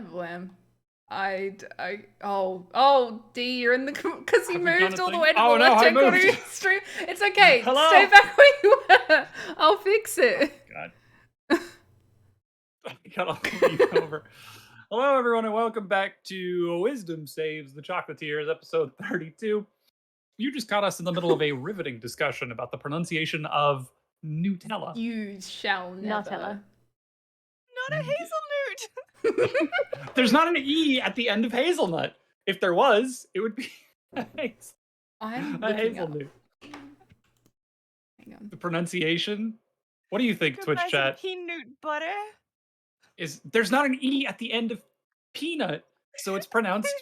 Blam. Oh, D, you're in the, because you moved all the way to the left-hand corner of your stream. It's okay. Hello? Stay back where you were. I'll fix it. Oh, God. I gotta leave over. Hello, everyone, and welcome back to Wisdom Saves the Chocolatiers, episode 32. You just caught us in the middle of a riveting discussion about the pronunciation of Nutella. You shall never. Nutella. Not a hazelnut. There's not an E at the end of hazelnut. If there was, it would be I'm a looking hazelnut. up. Hang on. The pronunciation? What do you think, Twitch chat? Peanut butter. There's not an E at the end of peanut, so it's pronounced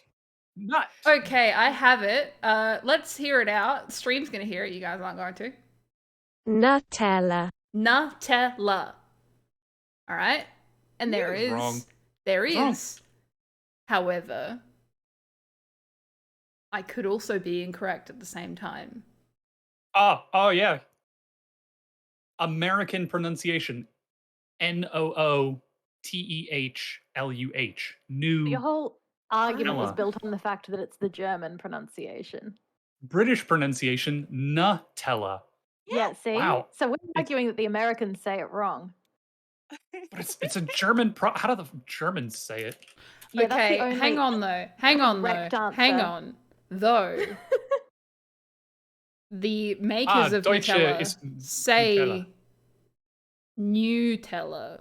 nut. Okay, I have it. Let's hear it out. Stream's gonna hear it. You guys aren't going to. Nutella. Nutella. All right, and there It's is wrong. there It's is. wrong. However, I could also be incorrect at the same time. Oh yeah. American pronunciation. Nootehluh. New. Your whole argument was Nutella. built on the fact that it's the German pronunciation. British pronunciation. Nutella. Yeah, see? Wow. So we're arguing that the Americans say it wrong. But it's a German. How do the Germans say it? Yeah, that's the Okay, only hang on though. Hang on correct though. Hang answer. on though. The makers of Deutsche Nutella ist say Nutella.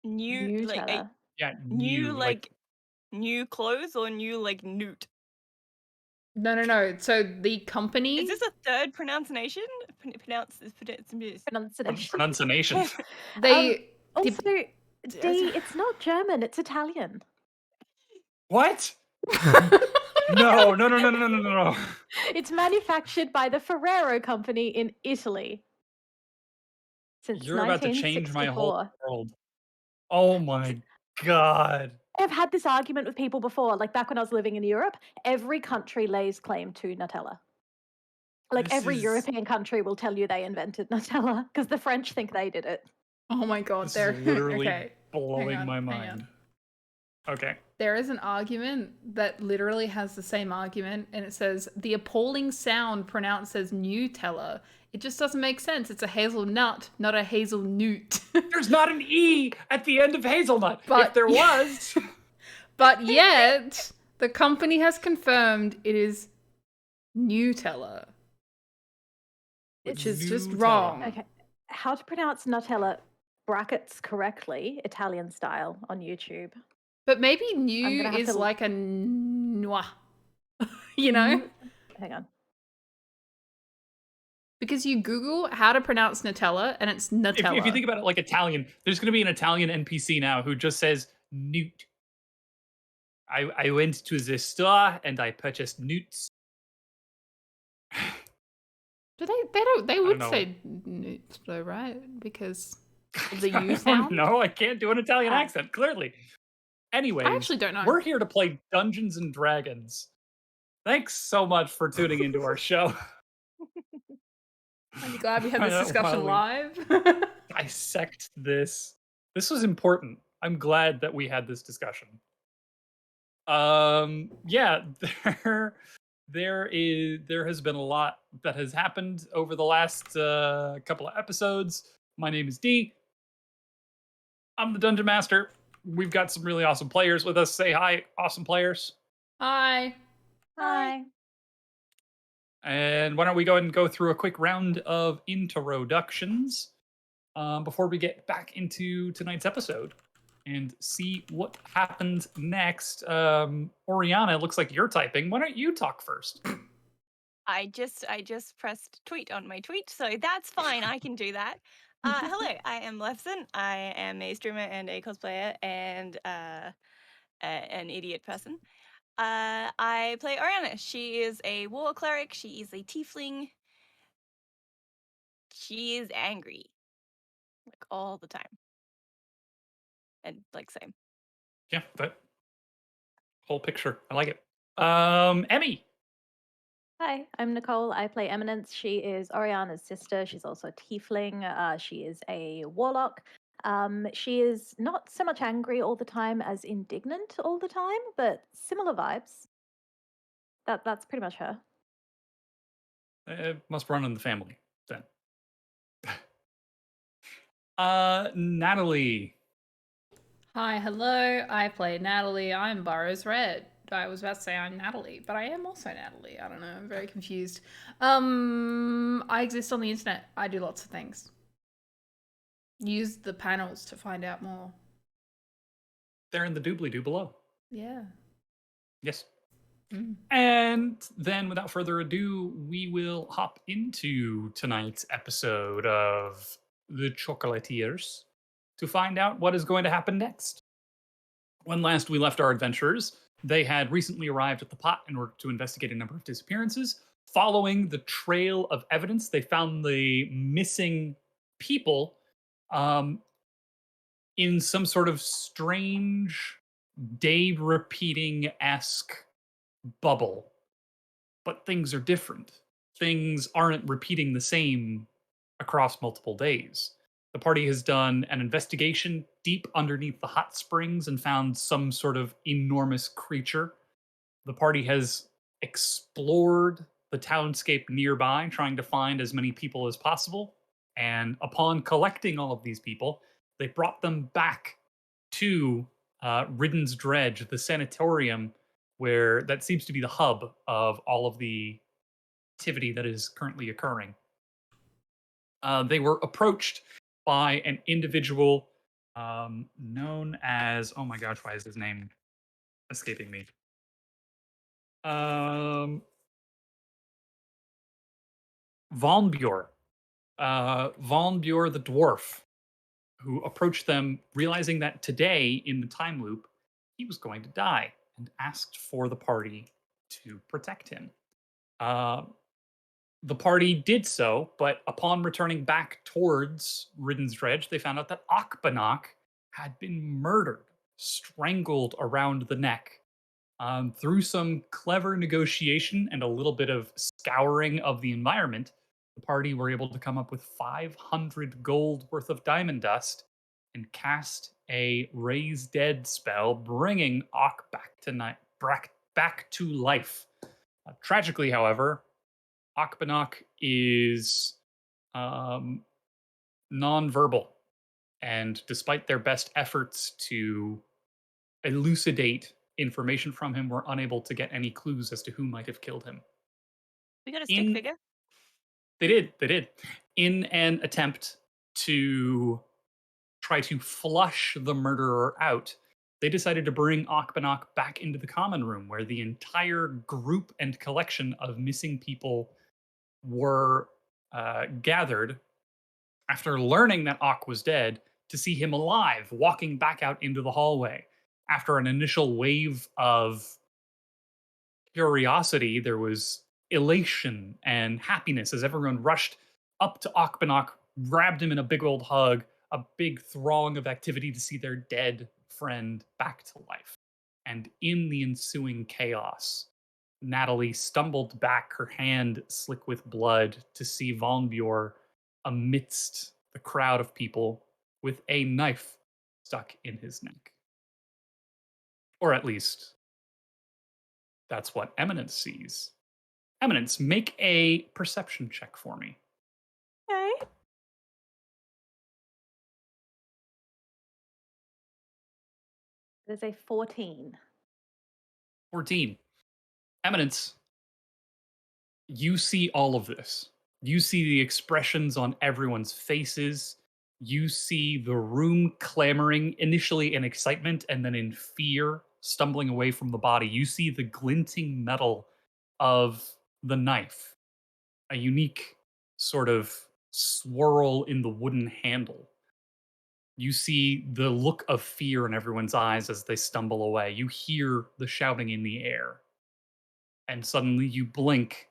New, like Nutella. Yeah, new, like new clothes or new like newt. No. So the company. Is this a third pronunciation? pronunciation. They Also, D, it's not German, it's Italian. What? No. It's manufactured by the Ferrero Company in Italy. Since You're about to change my whole 1964. world. Oh my god. I've had this argument with people before, like back when I was living in Europe. Every country lays claim to Nutella. Like This every is- European country will tell you they invented Nutella because the French think they did it. Oh my god, This they're is literally okay. blowing on, my hang mind. Okay. There is an argument that literally has the same argument, and it says the appalling sound pronounced as Nutella. It just doesn't make sense. It's a hazelnut, not a hazelnut. There's not an E at the end of hazelnut. But- if there was, But yet, the company has confirmed it is Nutella, which is just Nutella. wrong. Okay. How to pronounce Nutella brackets correctly, Italian style, on YouTube. But maybe I'm new gonna have is to- like a noix, you know? Hang on. Because you Google how to pronounce Nutella, and it's Nutella. if you think about it like Italian, there's going to be an Italian NPC now who just says newt. I went to the store and I purchased newts. Do they would know. say newt though, right? Because of the I U don't sound. know. I can't do an Italian accent, clearly. Anyways, I actually don't know. we're here to play Dungeons and Dragons. Thanks so much for tuning into our show. I'm glad we had I this know, discussion while live. Dissect this. This was important. I'm glad that we had this discussion. Yeah, there has been a lot that has happened over the last couple of episodes. My name is D. I'm the Dungeon Master. We've got some really awesome players with us. Say hi, awesome players. Hi. Hi. And why don't we go ahead and go through a quick round of introductions before we get back into tonight's episode and see what happens next. Oriana, it looks like you're typing. Why don't you talk first? I just pressed tweet on my tweet, so that's fine. I can do that. Hello, I am Lefson. I am a streamer and a cosplayer and an idiot person. I play Oriana. She is a war cleric. She is a tiefling. She is angry, like all the time, and like same. Yeah, that whole picture. I like it. Emmy. Hi, I'm Nicole. I play Eminence. She is Oriana's sister. She's also a tiefling. She is a warlock. She is not so much angry all the time as indignant all the time, but similar vibes. That's pretty much her. It must run in the family then. Natalie. Hi, hello. I play Natalie. I'm BurrowsRed. I was about to say I'm Natalie, but I am also Natalie. I don't know. I'm very confused. I exist on the internet. I do lots of things. Use the panels to find out more. They're in the doobly-doo below. Yeah. Yes. Mm. And then, without further ado, we will hop into tonight's episode of the Chocolatiers to find out what is going to happen next. When last we left our adventurers, they had recently arrived at the pot in order to investigate a number of disappearances. Following the trail of evidence, they found the missing people um, in some sort of strange, day repeating esque bubble. But things are different. Things aren't repeating the same across multiple days. The party has done an investigation deep underneath the hot springs and found some sort of enormous creature. The party has explored the townscape nearby, trying to find as many people as possible. And upon collecting all of these people, they brought them back to Ridden's Dredge, the sanatorium, where that seems to be the hub of all of the activity that is currently occurring. They were approached by an individual known as, oh my gosh, why is his name escaping me? Von Bjor. Von Bjor the dwarf, who approached them, realizing that today in the time loop, he was going to die, and asked for the party to protect him. Uh, the party did so, but upon returning back towards Ridden's Dredge, they found out that Akbanok had been murdered, strangled around the neck. Through some clever negotiation and a little bit of scouring of the environment, the party were able to come up with 500 gold worth of diamond dust and cast a raise dead spell, bringing Ak back to life. Tragically, however, Akbanok is nonverbal, and despite their best efforts to elucidate information from him, were unable to get any clues as to who might have killed him. We got a stick In figure. They did. In an attempt to try to flush the murderer out, they decided to bring Akbanok back into the common room where the entire group and collection of missing people were gathered after learning that Ak was dead to see him alive walking back out into the hallway. After an initial wave of curiosity, there was elation and happiness as everyone rushed up to Akbanok, grabbed him in a big old hug, a big throng of activity to see their dead friend back to life. And in the ensuing chaos, Natalie stumbled back, her hand slick with blood, to see Von Bjor amidst the crowd of people with a knife stuck in his neck. Or at least, that's what Eminence sees. Eminence, make a perception check for me. Okay. There's a 14. 14. Eminence, you see all of this. You see the expressions on everyone's faces. You see the room clamoring, initially in excitement and then in fear, stumbling away from the body. You see the glinting metal of the knife, a unique sort of swirl in the wooden handle. You see the look of fear in everyone's eyes as they stumble away. You hear the shouting in the air. And suddenly you blink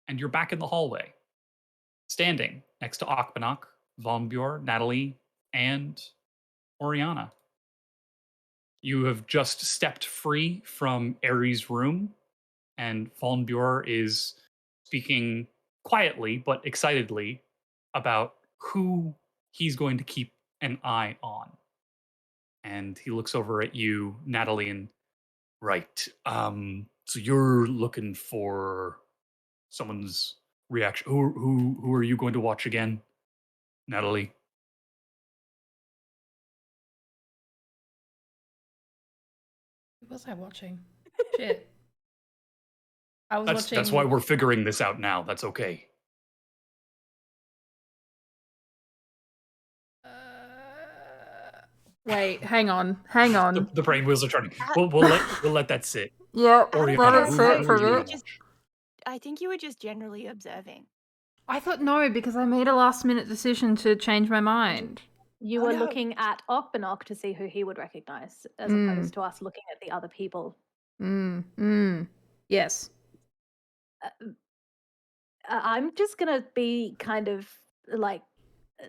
and you're back in the hallway, standing next to Akbanok, Von Bjor, Natalie, and Oriana. You have just stepped free from Aery's room, and Von Bjor is speaking quietly but excitedly about who he's going to keep an eye on. And he looks over at you, Natalie, and right. So you're looking for someone's reaction. Who are you going to watch again, Natalie? Who was I watching? Shit. I was watching. That's why we're figuring this out now. That's okay. Wait, hang on. The brain wheels are turning. We'll let that sit. Yeah, Oriana, let it sit for a who are you bit. gonna watch? I think you were just generally observing. I thought no, because I made a last minute decision to change my mind. You Oh, were no. looking at Okbanok to see who he would recognize, as opposed to us looking at the other people. Yes. I'm just gonna be kind of like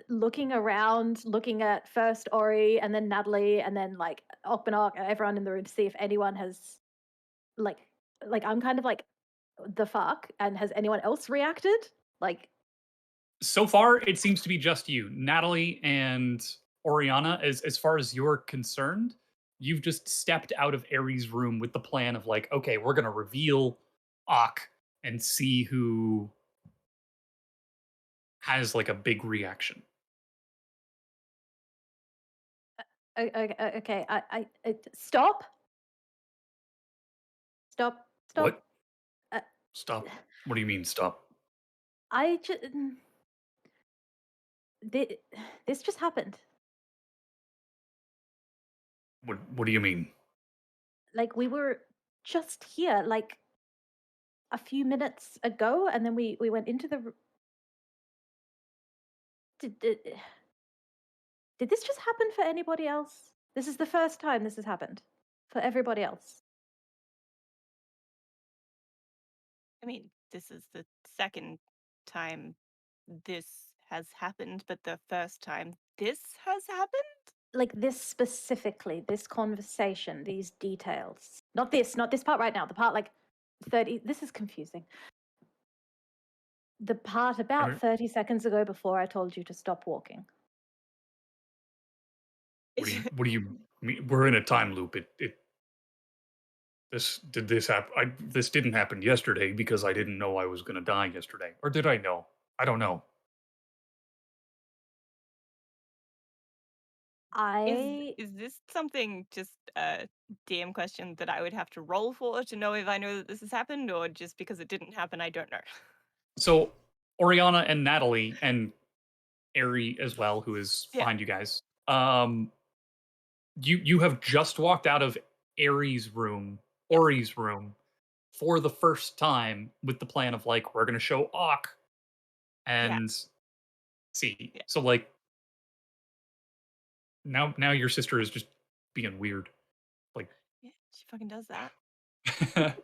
looking around, looking at first Ori and then Natalie and then like Okbanok and everyone in the room to see if anyone has like I'm kind of like the fuck, and has anyone else reacted? Like, So far, it seems to be just you, Natalie and Oriana. As far as you're concerned, you've just stepped out of Aery's room with the plan of like, okay, we're gonna reveal Ak and see who has like a big reaction. okay, stop. What? Uh, Stop. What do you mean stop? I just this just happened. What do you mean? Like, we were just here like a few minutes ago, and then we went into the did this just happen for anybody else? This is the first time this has happened for everybody else. I mean, this is the second time this has happened, but the first time this has happened? Like, this specifically, this conversation, these details. Not this part right now. The part like 30. This is confusing. The part about Alright. 30 seconds ago before I told you to stop walking. What do you mean? We're in a time loop. This happen? This didn't happen yesterday because I didn't know I was gonna die yesterday, or did I know? I don't know. Is this something just a DM question that I would have to roll for to know if I know that this has happened, or just because it didn't happen, I don't know? So Oriana and Natalie and Aery as well, who is Yeah. behind you guys. You have just walked out of Aery's room, Ori's room, for the first time with the plan of like we're gonna show Ak and see. Yeah. So like now your sister is just being weird. Like Yeah, she fucking does that.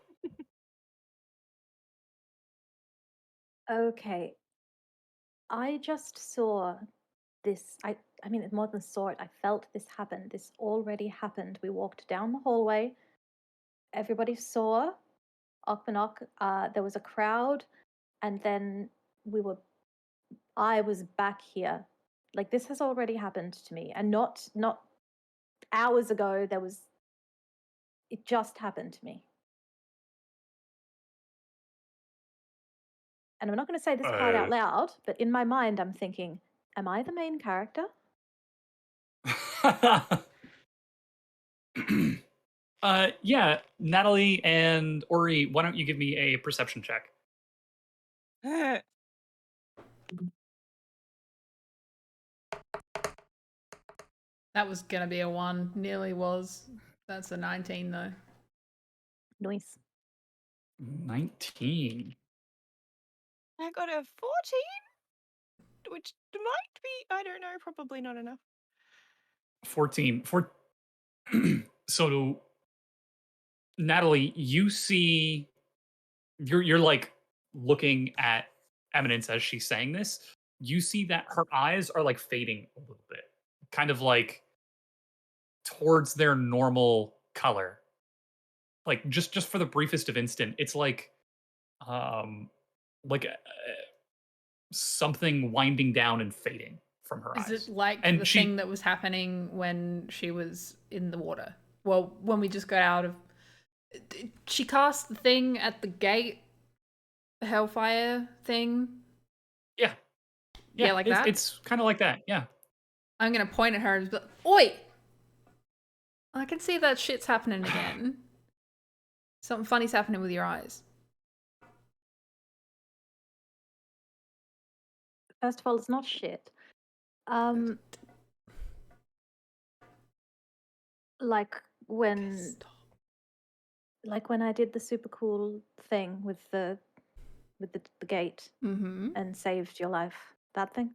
Okay. I just saw this. I mean, more than saw it, I felt this happen. This already happened. We walked down the hallway. Everybody saw Okbanok. There was a crowd, and then I was back here. Like, this has already happened to me, and not hours ago. It just happened to me. And I'm not going to say this part out loud, but in my mind, I'm thinking, am I the main character? Yeah, Natalie and Ori, why don't you give me a perception check? That was gonna be a 1. Nearly was. That's a 19 though. Noise. 19. I got a 14, which might be, I don't know, probably not enough. 14. So Natalie, you see you're like looking at Eminence as she's saying this. You see that her eyes are like fading a little bit. Kind of like towards their normal color. Like just for the briefest of instant, it's like um like something winding down and fading from her Is eyes. it like And the thing that was happening when she was in the water? Well, when we just got out of... She cast the thing at the gate, the hellfire thing. Yeah. Yeah, like that? It's kind of like that, yeah. I'm going to point at her and be like, oi! I can see that shit's happening again. Something funny's happening with your eyes. First of all, it's not shit. Like when I did the super cool thing with the gate and saved your life. That thing?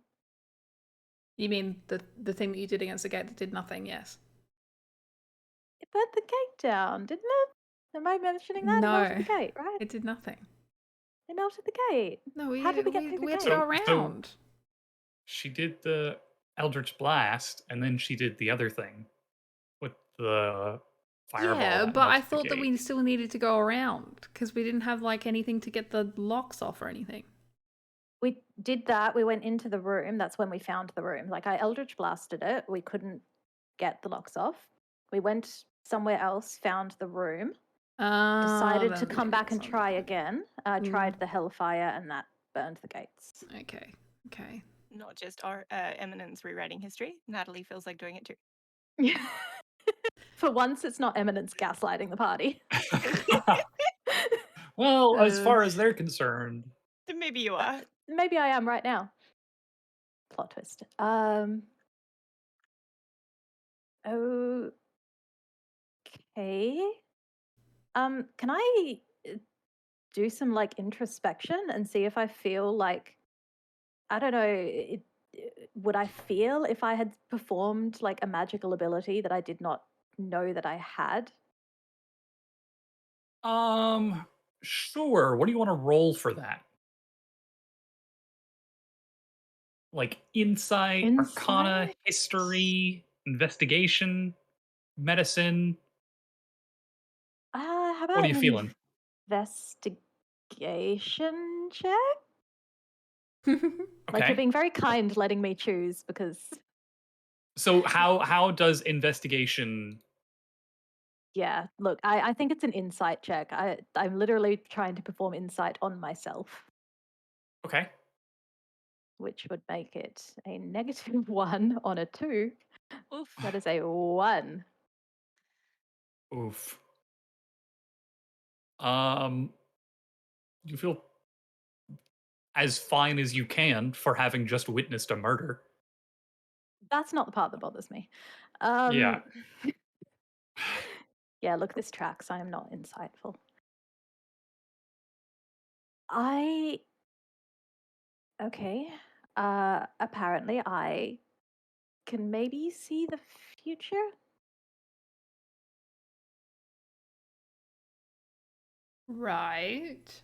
You mean the thing that you did against the gate that did nothing? Yes. It burnt the gate down, didn't it? Am I mentioning that? It melted the gate, right? It did nothing. It melted the gate. No, How did we get through the had gate? to go around. She did the Eldritch Blast, and then she did the other thing with the fireball. Yeah, that but I melted the thought that gate. we still needed to go around because we didn't have like anything to get the locks off or anything. We did that. We went into the room. That's when we found the room. Like I Eldritch blasted it. We couldn't get the locks off. We went somewhere else, found the room, decided to come back and try again. Tried the hellfire, and that burned the gates. Okay. Okay. Not just our Eminence rewriting history. Natalie feels like doing it too. Yeah. For once, it's not Eminence gaslighting the party. Well, as far as they're concerned, Then maybe you are. Maybe I am right now. Plot twist. Okay. Can I do some like introspection and see if I feel like, I don't know, would I feel if I had performed like a magical ability that I did not know that I had? sure. What do you want to roll for that? Like insight, arcana, Insight? history, investigation, medicine. How What about are you an feeling? investigation check? Like you're Okay. being very kind letting me choose because So how does investigation? yeah, look, I think it's an insight check. I'm literally trying to perform insight on myself, Okay. which would make it a -1 on a 2. Oof. That is a 1. Oof. You feel as fine as you can for having just witnessed a murder. That's not the part that bothers me. Yeah. Yeah, look, this tracks. I am not insightful. I okay. Apparently I can maybe see the future. Right.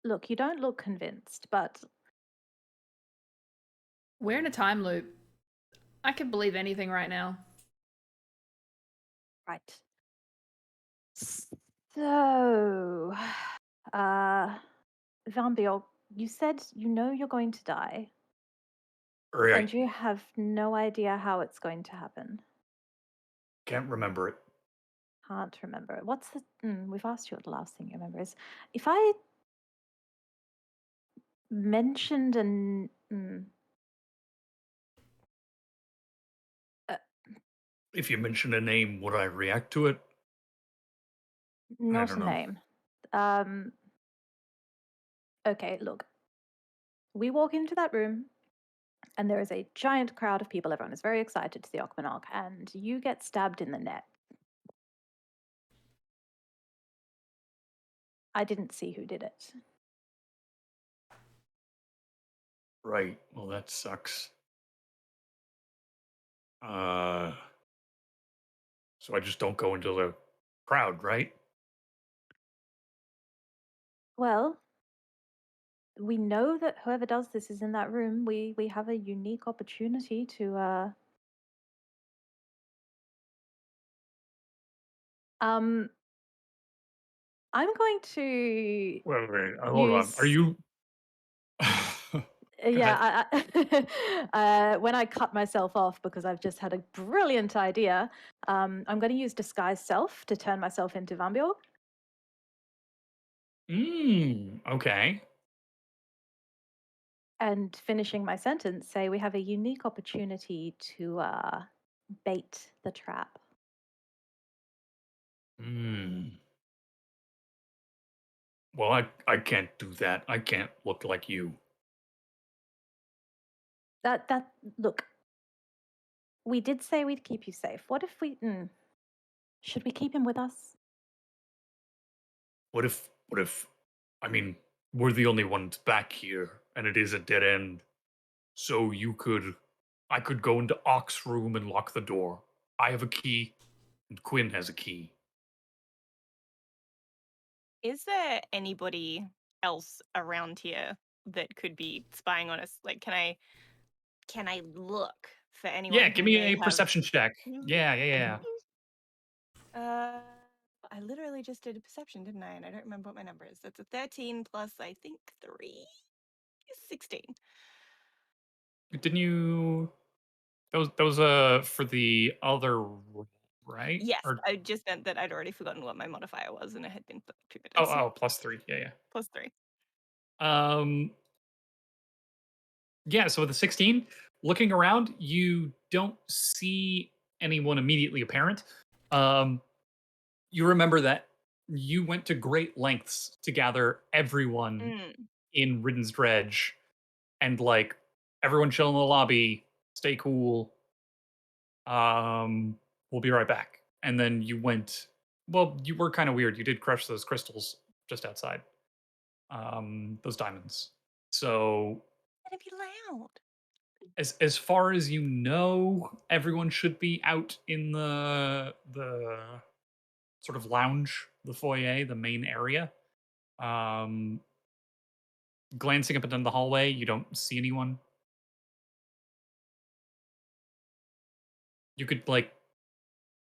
Look, you don't look convinced, but We're in a time loop. I can believe anything right now. right. So, Van Biel, you said you know you're going to die, Right. and you have no idea how it's going to happen. Can't remember it. Can't remember. What's the? We've asked you what the last thing you remember is. If I mentioned an If you mention a name, would I react to it? not a don't know. name. Okay, look. We walk into that room, and there is a giant crowd of people. Everyone is very excited to see Okmanok, and you get stabbed in the neck. I didn't see who did it. Right. Well, that sucks. So I just don't go into the crowd, right? Well, we know that whoever does this is in that room. We have a unique opportunity to I'm going to Wait, hold on. use Are you Yeah, when I cut myself off because I've just had a brilliant idea, I'm going to use disguise self to turn myself into Vambior. Okay. And finishing my sentence, say we have a unique opportunity to bait the trap. Hmm. Well, I can't do that. I can't look like you. That look, we did say we'd keep you safe. What if we? Should we keep him with us? What if I mean, we're the only ones back here and it is a dead end. So I could go into Ock's room and lock the door. I have a key and Quinn has a key. Is there anybody else around here that could be spying on us? Like, can I look for anyone Yeah, give who me may a have? perception check. Yeah. Uh, I literally just did a perception, didn't I? And I don't remember what my number is. That's a 13 plus, I think, 3 is 16. Didn't you that was for the other roll, right? Yes, Or I just meant that I'd already forgotten what my modifier was, and it had been 2 minutes. +3. Yeah. Plus 3. Um yeah, so with the 16, looking around, you don't see anyone immediately apparent. Um you remember that you went to great lengths to gather everyone Mm. in Ridden's Dredge and like everyone chill in the lobby, stay cool. We'll be right back. And then you went. Well, you were kind of weird. You did crush those crystals just outside. Those diamonds. So Gonna be loud. as far as you know, everyone should be out in the sort of lounge, the foyer, the main area. Um, glancing up and down the hallway, you don't see anyone. You could like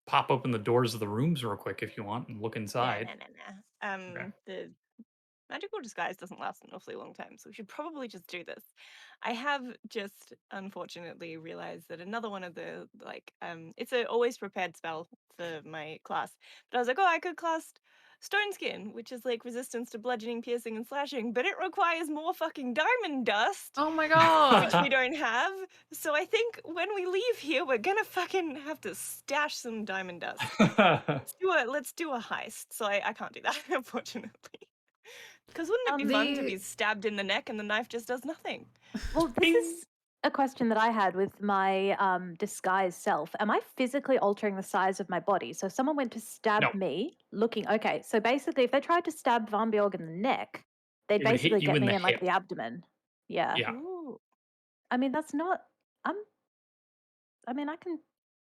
pop open the doors of the rooms real quick if you want and look Nah, inside. nah, nah, nah. Okay. The magical disguise doesn't last an awfully long time, so we should probably just do this. I have just unfortunately realized that another one of the it's a always prepared spell for my class. But I was like, oh, I could cast Stone Skin, which is like resistance to bludgeoning, piercing, and slashing, but it requires more fucking diamond dust, Oh my which we god. don't have. So I think when we leave here, we're gonna fucking have to stash some diamond dust. Let's do a heist. So I can't do that, unfortunately. Because wouldn't it be fun to be stabbed in the neck and the knife just does nothing? Well, this Bing. is a question that I had with my disguise self. Am I physically altering the size of my body? So if someone went to stab No, me, looking okay. So basically, if they tried to stab Van Bjorg in the neck, they'd it would hit basically you get in the me in like hip. the abdomen. Yeah. Yeah. Ooh. I mean, that's not. I'm. I mean, I can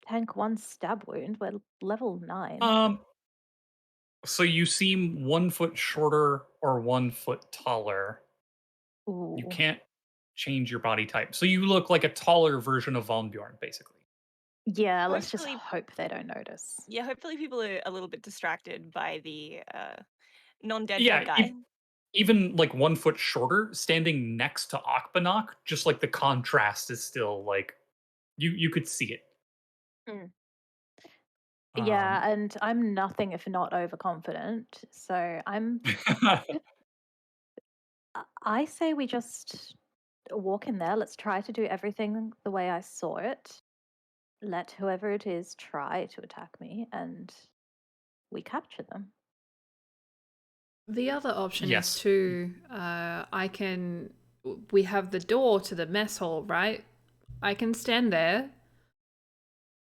tank one stab wound. We're level 9. Um. So you seem 1 foot shorter or 1 foot taller. You Ooh. can't change your body type. So you look like a taller version of Von Bjorn, basically. Yeah. Let's just Hopefully, hope they don't notice. yeah, hopefully people are a little bit distracted by the non-dead dead Yeah. guy. Even like 1 foot shorter, standing next to Akbanok, just like the contrast is still like you could see it. Mm. Um, Yeah, and I'm nothing if not overconfident. So I say we just walk in there. Let's try to do everything the way I saw it. Let whoever it is try to attack me, and we capture them. The other option is yes. to, we have the door to the mess hall, right? I can stand there,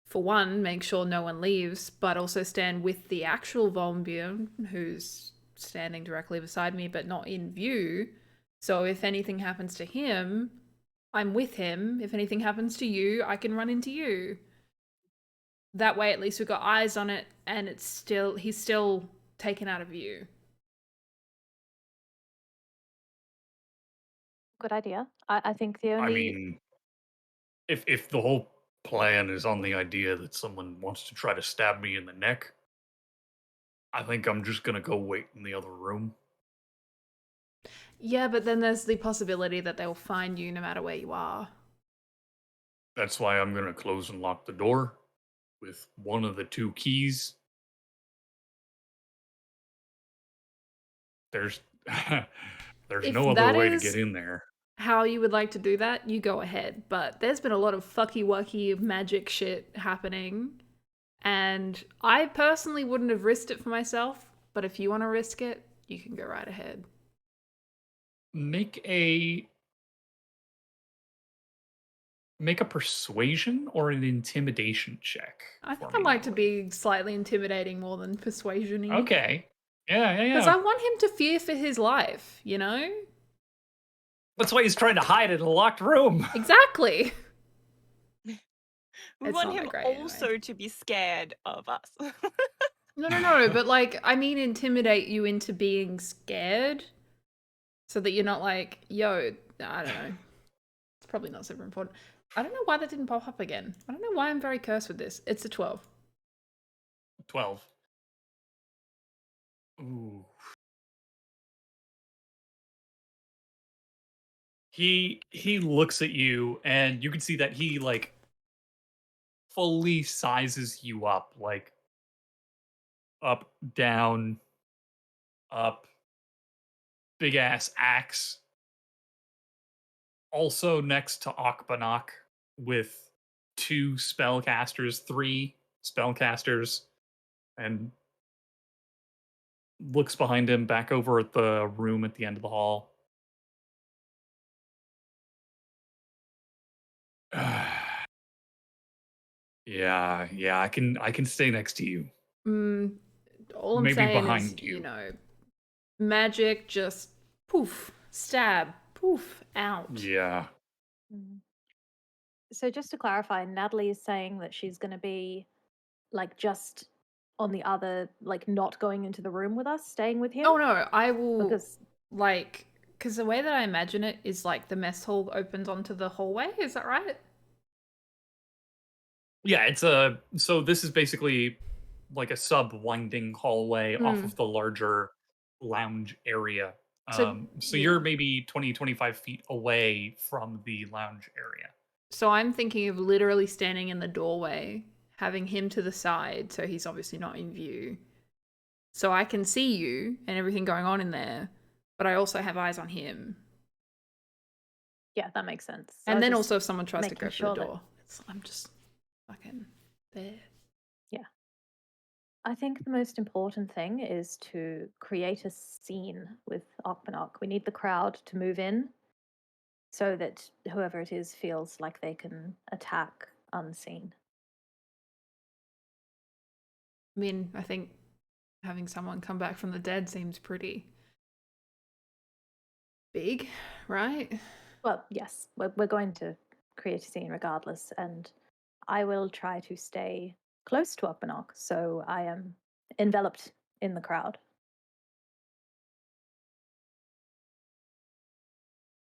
for one, make sure no one leaves, but also stand with the actual Volnbjörn, who's standing directly beside me but not in view. So if anything happens to him, I'm with him. If anything happens to you, I can run into you. That way, at least we've got eyes on it, and he's still taken out of view. Good idea. I think the I only mean, if the whole plan is on the idea that someone wants to try to stab me in the neck, I think I'm just gonna go wait in the other room. Yeah, but then there's the possibility that they'll find you no matter where you are. That's why I'm gonna close and lock the door with one of the two keys. There's there's If no other that way to is get in there. how you would like to do that, you go ahead. But there's been a lot of fucky-wucky magic shit happening. And I personally wouldn't have risked it for myself. But if you want to risk it, you can go right ahead. Make a persuasion or an intimidation check. I for think I'd me, like to Natalie. be slightly intimidating more than persuasion-y. Okay. Yeah. Because I want him to fear for his life, you know? That's why he's trying to hide in a locked room. Exactly. We It's want not him that great anyway. also to be scared of us. No, but like, I mean intimidate you into being scared so that you're not like, yo, I don't know. It's probably not super important. I don't know why that didn't pop up again. I don't know why I'm very cursed with this. It's a 12. 12. Ooh. He looks at you and you can see that he like fully sizes you up, like up, down, up, big ass axe. Also next to Akbanak with 2 spellcasters, 3 spellcasters, and looks behind him back over at the room at the end of the hall. Yeah, I can stay next to you. All I'm Maybe saying is, behind you. you know, magic just poof, stab, poof, out. Yeah. Mm. So just to clarify, Natalie is saying that she's going to be like just on the other, like not going into the room with us, staying with him. Oh no, I will Because like, because the way that I imagine it is like the mess hall opens onto the hallway. Is that right? Yeah, so this is basically like a sub-winding hallway off of the larger lounge area. So So yeah. you're maybe 20, 25 feet away from the lounge area. So I'm thinking of literally standing in the doorway, having him to the side, so he's obviously not in view. So I can see you and everything going on in there, but I also have eyes on him. yeah, that makes sense. So And I then just also if someone tries to making go for sure the that- door, I'm just fucking there. I think the most important thing is to create a scene with Okpanok. We need the crowd to move in so that whoever it is feels like they can attack unseen. I mean, I think having someone come back from the dead seems pretty big, right? Well, yes, we're going to create a scene regardless, and I will try to stay close to Okpanok so I am enveloped in the crowd.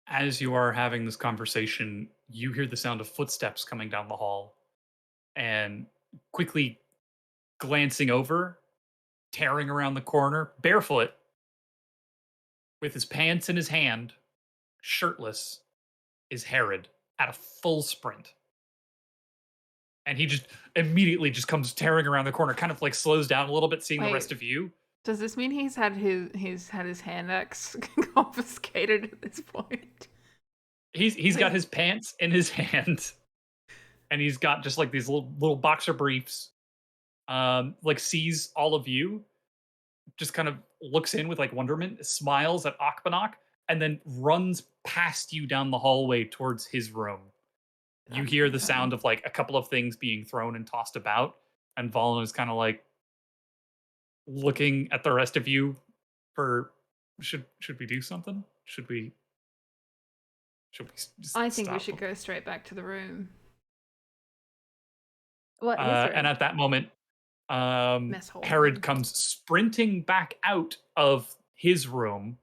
As you are having this conversation, you hear the sound of footsteps coming down the hall, and quickly glancing over, tearing around the corner, barefoot, with his pants in his hand, shirtless, is Herod at a full sprint. And he just immediately just comes tearing around the corner, kind of like slows down a little bit, seeing the Wait. rest of you. Does this mean he's had his hand axe confiscated at this point? He's got his pants in his hand, and he's got just like these little boxer briefs. Like sees all of you, just kind of looks in with like wonderment, smiles at Akbanak, and then runs past you down the hallway towards his room. You That's hear the okay. sound of like a couple of things being thrown and tossed about, and Valen is kind of like looking at the rest of you for should we do something? Should we just I think we stop should them? go straight back to the room. What his room? And at that moment, Mess hall. Herod comes sprinting back out of his room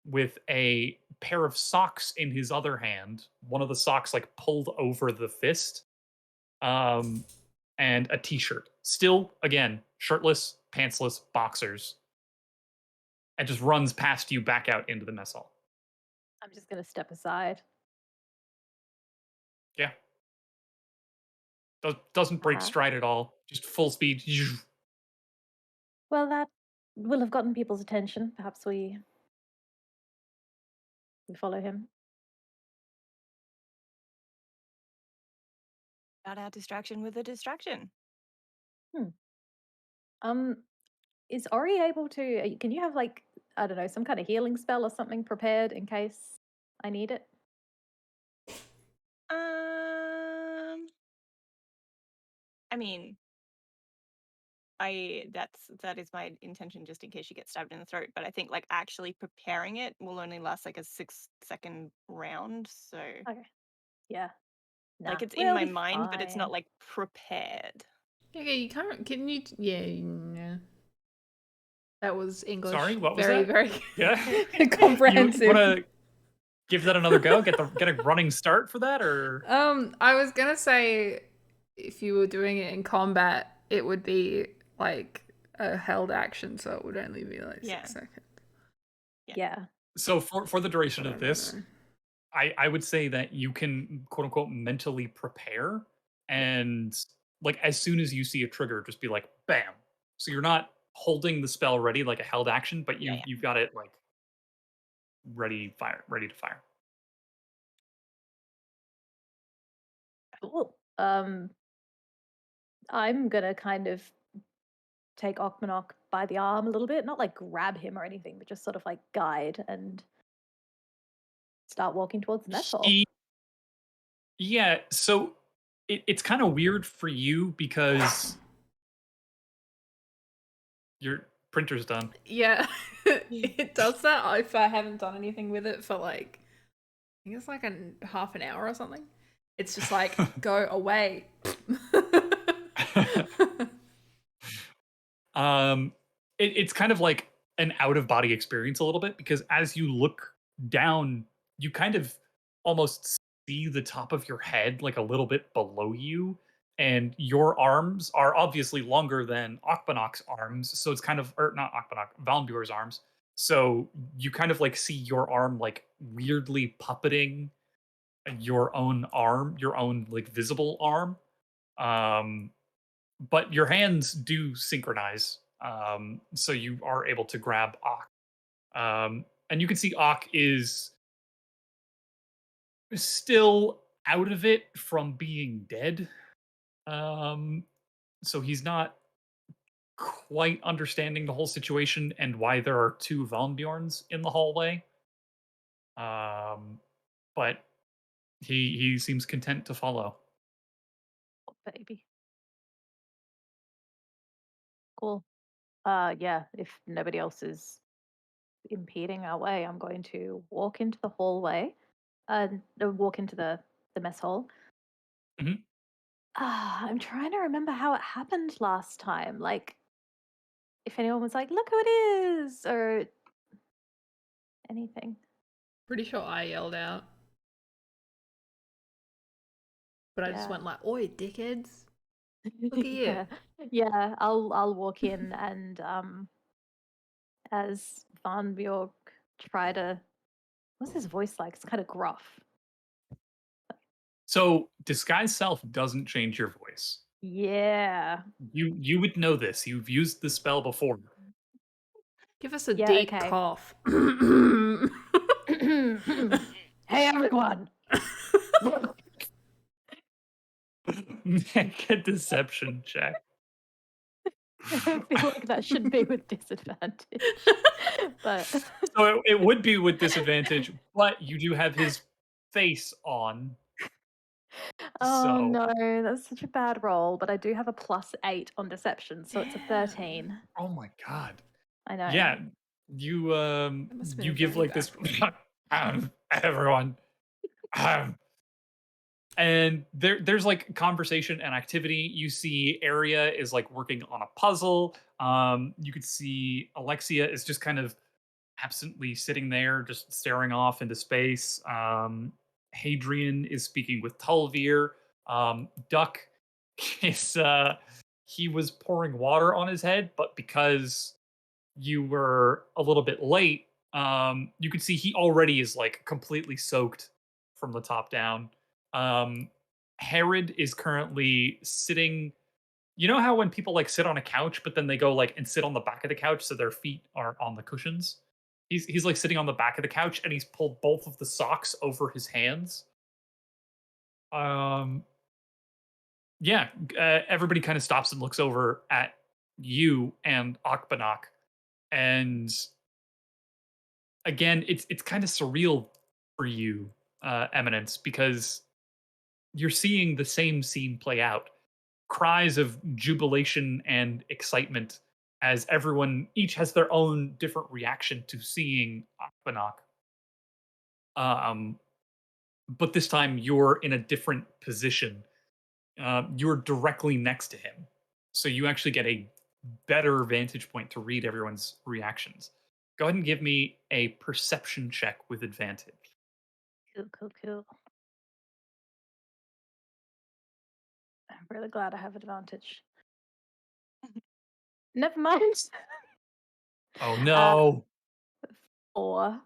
with a pair of socks in his other hand. One of the socks like pulled over the fist, and a t-shirt. Still, again, shirtless, pantsless, boxers, and just runs past you back out into the mess hall. I'm just gonna step aside. Yeah. Doesn't break Uh-huh. stride at all. Just full speed. Well, that will have gotten people's attention. Perhaps we follow him. Got our distraction with a distraction. Um, is Ori able to? Can you have like I don't know some kind of healing spell or something prepared in case I need it? I mean, that is my intention just in case she gets stabbed in the throat. But I think like actually preparing it will only last like a 6-second round. So Okay. Yeah. Nah, like it's in we'll my be mind, but it's not fine. like prepared. Okay, you can't. Can you? Yeah, yeah. That was English. Sorry, what was very, that? very Yeah. comprehensive. You want to give that another go? Get a running start for that, or I was gonna say if you were doing it in combat, it would be like a held action, so it would only be like Yeah. 6 seconds. Yeah. so for the duration But I of don't this, know. I would say that you can quote unquote mentally prepare, and like as soon as you see a trigger, just be like bam. So you're not holding the spell ready like a held action, but Yeah. you've got it like ready to fire. Cool. I'm gonna kind of take Okmanok by the arm a little bit, not like grab him or anything, but just sort of like guide and start walking towards the mess hall. Yeah, so it's kind of weird for you because your printer's done. Yeah, it does that if I haven't done anything with it for like, I think it's like half an hour or something. It's just like, go away. It's kind of like an out of body experience a little bit because as you look down, you kind of almost see the top of your head like a little bit below you, and your arms are obviously longer than Akbanok's arms, so it's kind of or not Akbanok, Valmbur's arms. So you kind of like see your arm like weirdly puppeting your own arm, your own like visible arm. Um, but your hands do synchronize, so you are able to grab Ak. And you can see Ak is still out of it from being dead. Um, so he's not quite understanding the whole situation and why there are two Valnbjorns in the hallway. Um, but he seems content to follow. Oh, baby. Cool. Yeah, if nobody else is impeding our way, I'm going to walk into the hallway, walk into the mess hall. Mhm. I'm trying to remember how it happened last time. Like, if anyone was like, "Look who it is," or anything. Pretty sure I yelled out, but I just Yeah. went like, "Oi, dickheads! Look at you!" Yeah, yeah. I'll walk in and as Van Bjork try to. What's his voice like? It's kind of gruff. So disguise self doesn't change your voice. Yeah. You would know this. You've used the spell before. Give us a Yeah. deep Okay. cough. Hey everyone. Make a deception check. I feel like that should be with disadvantage. But So it would be with disadvantage, but you do have his face on. oh So no, that's such a bad roll. But I do have a +8 on deception, so it's a 13. oh my god. I know. Yeah, you That must have been you a give very like this bad roll. everyone. And there's like conversation and activity. You see Area is like working on a puzzle. You could see Alexia is just kind of absently sitting there, just staring off into space. Hadrian is speaking with Tulvir. Duck is he was pouring water on his head, but because you were a little bit late, You can see he already is like completely soaked from the top down. Um, Herod is currently sitting. You know how when people like sit on a couch, but then they go like and sit on the back of the couch so their feet are on the cushions. He's like sitting on the back of the couch and he's pulled both of the socks over his hands. Um, yeah, everybody kind of stops and looks over at you and Akbanak, and again, it's kind of surreal for you, Eminence, because you're seeing the same scene play out. Cries of jubilation and excitement as everyone each has their own different reaction to seeing Akbanak. Um, but this time you're in a different position. You're directly next to him, so you actually get a better vantage point to read everyone's reactions. Go ahead and give me a perception check with advantage. Cool, cool, cool. I'm really glad I have advantage. Never mind. Oh no, 4.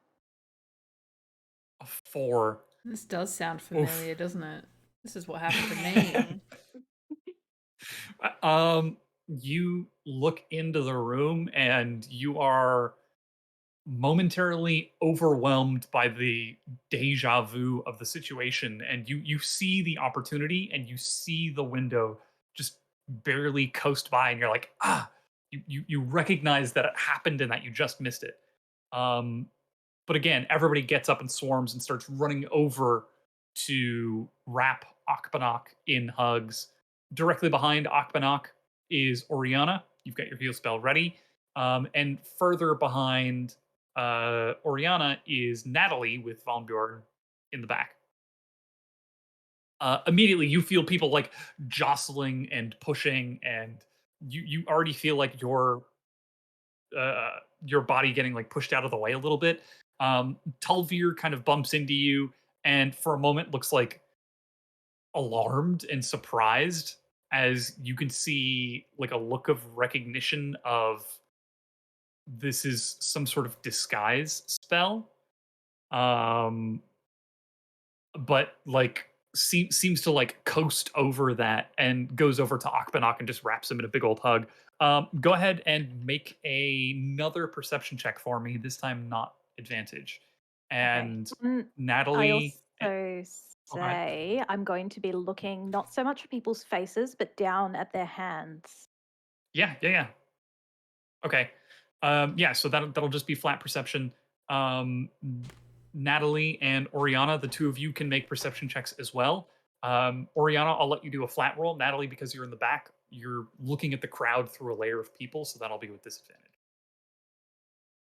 a 4. This does sound Oof. familiar, doesn't it? This is what happened to me. You look into the room and you are momentarily overwhelmed by the deja vu of the situation, and you see the opportunity and you see the window just barely coast by, and you're like, you recognize that it happened and that you just missed it. Um, but again, everybody gets up and swarms and starts running over to wrap Akbanak in hugs. Directly behind Akbanak is Oriana. You've got your heal spell ready. And further behind Oriana is Natalie with Von Bjorn in the back. Immediately, you feel people like jostling and pushing, and you already feel like your body getting like pushed out of the way a little bit. Tulvir kind of bumps into you, and for a moment looks like alarmed and surprised as you can see like a look of recognition of this is some sort of disguise spell. Um, but like seems to like coast over that and goes over to Akbanak and just wraps him in a big old hug. Go ahead and make another perception check for me. This time, not advantage. And I Natalie, also oh, go ahead. say I'm going to be looking not so much at people's faces, but down at their hands. Yeah. Okay. Yeah. So that'll just be flat perception. Natalie and Oriana, the two of you can make perception checks as well. Oriana, I'll let you do a flat roll. Natalie, because you're in the back, you're looking at the crowd through a layer of people, so that'll be with disadvantage.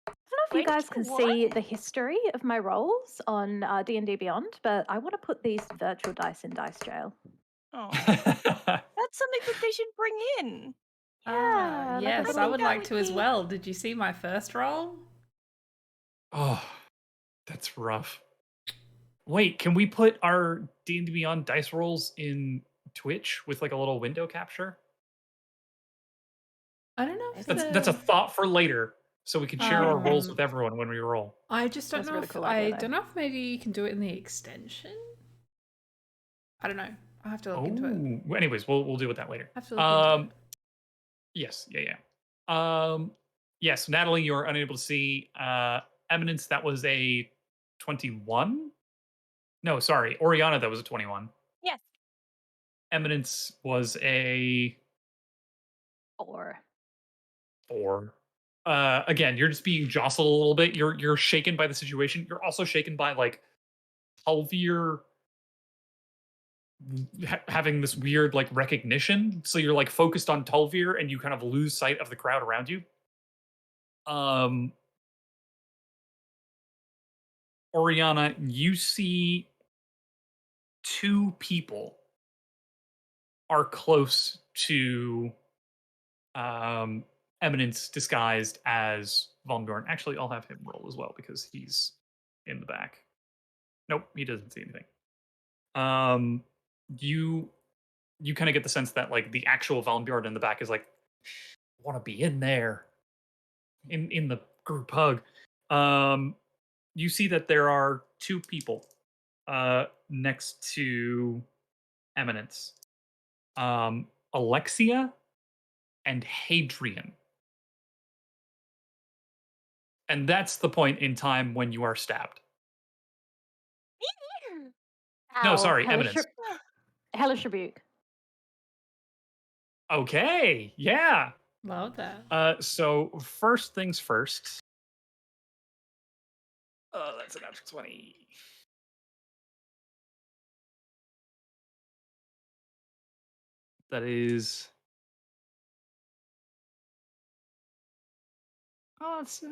I don't know if you Wait, guys can what? see the history of my rolls on D&D Beyond, but I want to put these virtual dice in dice jail. Oh, that's something that they should bring in. Yeah, like a Yes, I little- would that like would to as be- well. Did you see my first roll? Oh, that's rough. Wait, can we put our D&D Beyond dice rolls in Twitch with like a little window capture? I don't know if That's a thought for later, so we can share our rolls Um, with everyone when we roll. I just don't That's a know really if cool I idea, though. don't know if maybe you can do it in the extension. I don't know. I'll have to look into it. Oh, anyways, we'll deal with that later. I have to look into it. Yes, yeah. Yes, Natalie, you're unable to see. Eminence, that was a 21. No, sorry, Oriana, that was a 21. Yes. Eminence was a 4. 4. Again, you're just being jostled a little bit. You're shaken by the situation. You're also shaken by like Tulvir having this weird like recognition. So you're like focused on Tulvir and you kind of lose sight of the crowd around you. Oriana, you see 2 people are close to Eminence disguised as Von Dorn. Actually, I'll have him roll as well because he's in the back. Nope, he doesn't see anything. You kind of get the sense that like the actual Von Bjorn in the back is like, want to be in there, in the group hug. You see that there are two people next to Eminence. Alexia and Hadrian. And that's the point in time when you are stabbed. No, Ow, sorry, Eminence. Hellish Rebuke. Okay, yeah. Love that. So first things first. That's an natural 20. That is. Oh, it's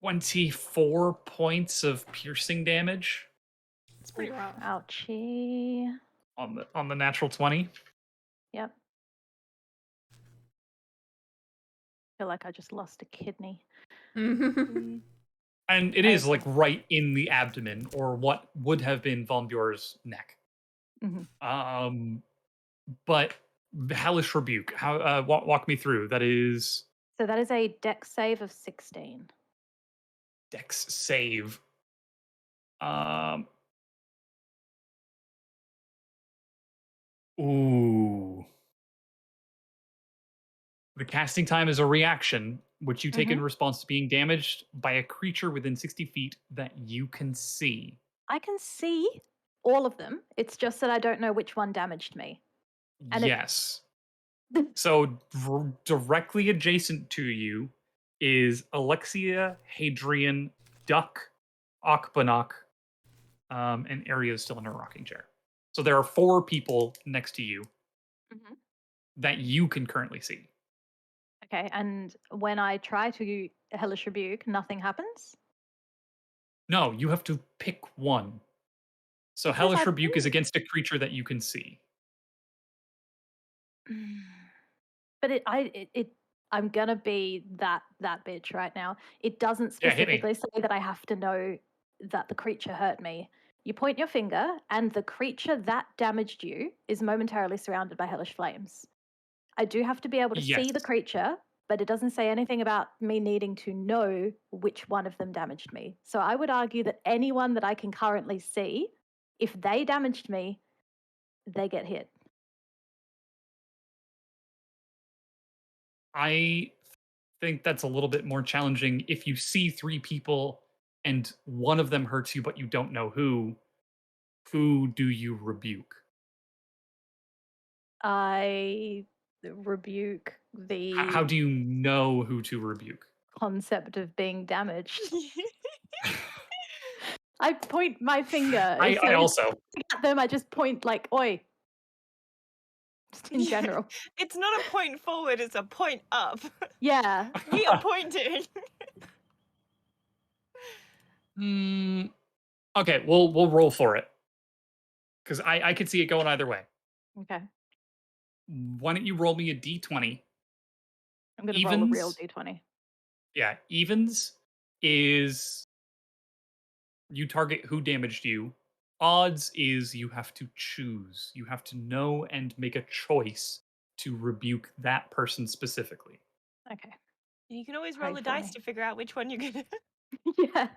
24 points of piercing damage It's pretty rough. Ouchie. on the natural 20. Yep. Feel like I just lost a kidney. Mm-hmm. And it is Okay. like right in the abdomen, or what would have been Von Bjor's neck. Mhm. But Hellish Rebuke. How walk me through. That is So that is a dex save of 16. Dex save. Ooh. The casting time is a reaction, which you take in response to being damaged by a creature within 60 feet that you can see. I can see all of them. It's just that I don't know which one damaged me. And Yes. So directly adjacent to you is Alexia, Hadrian, Duck, Akbanok, and Aery is still in her rocking chair. So there are 4 people next to you that you can currently see. Okay, and when I try to Hellish Rebuke, nothing happens? No, you have to pick one. So It says Hellish I Rebuke is pick. against a creature that you can see. But I'm gonna be that bitch right now. It doesn't Yeah, hit me. specifically say that I have to know that the creature hurt me. You point your finger, and the creature that damaged you is momentarily surrounded by hellish flames. I do have to be able to see the Yes. creature, but it doesn't say anything about me needing to know which one of them damaged me. So I would argue that anyone that I can currently see, if they damaged me, they get hit. I think that's a little bit more challenging if you see 3 people and one of them hurts you but you don't know who do you rebuke? I rebuke How the do you know who to rebuke? concept of being damaged. I point my finger. I Instead of also pointing at them, I just point like, oi. Just in general. It's not a point forward, it's a point up. Yeah. We are pointing. Okay, we'll roll for it. Because I could see it going either way. Okay. Why don't you roll me a d20? I'm gonna roll a real Evens. d20. Yeah, evens is you target who damaged you. Odds is you have to choose. You have to know and make a choice to rebuke that person specifically. Okay. You can always Pray roll the for dice me. to figure out which one you're gonna. Yeah.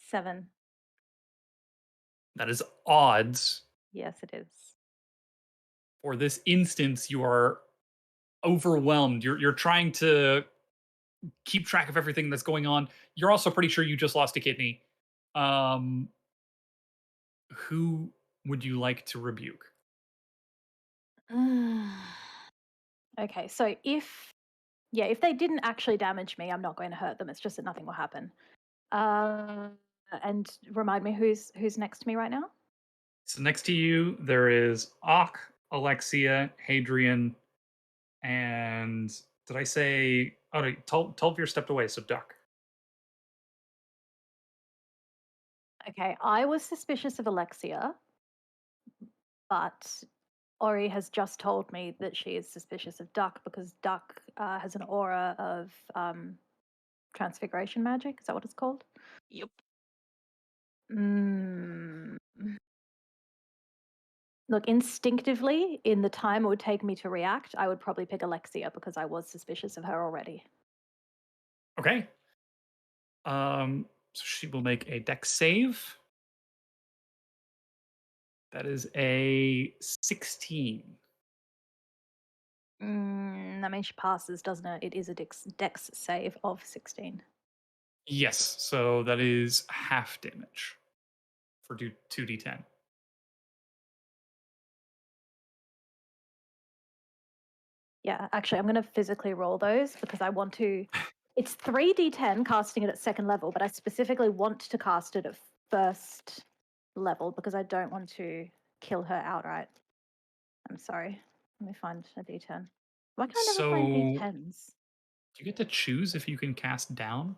7. That is odds. Yes, it is. For this instance, you are overwhelmed. You're trying to keep track of everything that's going on. You're also pretty sure you just lost a kidney. Who would you like to rebuke? Okay, so if they didn't actually damage me, I'm not going to hurt them. It's just that nothing will happen. And remind me who's next to me right now? So next to you, there is Ak, Alexia, Hadrian, and did I say? Oh, no, 12 stepped away, so Duck. Okay, I was suspicious of Alexia, but Ori has just told me that she is suspicious of Duck because Duck has an aura of transfiguration magic. Is that what it's called? Yep. Mm. Look, instinctively, in the time it would take me to react, I would probably pick Alexia because I was suspicious of her already. Okay. So she will make a dex save. That is a 16. That means she passes, doesn't it? It is a dex save of 16. Yes, so that is half damage for 2d10. Yeah, actually, I'm going to physically roll those because I want to. It's 3d10 casting it at second level, but I specifically want to cast it at first level because I don't want to kill her outright. I'm sorry. Let me find a d10. Why can I never find So d10s? do you get to choose if you can cast down?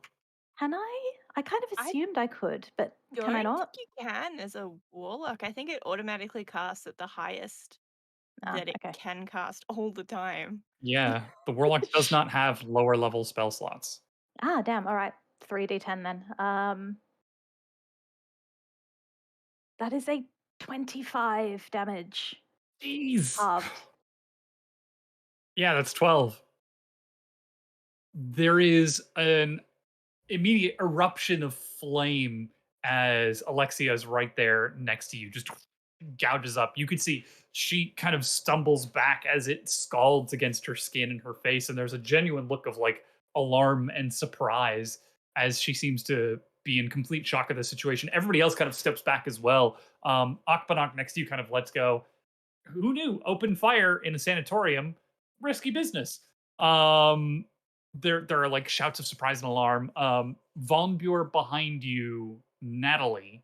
Can I? I kind of I assumed I could, but don't can I think not? you can as a warlock. I think it automatically casts at the highest Ah, that it okay. can cast all the time. Yeah, the warlock does not have lower level spell slots. Ah, damn. All right. 3d10 then. That is a 25 damage. Jeez. Halved. Yeah, that's 12. There is an immediate eruption of flame as Alexia is right there next to you, just gouges up. You can see she kind of stumbles back as it scalds against her skin and her face, and there's a genuine look of like alarm and surprise as she seems to be in complete shock of the situation. Everybody else kind of steps back as well. Akbanok next to you kind of lets go. Who knew? Open fire in a sanatorium, risky business. Um, there are like shouts of surprise and alarm. Von Buer behind you, Natalie,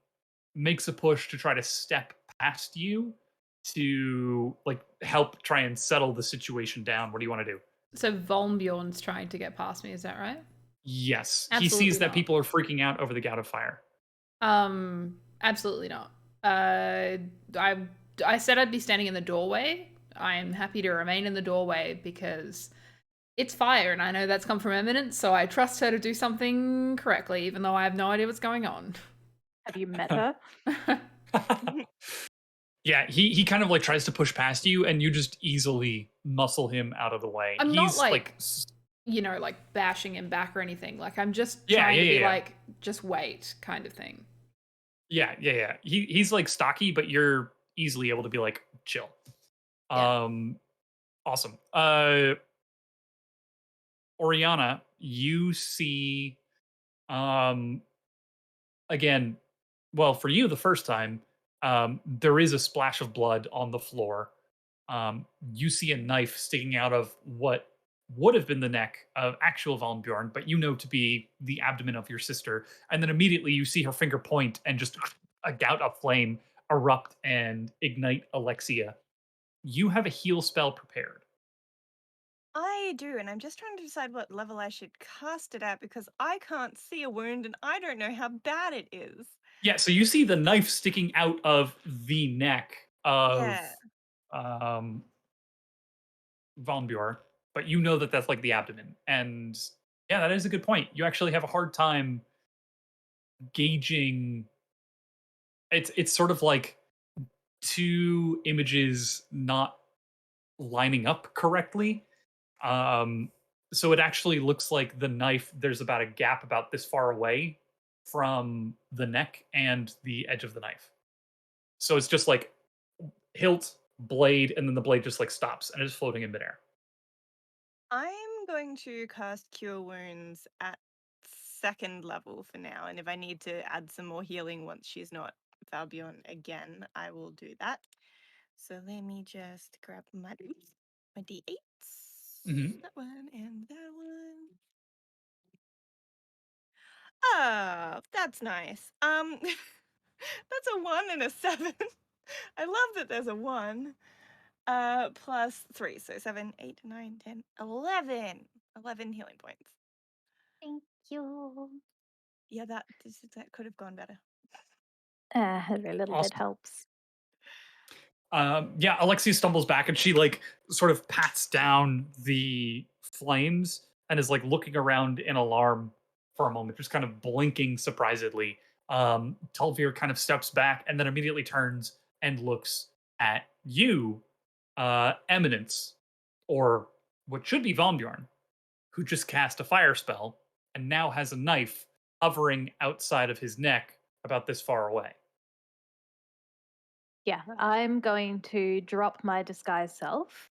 makes a push to try to step past you to like help try and settle the situation down. What do you want to do? So Volnbjorn's trying to get past me, is that right? Yes, he Absolutely sees that not. people are freaking out over the gout of fire. Absolutely not. I said I'd be standing in the doorway. I'm happy to remain in the doorway because it's fire, and I know that's come from Eminence, so I trust her to do something correctly, even though I have no idea what's going on. Have you met her? Yeah, he kind of like tries to push past you, and you just easily muscle him out of the way. I'm not He's like, like bashing him back or anything. Like I'm just trying to be like, just wait, kind of thing. Yeah. He's like stocky, but you're easily able to be like chill. Yeah. Awesome. Oriana, you see again, well, for you the first time, there is a splash of blood on the floor. You see a knife sticking out of what would have been the neck of actual Von Bjorn, but you know to be the abdomen of your sister. And then immediately you see her finger point and just a gout of flame erupt and ignite Alexia. You have a heal spell prepared. I do, and I'm just trying to decide what level I should cast it at because I can't see a wound and I don't know how bad it is. Yeah, so you see the knife sticking out of the neck of Yeah. um, Von Bjorn, but you know that that's like the abdomen. And yeah, that is a good point. You actually have a hard time gauging. It's sort of like two images not lining up correctly. Um, so it actually looks like the knife. There's about a gap about this far away from the neck and the edge of the knife. So it's just like hilt, blade, and then the blade just like stops and it's floating in midair. I'm going to cast Cure Wounds at second level for now, and if I need to add some more healing once she's not Falbion again, I will do that. So let me just grab my d8s. Mm-hmm. That one and that one. Oh, that's nice. That's a 1 and a 7. I love that there's a 1. Plus 3, so 7, 8, 9, 10, 11. 11 healing points. Thank you. Yeah, that could have gone better. Every little bit Awesome. helps. Yeah, Alexia stumbles back and she like sort of pats down the flames and is like looking around in alarm for a moment, just kind of blinking surprisedly. Talvir kind of steps back and then immediately turns and looks at you, Eminence, or what should be Vombjorn, who just cast a fire spell and now has a knife hovering outside of his neck about this far away. Yeah, I'm going to drop my disguise self.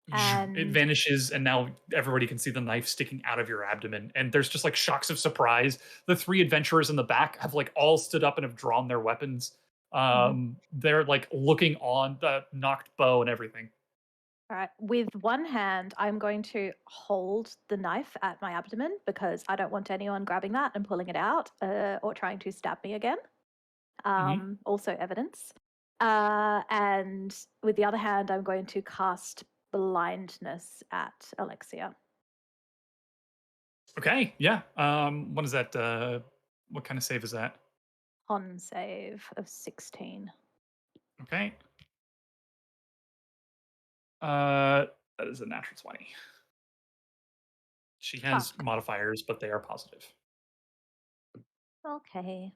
It And vanishes, and now everybody can see the knife sticking out of your abdomen. And there's just like shocks of surprise. The three adventurers in the back have like all stood up and have drawn their weapons. Mhm. They're like looking on the knocked bow and everything. All right, with one hand, I'm going to hold the knife at my abdomen because I don't want anyone grabbing that and pulling it out or trying to stab me again. Mhm. Also, evidence. And with the other hand, I'm going to cast blindness at Alexia. Okay, yeah. What is that? What kind of save is that? Con save of 16. Okay. That is a natural 20. She has Fuck. modifiers, but they are positive. Okay.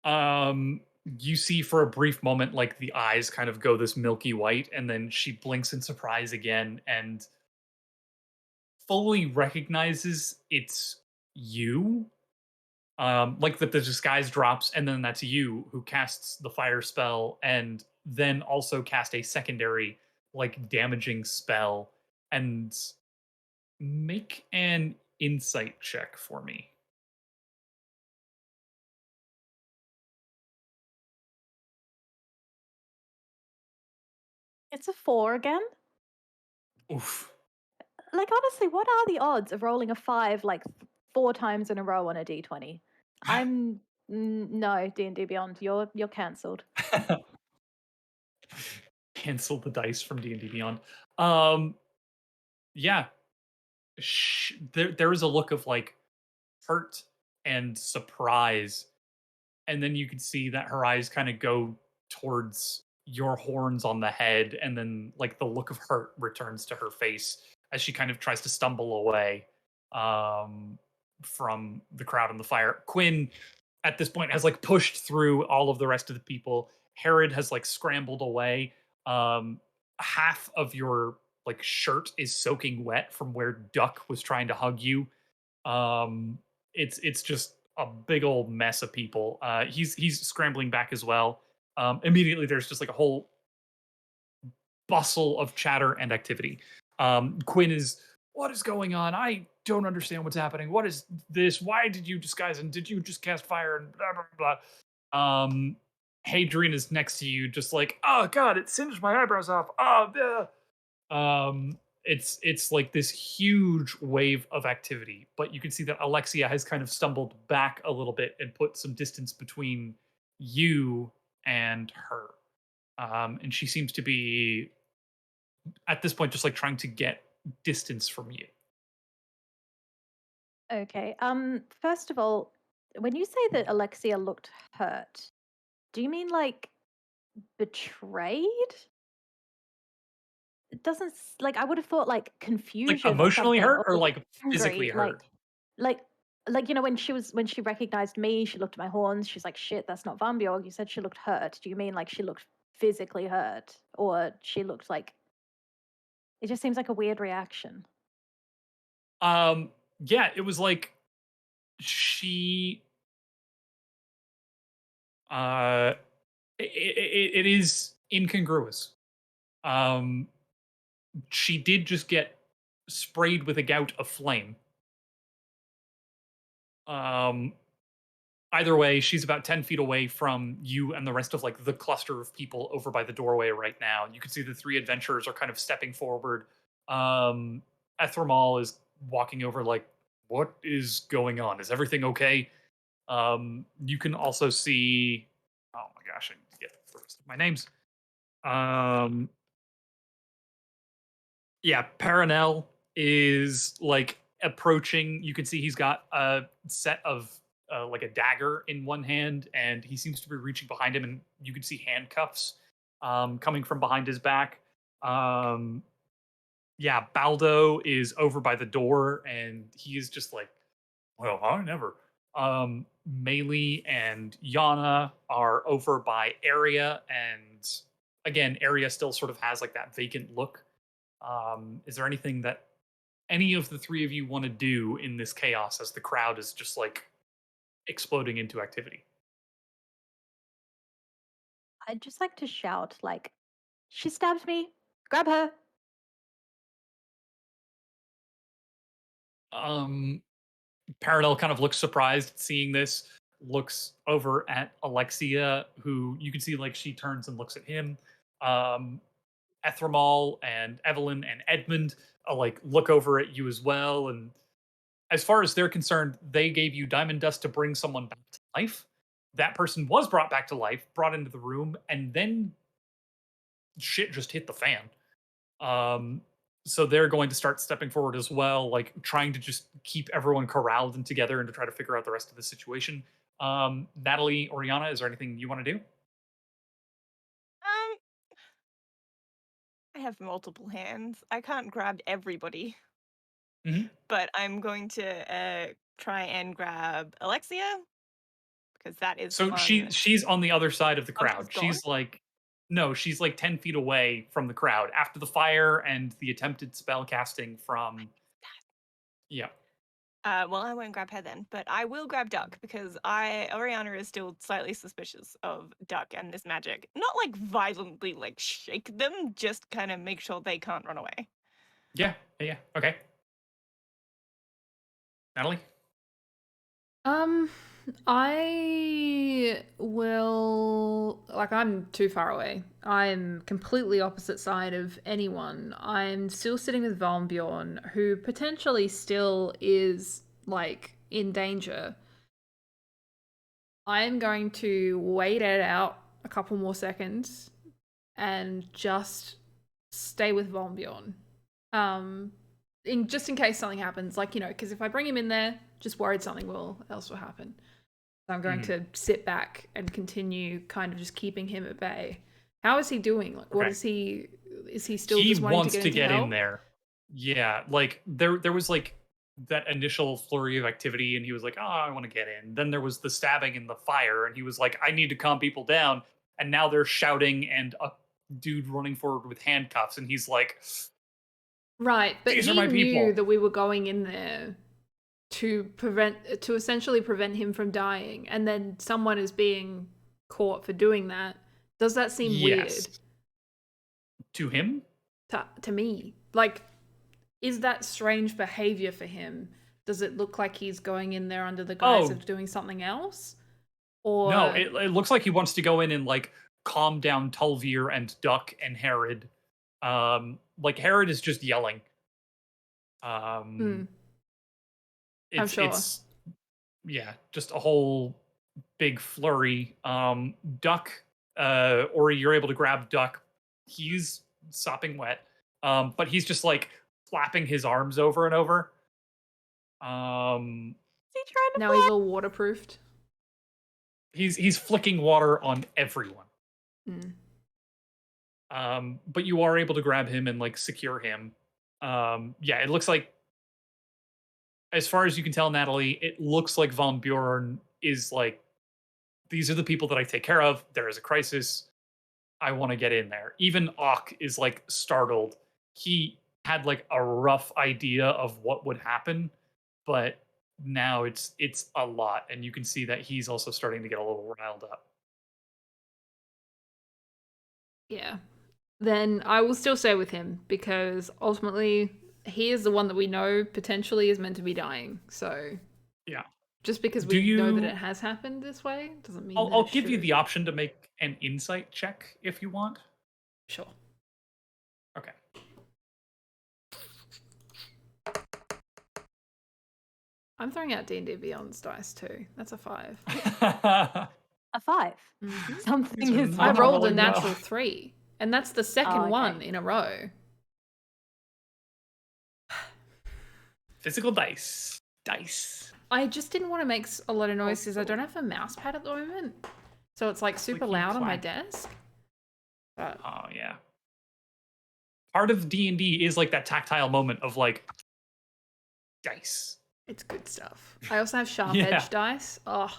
You see for a brief moment, like the eyes kind of go this milky white, and then she blinks in surprise again and fully recognizes it's you. Like that the disguise drops, and then that's you who casts the fire spell, and then also cast a secondary, like damaging spell, and make an insight check for me. It's a 4 again. Oof. Like, honestly, what are the odds of rolling a 5 like 4 times in a row on a d20? I'm no D&D Beyond. You're cancelled. Cancel the dice from D&D Beyond. Um, yeah, there is a look of like hurt and surprise, and then you can see that her eyes kind of go towards your horns on the head, and then like the look of hurt returns to her face as she kind of tries to stumble away from the crowd and the fire. Quinn at this point has like pushed through all of the rest of the people. Herod has like scrambled away. um Half of your like shirt is soaking wet from where Duck was trying to hug you. um it's just a big old mess of people. He's scrambling back as well. Immediately there's just like a whole bustle of chatter and activity. Quinn is, what is going on? I don't understand what's happening. What is this? Why did you disguise and did you just cast fire and blah blah blah? Hadrian is next to you, just like, oh god, it singed my eyebrows off. Oh, it's like this huge wave of activity, but you can see that Alexia has kind of stumbled back a little bit and put some distance between you and her. And she seems to be at this point just like trying to get distance from you. Okay. First of all, when you say that Alexia looked hurt, do you mean like betrayed? It doesn't like I would have thought like Like confusion or emotionally something, or hurt or like physically angry, hurt? like you know when she recognized me, she looked at my horns. She's like, "Shit, that's not Vambiorg." You said she looked hurt. Do you mean like she looked physically hurt, or she looked like? It just seems like a weird reaction. Um, yeah, it was like she uh it is incongruous. Um, she did just get sprayed with a gout of flame. Um, Either way, she's about 10 feet away from you and the rest of like the cluster of people over by the doorway right now. You can see the three adventurers are kind of stepping forward. Ethramal is walking over like, what is going on? Is everything okay? You can also see, oh my gosh, I need to get the rest of my names. Um, yeah, Paranel is like approaching. You can see he's got a set of like a dagger in one hand, and he seems to be reaching behind him, and you can see handcuffs coming from behind his back. Um, yeah, Baldo is over by the door, and he is just like, well, I never Melee and Yana are over by Area, and again, Area still sort of has like that vacant look. Is there anything that any of the three of you want to do in this chaos as the crowd is just like exploding into activity? I'd just like to shout, like, she stabbed me! Grab her! Paradel kind of looks surprised seeing this, looks over at Alexia, who you can see like she turns and looks at him. Um, Ethramal and Evelyn and Edmund like look over at you as well. And as far as they're concerned, they gave you diamond dust to bring someone back to life. That person was brought back to life, brought into the room, and then shit just hit the fan. Um, so they're going to start stepping forward as well, like trying to just keep everyone corralled and together and to try to figure out the rest of the situation. Natalie, Oriana, is there anything you want to do? Um, I have multiple hands. I can't grab everybody, Mhm. but I'm going to try and grab Alexia because that is the So one. she's on the other side of the Oh, crowd. she's gone? She's like no, she's like 10 feet away from the crowd after the fire and the attempted spell casting from yeah. Well, I won't grab her then, but I will grab Duck because Oriana is still slightly suspicious of Duck and this magic. Not like violently like shake them, just kind of make sure they can't run away. Yeah. Yeah. Okay. Natalie? I will, like, I'm too far away. I'm completely opposite side of anyone. I'm still sitting with Valmbjorn, who potentially still is, like, in danger. I am going to wait it out a couple more seconds and just stay with Valmbjorn. Just in case something happens, like, because if I bring him in there, just worried something else will happen. So I'm going to sit back and continue kind of just keeping him at bay. How is he doing? Like, what is he still He just wanting wants to get in help? there. Yeah, like there was like that initial flurry of activity and he was like, "Oh, I want to get in." Then there was the stabbing and the fire and he was like, "I need to calm people down." And now they're shouting and a dude running forward with handcuffs and he's like, Right, but "These are he my knew people." that we were going in there to essentially prevent him from dying, and then someone is being caught for doing that. Does that seem weird Yes. To him? to me? Like, is that strange behavior for him? Does it look like he's going in there under the guise Oh, of doing something else? no, Or it looks like he wants to go in and like calm down Tulvir and Duck and Herod. Like Herod is just yelling. I'm It's sure. yeah, just a whole big flurry. Duck, or you're able to grab Duck. He's sopping wet, but he's just like flapping his arms over and over. Is he trying to Now fly? he's all waterproofed. He's flicking water on everyone. Mm. But you are able to grab him and like secure him. Yeah, it looks like, as far as you can tell, Natalie, it looks like Von Bjorn is like, these are the people that I take care of. There is a crisis. I want to get in there. Even Ock is like startled. He had like a rough idea of what would happen, but now it's a lot, and you can see that he's also starting to get a little riled up. Yeah. Then I will still stay with him because ultimately he is the one that we know potentially is meant to be dying. So Yeah. just because Do we know that you? it has happened this way doesn't mean that I'll it give you should. the option to make an insight check if you want. Sure. Okay. I'm throwing out D&D Beyond's dice too. That's a 5. A 5. Mhm. Something These are is I not wrong. rolled a rolling well. natural 3, and that's the second okay. one in a row. Physical dice. I just didn't want to make a lot of noise because I Also- don't have a mouse pad at the moment. So it's like super Clicky loud on my clack. desk. But Oh yeah. Part of D&D is like that tactile moment of like dice. It's good stuff. I also have sharp Yeah. edge dice. Oh,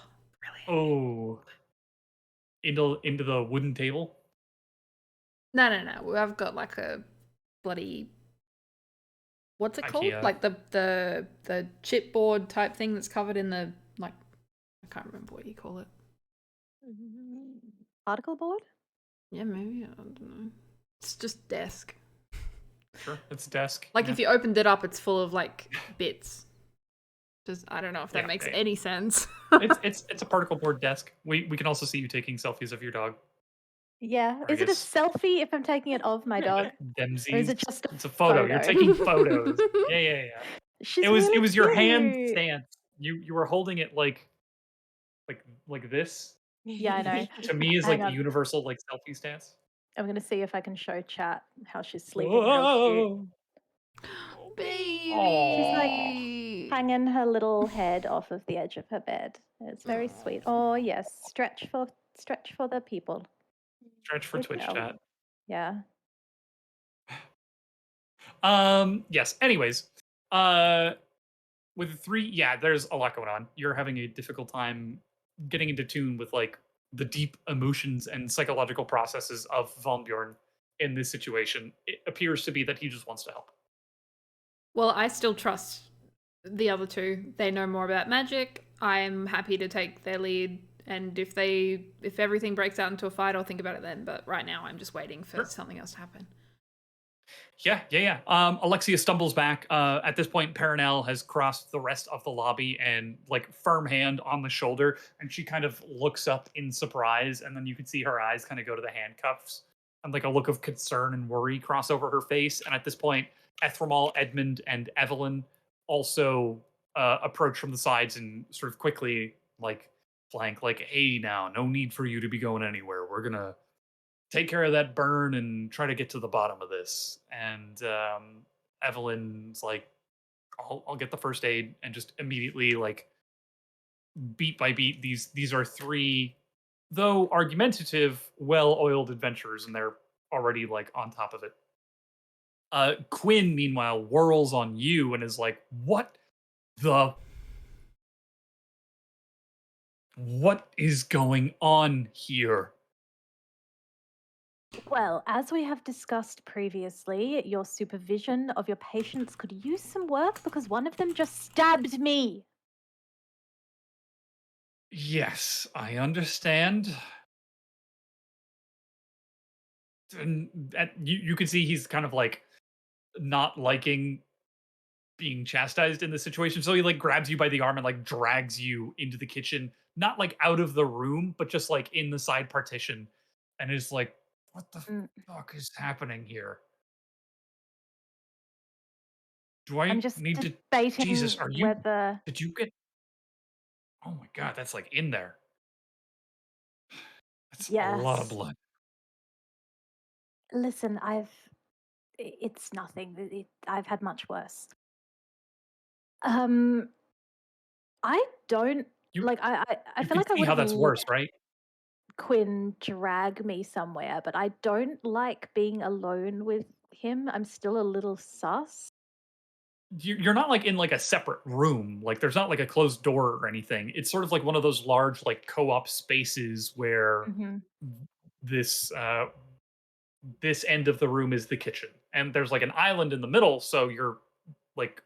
really? Oh. Into the wooden table? No. I've got like a bloody what's it called? IKEA. Like the chipboard type thing that's covered in the like I can't remember what you call it. Particle board? Yeah, maybe. I don't know. It's just desk. Sure, it's a desk. Like yeah. if you opened it up, it's full of like bits. Just I don't know if that Yeah, makes right. any sense. it's a particle board desk. We can also see you taking selfies of your dog. Yeah. Or I Is it a guess selfie if I'm taking it of my dog? Or is Dempsey's. it just a It's a photo. You're taking photos. Yeah. She's It really was your hand cute. stance. You were holding it like this. Yeah, I know. To me is Hang like the on. universal like selfie stance. I'm gonna see if I can show chat how she's sleeping real cute. Whoa. Baby. She's like hanging her little head off of the edge of her bed. It's very sweet. Oh yes, stretch for the people. Stretch for Good Twitch girl. chat. Yeah. Yes. Anyways, with the three, yeah, there's a lot going on. You're having a difficult time getting into tune with like the deep emotions and psychological processes of Von Bjorn in this situation. It appears to be that he just wants to help. Well, I still trust the other two. They know more about magic. I'm happy to take their lead, and if everything breaks out into a fight, I'll think about it then. But right now, I'm just waiting for something else to happen. Yeah. Alexia stumbles back. At this point, Perenelle has crossed the rest of the lobby and like firm hand on the shoulder, and she kind of looks up in surprise, and then you can see her eyes kind of go to the handcuffs, and like a look of concern and worry cross over her face. And at this point, Ethramal, Edmund, and Evelyn also approach from the sides and sort of quickly like flank, like, "Hey, now, no need for you to be going anywhere. We're gonna take care of that burn and try to get to the bottom of this." And Evelyn's like, I'll get the first aid, and just immediately like beat by beat, these are three, though argumentative, well-oiled adventurers, and they're already like on top of it. Quinn, meanwhile, whirls on you and is like, the what is going on here? Well, as we have discussed previously, your supervision of your patients could use some work because one of them just stabbed me. Yes, I understand. And you can see he's kind of like not liking being chastised in this situation. So he like grabs you by the arm and like drags you into the kitchen, not like out of the room, but just like in the side partition, and is like, "What the Mm, fuck is happening here? Do I'm I just need to? debating Jesus, are you? whether. Did you get? Oh my god, that's like in there. That's a lot of Yes. blood." Listen, it's nothing. I've had much worse. I don't You like. I you feel can like I see would how have that's let worse, right? Quinn drag me somewhere, but I don't like being alone with him. I'm still a little sus. You're not like in like a separate room. Like there's not like a closed door or anything. It's sort of like one of those large like co-op spaces where Hmm. this this end of the room is the kitchen, and there's like an island in the middle, so you're like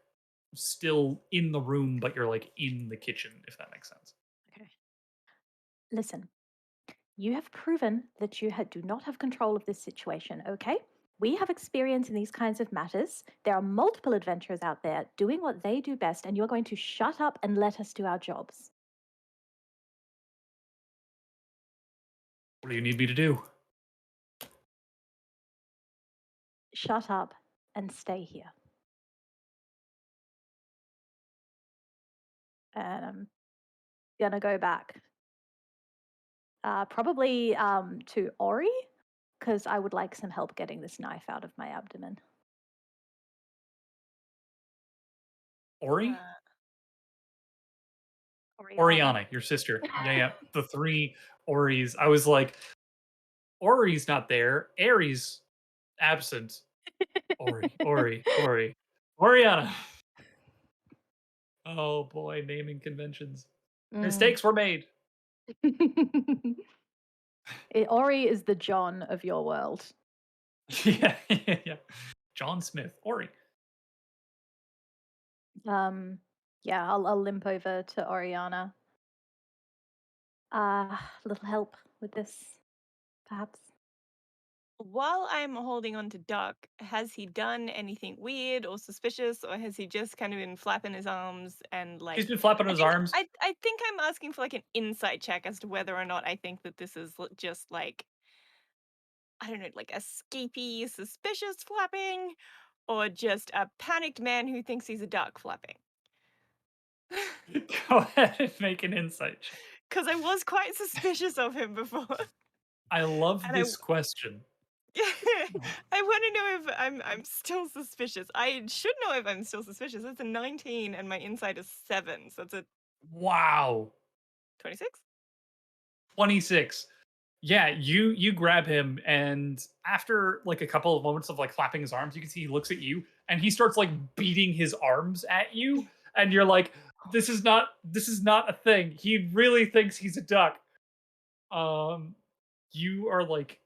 still in the room, but you're like in the kitchen, if that makes sense. Okay. Listen, you have proven that you do not have control of this situation, okay? We have experience in these kinds of matters. There are multiple adventurers out there doing what they do best, and you're going to shut up and let us do our jobs. What do you need me to do? Shut up and stay here. And I'm gonna go back. Probably to Ori, because I would like some help getting this knife out of my abdomen. Ori? Oriana, your sister. Yeah. The three Oris. I was like, Ori's not there. Aery's absent. Ori. Oriana. Oh boy, naming conventions. Mm. Mistakes were made. Ori is the John of your world. Yeah, yeah. John Smith, Ori. Yeah, I'll limp over to Oriana. A little help with this, perhaps. While I'm holding on to Duck, has he done anything weird or suspicious, or has he just kind of been flapping his arms and He's like? been flapping his arms. I think I'm asking for like an insight check as to whether or not I think that this is just like, I don't know, like a escapee, suspicious flapping, or just a panicked man who thinks he's a duck flapping. Go ahead and make an insight check. Because I was quite suspicious of him before, I love and this question. I want to know if I'm still suspicious. I should know if I'm still suspicious. It's a 19 and my insight is 7, so it's a Wow. 26. 26. Yeah, you grab him, and after like a couple of moments of like flapping his arms, you can see he looks at you and he starts like beating his arms at you, and you're like, this is not a thing. He really thinks he's a duck. You are like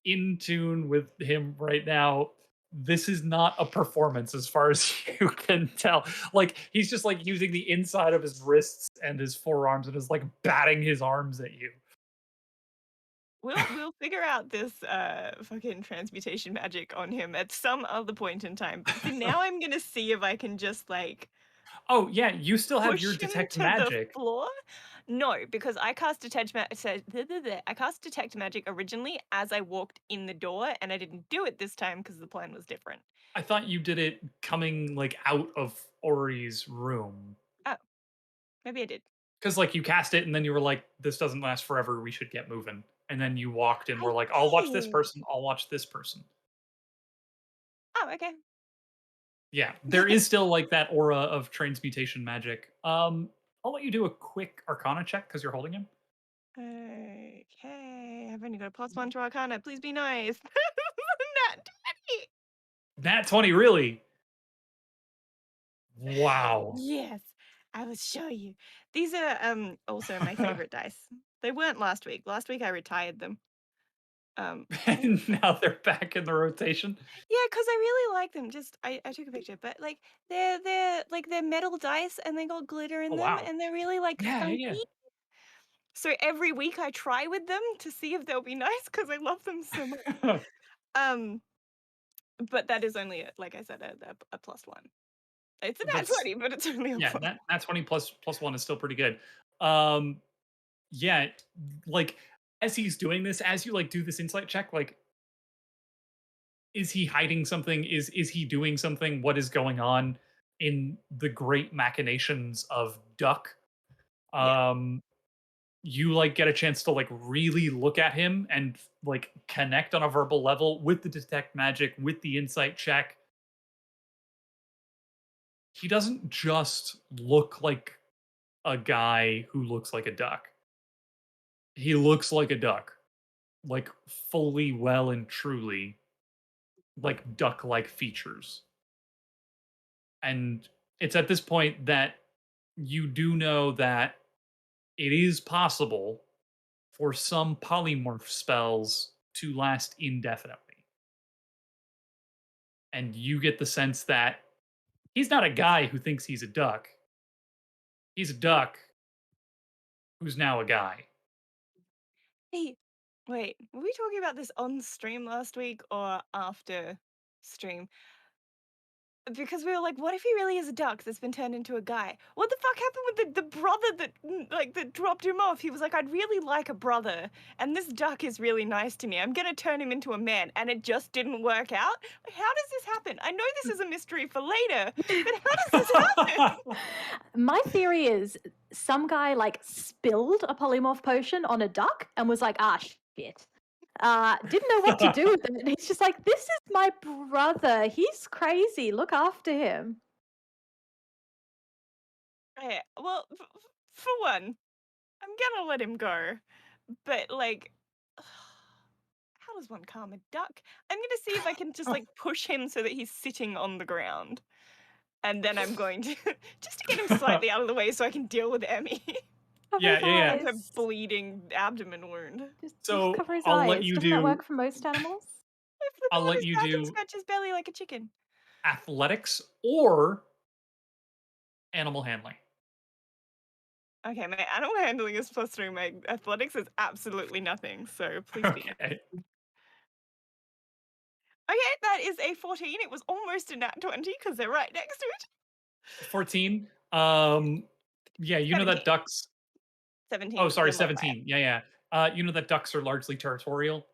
in tune with him right now. This is not a performance as far as you can tell. Like he's just like using the inside of his wrists and his forearms and is like batting his arms at you. We'll figure out this fucking transmutation magic on him at some other point in time. But for now, I'm gonna see if I can just like Oh yeah, you still have your push him detect to the magic. floor. No, because I cast detect I cast detect magic originally as I walked in the door, and I didn't do it this time because the plan was different. I thought you did it coming like out of Ori's room. Oh, maybe I did. Because like you cast it and then you were like, this doesn't last forever, we should get moving. And then you walked and I were like, I'll watch this did. person, I'll watch this person. Oh, okay. Yeah, there is still like that aura of transmutation magic. I'll let you do a quick arcana check because you're holding him. Okay, I've only got a +1 to Arcana. Please be nice. Nat 20. Nat 20, really? Wow. Yes, I will show you. These are also my favorite dice. They weren't last week. Last week I retired them. And now they're back in the rotation. Yeah, because I really like them. Just I took a picture, but like they're metal dice and they got glitter in Oh them wow. and they're really like Yeah, funky. yeah. So every week I try with them to see if they'll be nice because I love them so much. Yeah. But that is only like I said a +1. It's a nat That's 20, but it's only a yeah, plus. that 20 plus one is still pretty good. Yeah, like as he's doing this, as you like do this insight check, like is he hiding something? Is he doing something? What is going on in the great machinations of Duck? Yeah. You like get a chance to like really look at him and like connect on a verbal level with the detect magic, with the insight check. He doesn't just look like a guy who looks like a duck. He looks like a duck, like fully well and truly like duck-like features. And it's at this point that you do know that it is possible for some polymorph spells to last indefinitely. And you get the sense that he's not a guy who thinks he's a duck. He's a duck who's now a guy. Hey, wait, were we talking about this on stream last week or after stream? Because we were like, what if he really is a duck that's been turned into a guy? What the fuck happened with the brother that dropped him off? He was like, I'd really like a brother, and this duck is really nice to me. I'm gonna turn him into a man, and it just didn't work out. Like, how does this happen? I know this is a mystery for later, but how does this happen? My theory is some guy like spilled a polymorph potion on a duck and was like, ah, shit. Didn't know what to do with it. He's just like, this is my brother. He's crazy. Look after him. Okay, well, for one, I'm gonna let him go, but like, how does one calm a duck? I'm gonna see if I can just like push him so that he's sitting on the ground. And then I'm going to just to get him slightly out of the way so I can deal with Emmy. Cover Yeah, his yeah, yeah. Has a eyes. bleeding abdomen wound. So Cover his I'll let eyes. you Doesn't that do. work for most animals? I flip I'll him on let his you back and do scratch his belly like a chicken. athletics or animal handling. Okay, my animal handling is +3. My athletics is absolutely nothing. So please be. Okay. Okay, that is a 14. It was almost a nat 20 because they're right next to it. 14. Yeah, you know 17. that ducks. 17 Oh, with the sorry, modifier. 17. Yeah, yeah. You know that ducks are largely territorial.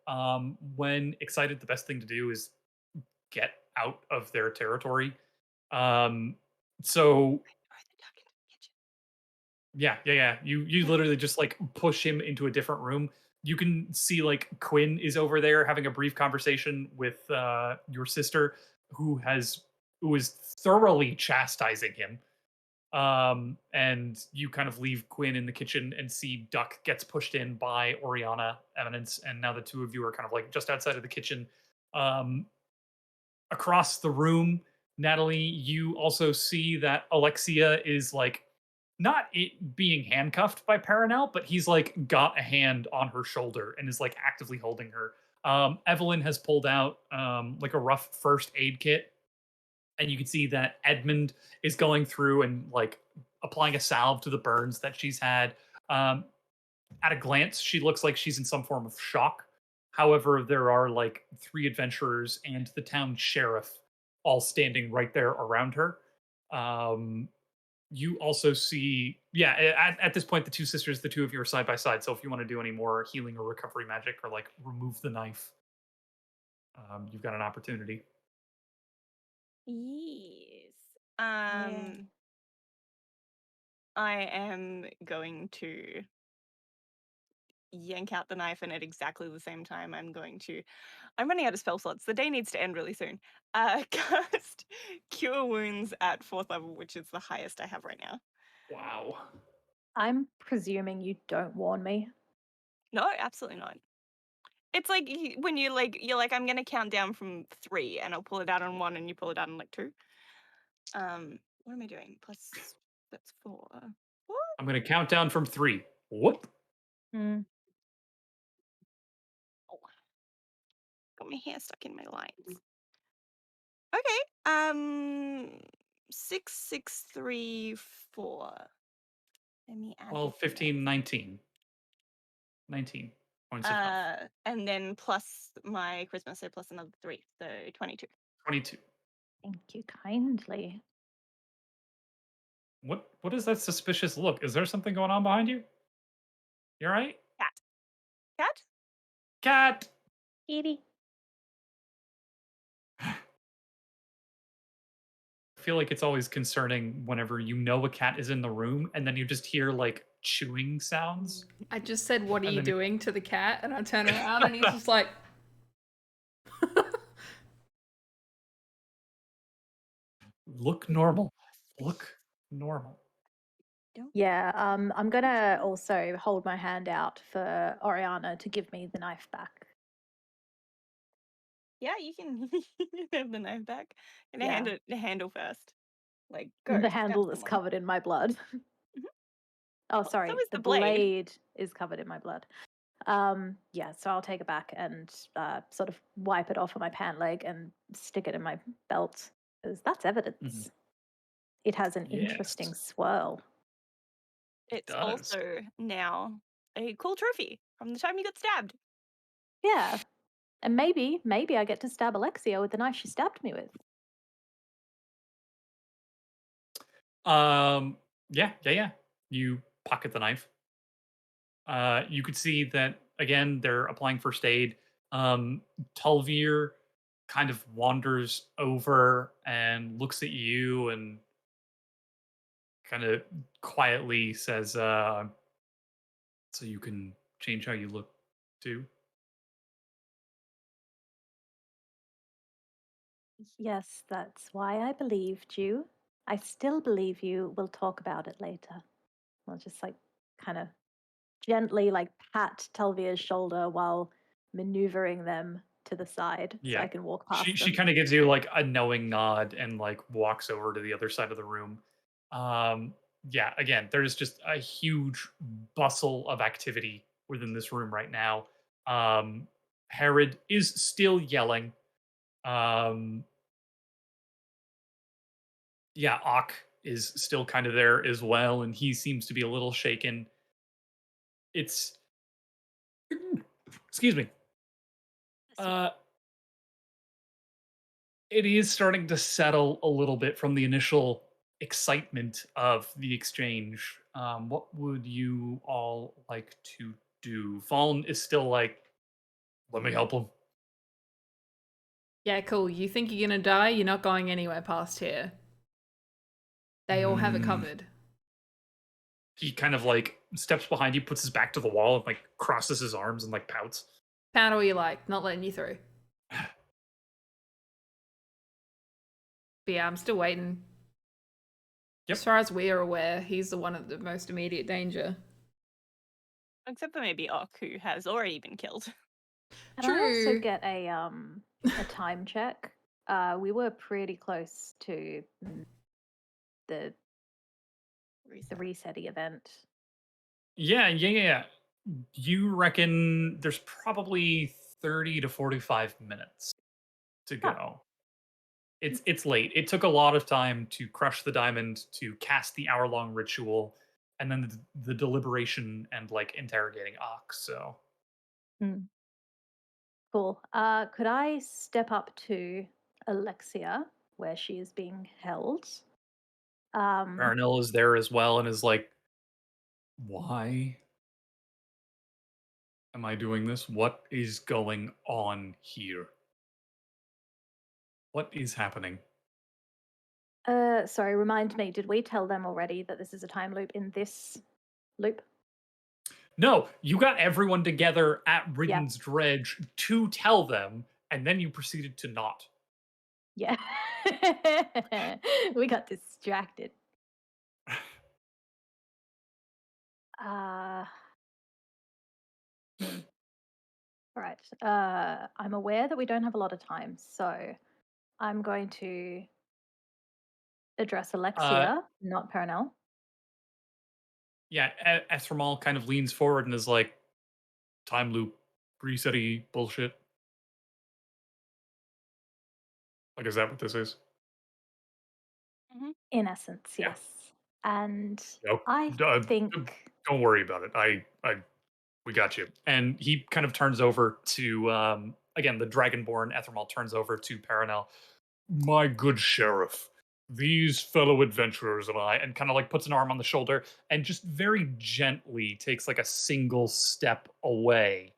When excited, the best thing to do is get out of their territory. Um, so Throw the duck into the kitchen. yeah. You literally just like push him into a different room. You can see like Quinn is over there having a brief conversation with your sister, who is thoroughly chastising him. And you kind of leave Quinn in the kitchen and see Duck gets pushed in by Oriana, Eminence, and now the two of you are kind of like just outside of the kitchen. Um, Across the room, Natalie, you also see that Alexia is like not being handcuffed by Paranel, but he's like got a hand on her shoulder and is like actively holding her. Evelyn has pulled out like a rough first aid kit, and you can see that Edmund is going through and like applying a salve to the burns that she's had. Um, at a glance, she looks like she's in some form of shock. However, there are like three adventurers and the town sheriff all standing right there around her. Um, you also see, yeah, at this point, the two sisters, the two of you are side by side. So if you want to do any more healing or recovery magic or like remove the knife, you've got an opportunity. Yes. Yeah. I am going to yank out the knife, and at exactly the same time, I'm running out of spell slots. The day needs to end really soon. Cast Cure Wounds at 4th level, which is the highest I have right now. Wow. I'm presuming you don't warn me. No, absolutely not. It's like when you're like, I'm gonna count down from 3, and I'll pull it out on 1, and you pull it out on like 2. What am I doing? Plus, that's 4. What? I'm going to count down from 3. Whoop. Hmm. Oh, got my hair stuck in my lines. Okay. 6, 6, 3, 4. Let me add 12, this in 15, 19. 19 points of health. there. And then plus my Christmas, so plus another 3, so 22. 22. Thank you kindly. What is that suspicious look? Is there something going on behind you? You all right? Cat. Cat? Cat! Kitty. I feel like it's always concerning whenever you know a cat is in the room and then you just hear like chewing sounds. I just said, "What are And you then doing?" to the cat, and I turn around, and he's just like, Look normal. Look normal. Don't. Yeah, I'm gonna also hold my hand out for Oriana to give me the knife back. Yeah, you can have the knife back. And Yeah. the handle first. Like, go. The Stab handle that's someone. covered in my blood. Mhm. Oh, So sorry. is The the blade. blade is covered in my blood. Yeah, so I'll take it back and sort of wipe it off on my pant leg and stick it in my belt, because that's evidence. It has an interesting Yes, swirl. it It's does. also now a cool trophy from the time you got stabbed. Yeah. And maybe I get to stab Alexia with the knife she stabbed me with. Yeah. You pocket the knife. You could see that again. They're applying first aid. Tulvir kind of wanders over and looks at you and kind of quietly says, "So you can change how you look too." Yes, that's why I believed you. I still believe you. We'll talk about it later. I'll just like kind of gently like pat Telvia's shoulder while maneuvering them to the side so Yeah. I can walk She past she them. kind of gives you like a knowing nod and like walks over to the other side of the room. Um, yeah, again, there's just a huge bustle of activity within this room right now. Um, Herod is still yelling. Um, yeah, Ock is still kind of there as well, and he seems to be a little shaken. It's excuse me. Uh, it is starting to settle a little bit from the initial excitement of the exchange. What would you all like to do? Fallen is still like, let me help him. Yeah, cool. You think you're gonna die? You're not going anywhere past here. They all have it Hmm. covered. He kind of like steps behind you, puts his back to the wall, and like crosses his arms and like pouts. Pound all you like, not letting you through. But yeah, I'm still waiting. Yep. As far as we are aware, he's the one of the most immediate danger. Except for maybe Ock, who has already been killed. Can I also True. get a time check? We were pretty close to the resetting event. Yeah. You reckon there's probably 30 to 45 minutes to Huh. go. It's late. It took a lot of time to crush the diamond, to cast the hour-long ritual, and then the deliberation and like interrogating Ox. So Hmm. Cool. Could I step up to Alexia where she is being held? Marinell is there as well and is like, why am I doing this? What is going on here? What is happening? Sorry, remind me, did we tell them already that this is a time loop in this loop? No, you got everyone together at Yeah. Riggins Dredge to tell them, and then you proceeded to not. Yeah. We got distracted. Uh, hmm. All right. I'm aware that we don't have a lot of time, so I'm going to address Uh, Alexia, not Perenelle. yeah, Esramal kind of leans forward and is like, time loop, resetty bullshit. Like, is that what this is? Hmm. In essence, Yeah. yes. And Nope. I Uh, think, don't worry about it. We got you. And he kind of turns over to, again, the Dragonborn Ethermal turns over to Paranel. My good sheriff, these fellow adventurers and I, and kind of like puts an arm on the shoulder and just very gently takes like a single step away,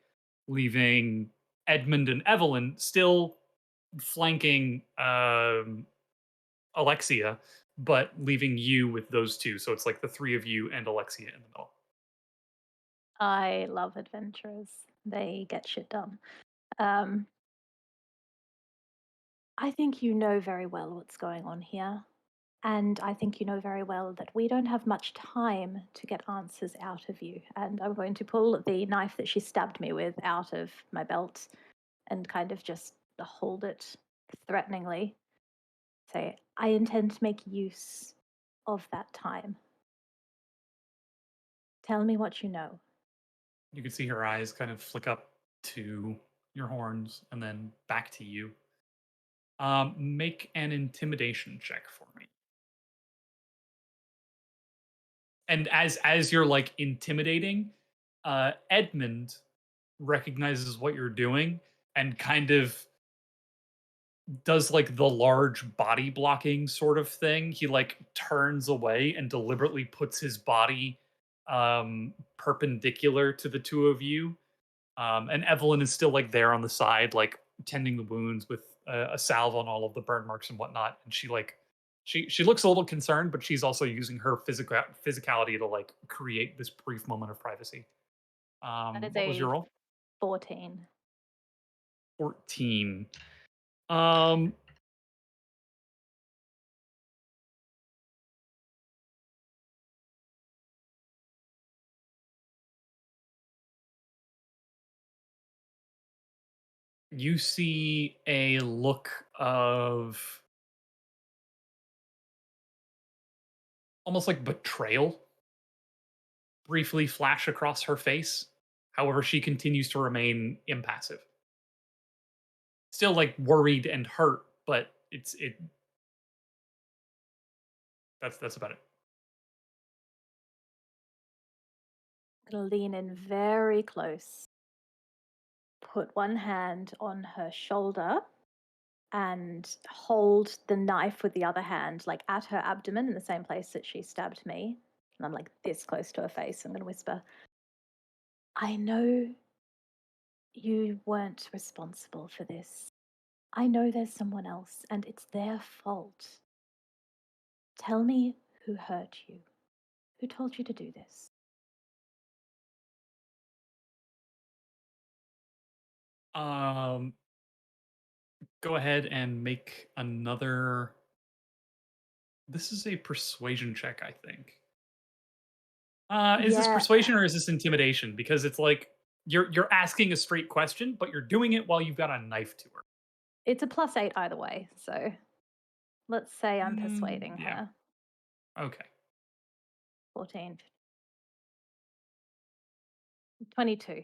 leaving Edmund and Evelyn still flanking Alexia, but leaving you with those two. So it's like the three of you and Alexia in the middle. I love adventurers. They get shit done. Um, I think you know very well what's going on here. And I think you know very well that we don't have much time to get answers out of you. And I'm going to pull the knife that she stabbed me with out of my belt and kind of just hold it threateningly. Say, I intend to make use of that time. Tell me what you know. You can see her eyes kind of flick up to your horns and then back to you. Make an intimidation check for me. And as you're like intimidating, Edmund recognizes what you're doing and kind of does like the large body blocking sort of thing. He like turns away and deliberately puts his body perpendicular to the two of you. And Evelyn is still like there on the side, like tending the wounds with a salve on all of the burn marks and whatnot. And she like she looks a little concerned, but she's also using her physicality to like create this brief moment of privacy. That is What was your a roll? 14. 14. Um, you see a look of almost like betrayal briefly flash across her face. However, she continues to remain impassive. Still like worried and hurt, but that's about it. I'm gonna lean in very close, put one hand on her shoulder, and hold the knife with the other hand, like at her abdomen in the same place that she stabbed me. And I'm like this close to her face. I'm gonna whisper, I know you weren't responsible for this. I know there's someone else, and it's their fault. Tell me who hurt you. Who told you to do this? Um, go ahead and make another. This is a persuasion check, I think. Is this Yeah, persuasion or is this intimidation? Because it's like you're asking a straight question, but you're doing it while you've got a knife to her. it's a +8 either way. So let's say I'm persuading Yeah. her. Okay. 14, 22.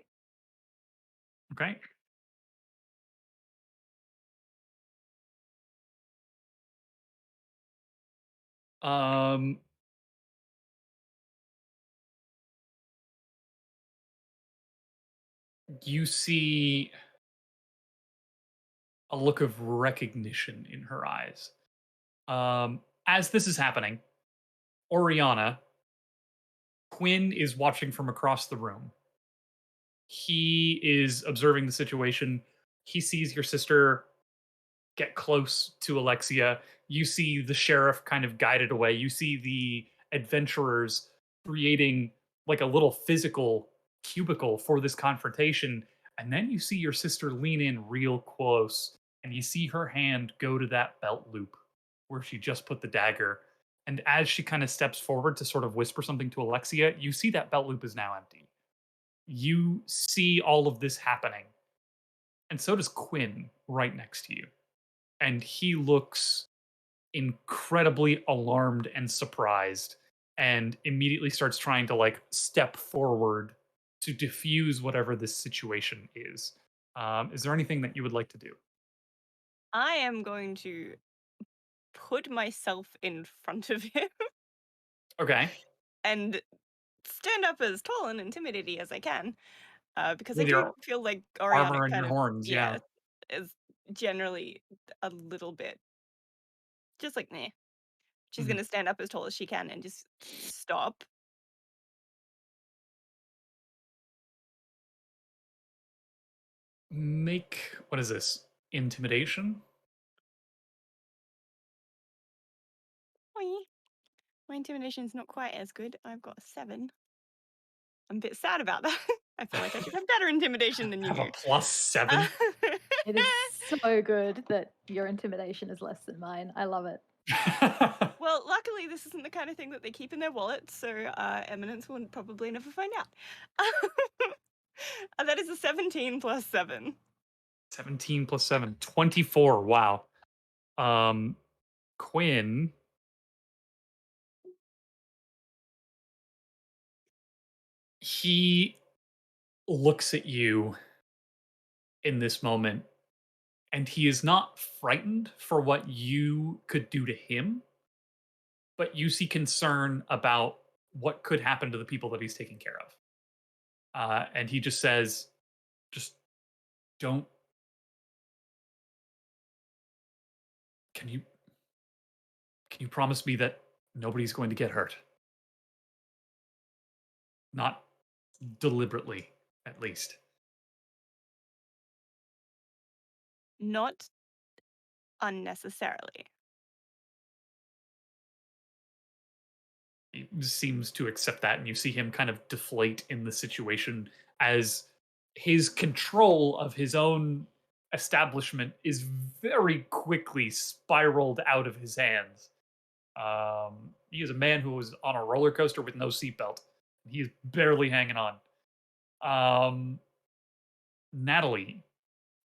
Okay. Um, you see a look of recognition in her eyes. As this is happening, Oriana, Quinn is watching from across the room. He is observing the situation. He sees your sister get close to Alexia. You see the sheriff kind of guided away. You see the adventurers creating like a little physical cubicle for this confrontation. And then you see your sister lean in real close and you see her hand go to that belt loop where she just put the dagger. And as she kind of steps forward to sort of whisper something to Alexia, you see that belt loop is now empty. You see all of this happening. And so does Quinn right next to you. And he looks incredibly alarmed and surprised and immediately starts trying to like step forward to diffuse whatever this situation is there anything that you would like to do? I am going to put myself in front of him Okay. and stand up as tall and intimidating as I can, because I With do your feel like Oriana armor and kind your of, horns, yeah, yeah. is generally a little bit just like me. She's Mhm. gonna stand up as tall as she can and just stop. Make what is this? Intimidation? Oi. My intimidation's not quite as good. I've got a 7. I'm a bit sad about that. I feel like I should have better intimidation than you Have a do. +7? It is so good that your intimidation is less than mine. I love it. Well, luckily, this isn't the kind of thing that they keep in their wallets, so Eminence will probably never find out. That is a 17 plus 7. 17 plus 7, 24. Wow. Um, Quinn, he looks at you in this moment and he is not frightened for what you could do to him, but you see concern about what could happen to the people that he's taking care of. And he just says, just don't, can you, can you promise me that nobody's going to get hurt? Not deliberately, at least. Not unnecessarily. He seems to accept that, and you see him kind of deflate in the situation as his control of his own establishment is very quickly spiraled out of his hands. He is a man who was on a roller coaster with no seatbelt. He is barely hanging on. Natalie,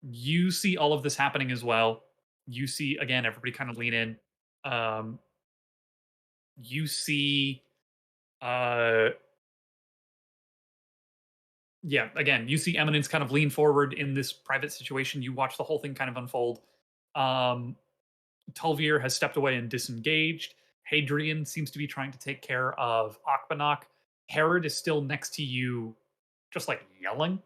You see all of this happening as well. You see, again, everybody kind of lean in. Um, you see, uh, yeah, again, you see Eminence kind of lean forward in this private situation. You watch the whole thing kind of unfold. Um, Tulvier has stepped away and disengaged. Hadrian seems to be trying to take care of Akbanok. Herod is still next to you, just like yelling.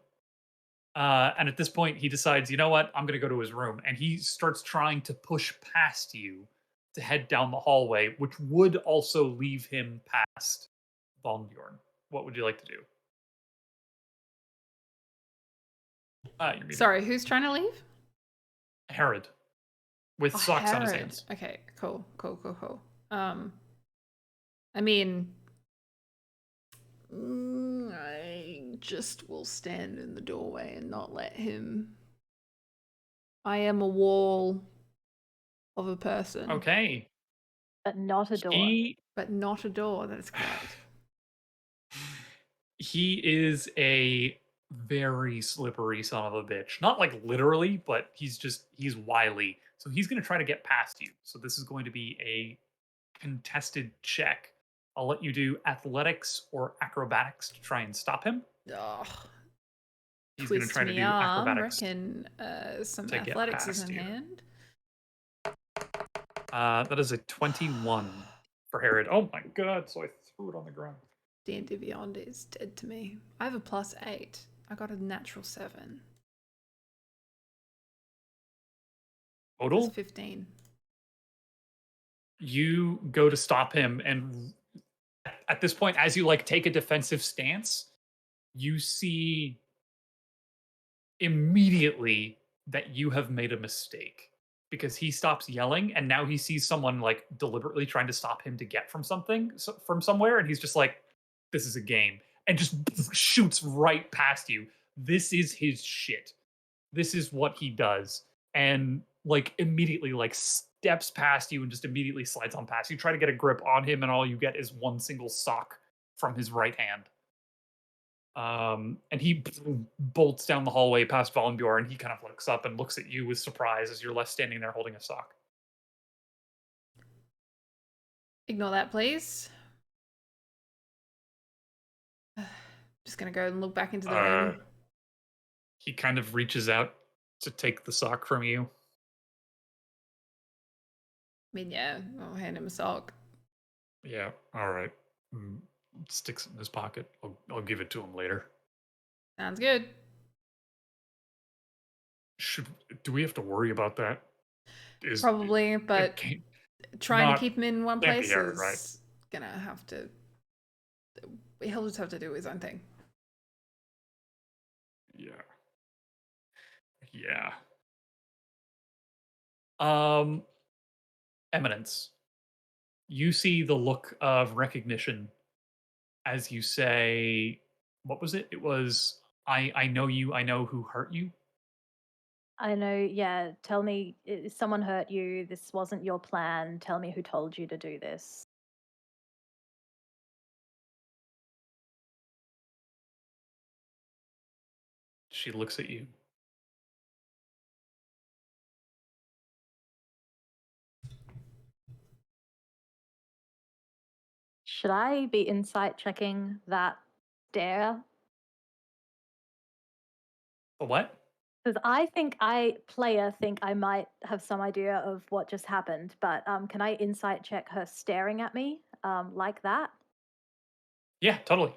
And at this point, he decides, you know what? I'm going to go to his room. And he starts trying to push past you to head down the hallway, which would also leave him past Volnbjorn. What would you like to do? You're muted. Sorry, who's trying to leave? Herod. With Oh, socks on his Herod. hands. Okay, cool. I mean, I just will stand in the doorway and not let him. I am a wall of a person. Okay. But not a door. But not a door, that is correct. He is a very slippery son of a bitch. Not like literally, but he's wily. So he's going to try to get past you. So this is going to be a contested check. I'll let you do athletics or acrobatics to try and stop him. Ugh. He's going to try to do arm, acrobatics. reckon some to get athletics is past in you. hand. That is a 21 for Herod. Oh my god, so I threw it on the ground. D&D Beyond is dead to me. I have a +8. I got a natural 7. Total? That's 15. You go to stop him, and at this point, as you like take a defensive stance, you see immediately that you have made a mistake because he stops yelling and now he sees someone like deliberately trying to stop him to get from something from somewhere, and he's just like, this is a game, and just shoots right past you. This is his shit. This is what he does. And like immediately like steps past you and just immediately slides on past you. Try to get a grip on him and all you get is one single sock from his right hand. And he bolts down the hallway past Volnbjorn, and he kind of looks up and looks at you with surprise as you're left standing there holding a sock. Ignore that, please. Just gonna go and look back into the room. He kind of reaches out to take the sock from you. I mean, yeah, I'll hand him a sock. Yeah, all right. Sticks it in his pocket. I'll give it to him later. Sounds good. Do we have to worry about that? Probably, but trying to keep him in one place is right? Gonna have to. He'll just have to do his own thing. Yeah. Eminence. You see the look of recognition as you say, what was it? It was, I know you, I know who hurt you. I know, yeah. Tell me, someone hurt you. This wasn't your plan. Tell me who told you to do this. She looks at you. Should I be insight checking that stare? A what? Because I think think I might have some idea of what just happened, but can I insight check her staring at me like that? Yeah, totally.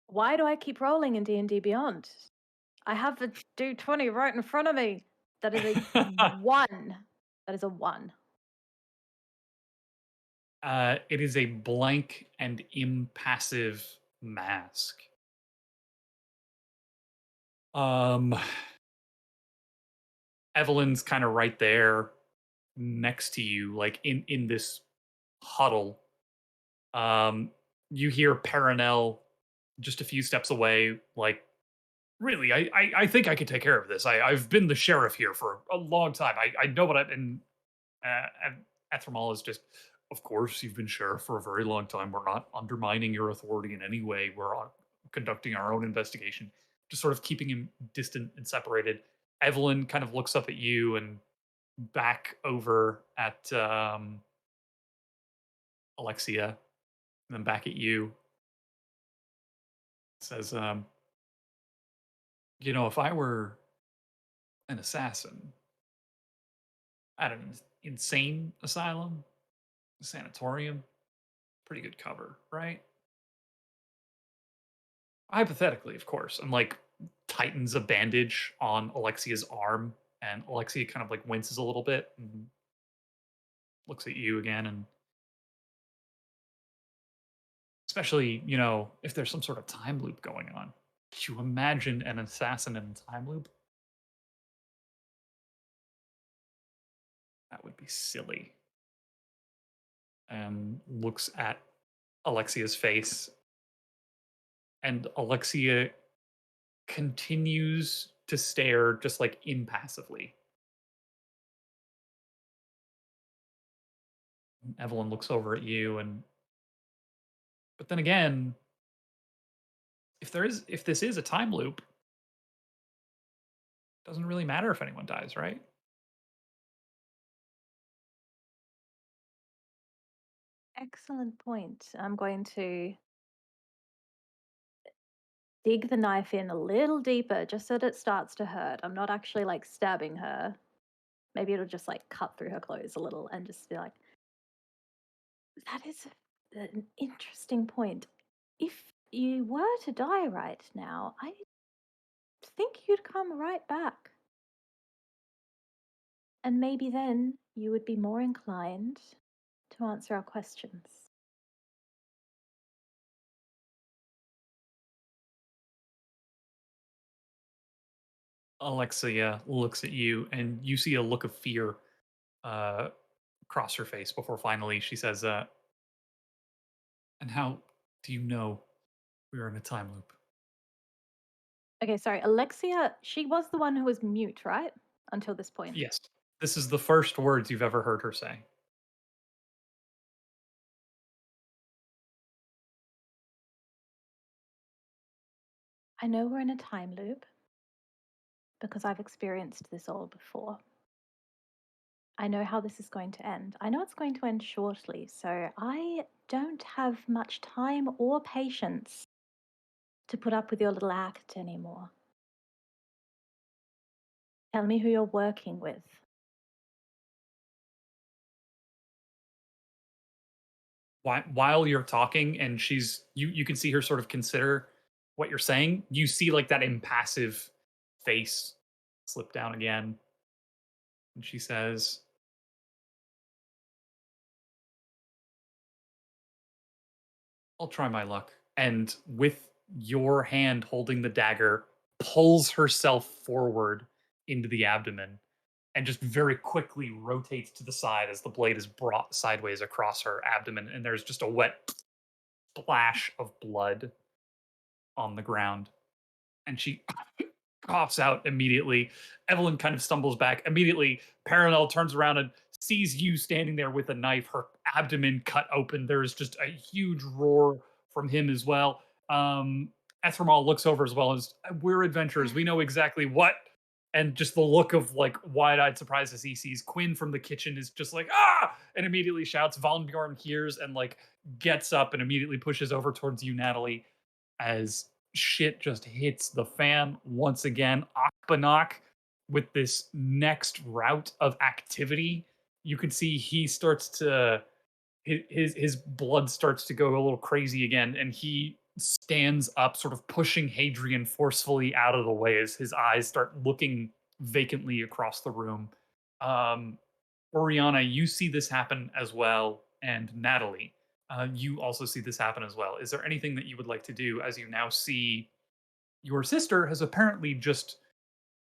Why do I keep rolling in D&D Beyond? I have a D20 right in front of me. That is a 1. That is a 1. It is a blank and impassive mask. Evelyn's kind of right there next to you, like in this huddle. You hear Perenelle just a few steps away, like, really, I think I can take care of this. I've been the sheriff here for a long time. I know what and Ethramal is just, of course, you've been sheriff for a very long time. We're not undermining your authority in any way. We're conducting our own investigation, just sort of keeping him distant and separated. Evelyn kind of looks up at you and back over at Alexia, and then back at you. Says, if I were an assassin at an insane asylum, sanatorium, pretty good cover, right? Hypothetically, of course. And like tightens a bandage on Alexia's arm, and Alexia kind of like winces a little bit and looks at you again. And especially, if there's some sort of time loop going on. Could you imagine an assassin in a time loop? That would be silly. And looks at Alexia's face, and Alexia continues to stare just like impassively. And Evelyn looks over at you, and but then again, if this is a time loop, doesn't really matter if anyone dies, right? Excellent point. I'm going to dig the knife in a little deeper just so that it starts to hurt. I'm not actually like stabbing her. Maybe it'll just like cut through her clothes a little and just be like, that is an interesting point. If you were to die right now, I think you'd come right back. And maybe then you would be more inclined to answer our questions. Alexia looks at you, and you see a look of fear uh, cross her face before finally she says, "And how do you know we are in a time loop?" Okay, sorry. Alexia, she was the one who was mute, right? Until this point. Yes, this is the first words you've ever heard her say. I know we're in a time loop because I've experienced this all before. I know how this is going to end. I know it's going to end shortly, so I don't have much time or patience to put up with your little act anymore. Tell me who you're working with. While you're talking, and you can see her sort of consider what you're saying. You see like that impassive face slip down again, and she says, "I'll try my luck." And with your hand holding the dagger, pulls herself forward into the abdomen and just very quickly rotates to the side as the blade is brought sideways across her abdomen, and there's just a wet splash of blood on the ground. And she coughs out immediately. Evelyn kind of stumbles back. Immediately, Paranel turns around and sees you standing there with a knife, her abdomen cut open. There is just a huge roar from him as well. Ethramal looks over as well as, we're adventurers. We know exactly what. And just the look of like wide-eyed surprise as he sees Quinn from the kitchen is just like, ah, and immediately shouts. Von Bjorn hears and like gets up and immediately pushes over towards you, Natalie, as shit just hits the fan once again. Akbanok with this next route of activity, you can see he starts to his blood starts to go a little crazy again, and he stands up, sort of pushing Hadrian forcefully out of the way as his eyes start looking vacantly across the room. Um, Oriana, you see this happen as well, and Natalie, you also see this happen as well. Is there anything that you would like to do as you now see your sister has apparently just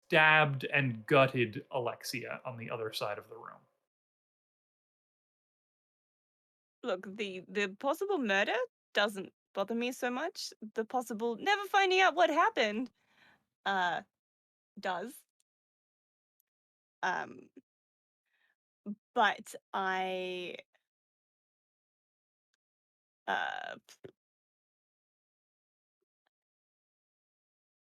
stabbed and gutted Alexia on the other side of the room? Look, the possible murder doesn't bother me so much. The possible never finding out what happened does. Um but Uh,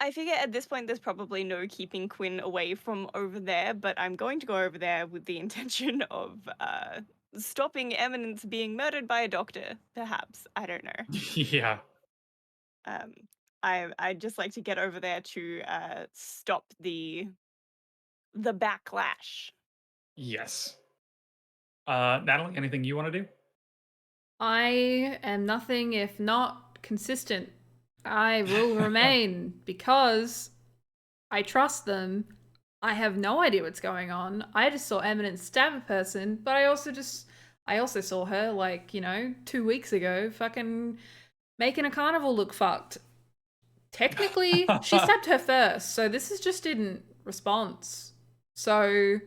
I figure at this point there's probably no keeping Quinn away from over there, but I'm going to go over there with the intention of stopping Eminence being murdered by a doctor, perhaps. I don't know. Yeah. Um, I'd just like to get over there to stop the backlash. Yes. Natalie, anything you want to do? I am nothing if not consistent. I will remain because I trust them. I have no idea what's going on. I just saw Eminence stab a person, but I also saw her, like, 2 weeks ago, fucking making a carnival look fucked. Technically, she stabbed her first, so this is just in response. So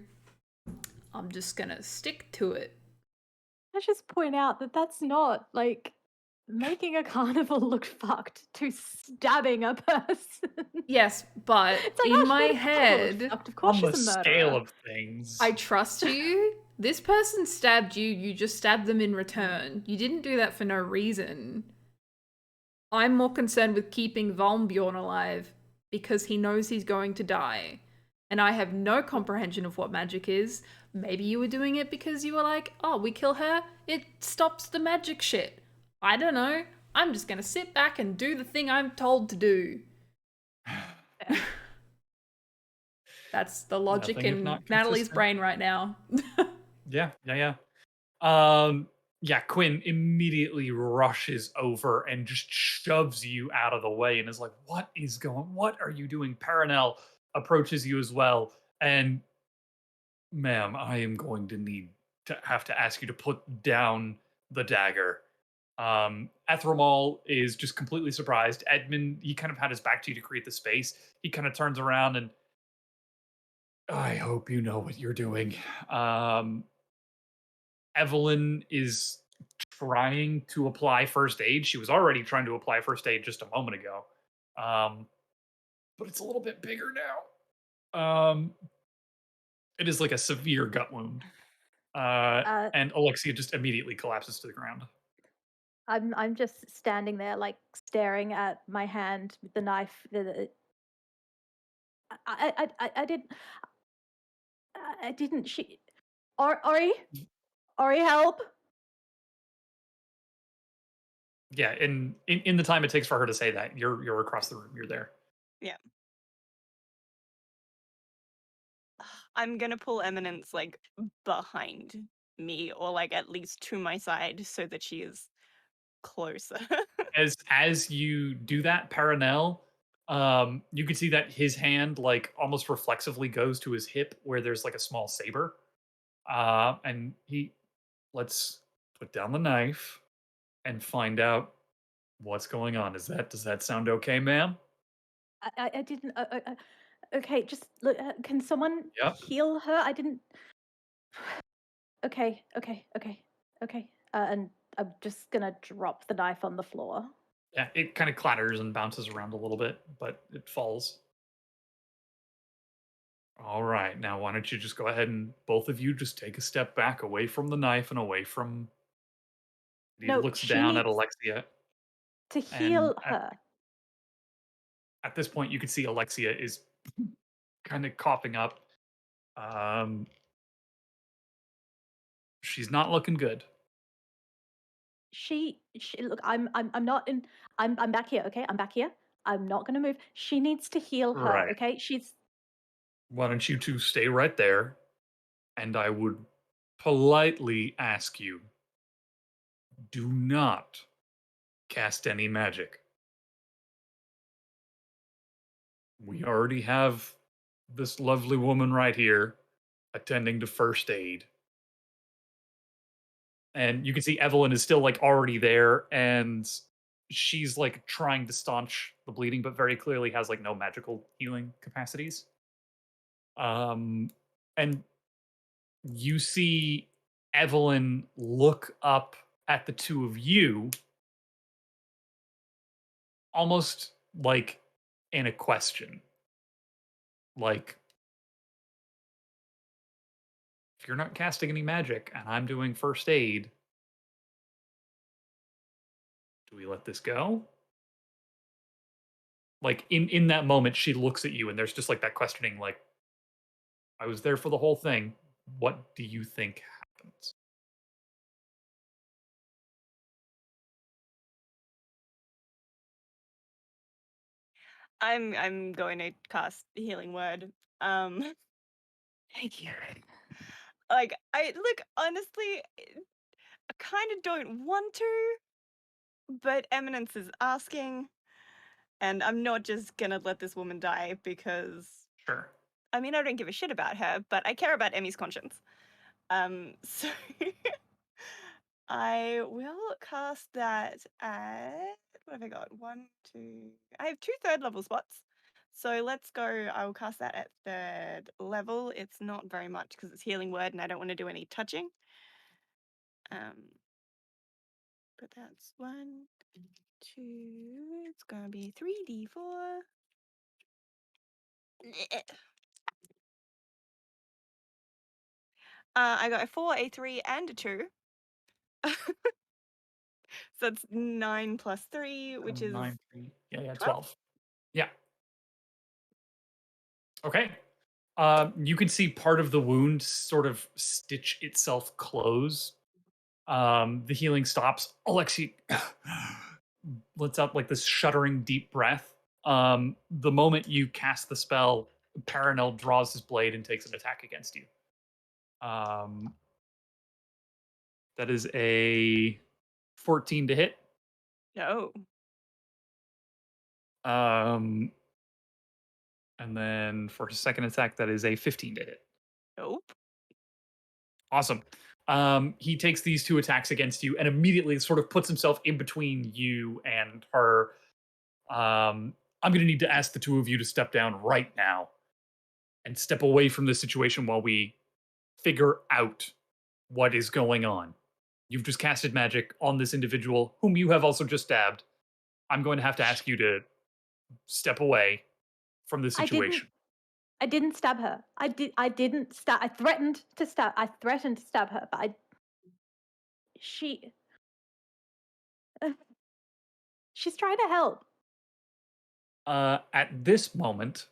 I'm just gonna stick to it. Let's just point out that that's not like making a carnival look fucked to stabbing a person. Yes, but It's like, in oh, she my made a carnival look head, fucked. Of course On the she's a scale murderer. of things. I trust you. This person stabbed you, you just stabbed them in return. You didn't do that for no reason. I'm more concerned with keeping Volmbjorn alive because he knows he's going to die. And I have no comprehension of what magic is. Maybe you were doing it because you were like, oh, we kill her, it stops the magic shit. I don't know. I'm just gonna sit back and do the thing I'm told to do. That's the logic Nothing if in not Natalie's consistent. brain right now. Yeah. Yeah, Quinn immediately rushes over and just shoves you out of the way and is like, what are you doing? Paranel approaches you as well. And ma'am, I am going to need to have to ask you to put down the dagger. Ethramal is just completely surprised. Edmund, he kind of had his back to you to create the space. He kind of turns around and I hope you know what you're doing. Evelyn is trying to apply first aid. She was already trying to apply first aid just a moment ago. But it's a little bit bigger now. It is like a severe gut wound. Uh, And Alexia just immediately collapses to the ground. I'm just standing there, like staring at my hand with the knife. I didn't. I didn't. Ori, help! Yeah, in the time it takes for her to say that, you're across the room. You're there. Yeah. I'm gonna pull Eminence like behind me, or like at least to my side, so that she is closer. As you do that, Paranel, you can see that his hand like almost reflexively goes to his hip where there's like a small saber. And let's put down the knife and find out what's going on. Does that sound okay, ma'am? I didn't. Okay, just look. Can someone Yep. heal her? I didn't. Okay. And I'm just gonna drop the knife on the floor. Yeah, it kind of clatters and bounces around a little bit, but it falls. All right, now why don't you just go ahead and both of you just take a step back away from the knife and away from. He No, looks she down at needs Alexia, to and heal her. at this point, you can see Alexia is kind of coughing up. Um, she's not looking good. She look. I'm not in. I'm back here. Okay, I'm back here. I'm not gonna move. She needs to heal her. Right. Okay, she's. Why don't you two stay right there? And I would politely ask you, do not cast any magic. We already have this lovely woman right here attending to first aid. And you can see Evelyn is still like already there and she's like trying to staunch the bleeding, but very clearly has like no magical healing capacities. And you see Evelyn look up at the two of you almost like in a question. Like, if you're not casting any magic and I'm doing first aid, Do we let this go? Like in that moment, she looks at you, and there's just like that questioning, like, I was there for the whole thing. What do you think happens? I'm going to cast Healing Word. Um, Thank you. like I look honestly, I kind of don't want to, but Eminence is asking, and I'm not just gonna let this woman die because Sure. I mean I don't give a shit about her, but I care about Emmy's conscience. So I will cast that at what have I got? One, two. I have 2 3rd-level spots. So let's go. I will cast that at 3rd level. It's not very much because it's Healing Word, and I don't want to do any touching. But that's 1, 2. It's gonna be 3d4. I got a 4, a 3, and a 2. So it's 9 plus 3, which is 9, 3. Yeah, 12. 12. Yeah. Okay. You can see part of the wound sort of stitch itself close. The healing stops. Alexi lets out like this shuddering deep breath. The moment you cast the spell, Paranel draws his blade and takes an attack against you. That is a 14 to hit. No. And then for his second attack, that is a 15 to hit. Nope. Awesome. He takes these 2 attacks against you and immediately sort of puts himself in between you and her. I'm going to need to ask the 2 of you to step down right now and step away from this situation while we figure out what is going on. You've just casted magic on this individual whom you have also just stabbed. I'm going to have to ask you to step away from this situation. I didn't stab her. I didn't stab. I threatened to stab her, but she's trying to help. At this moment,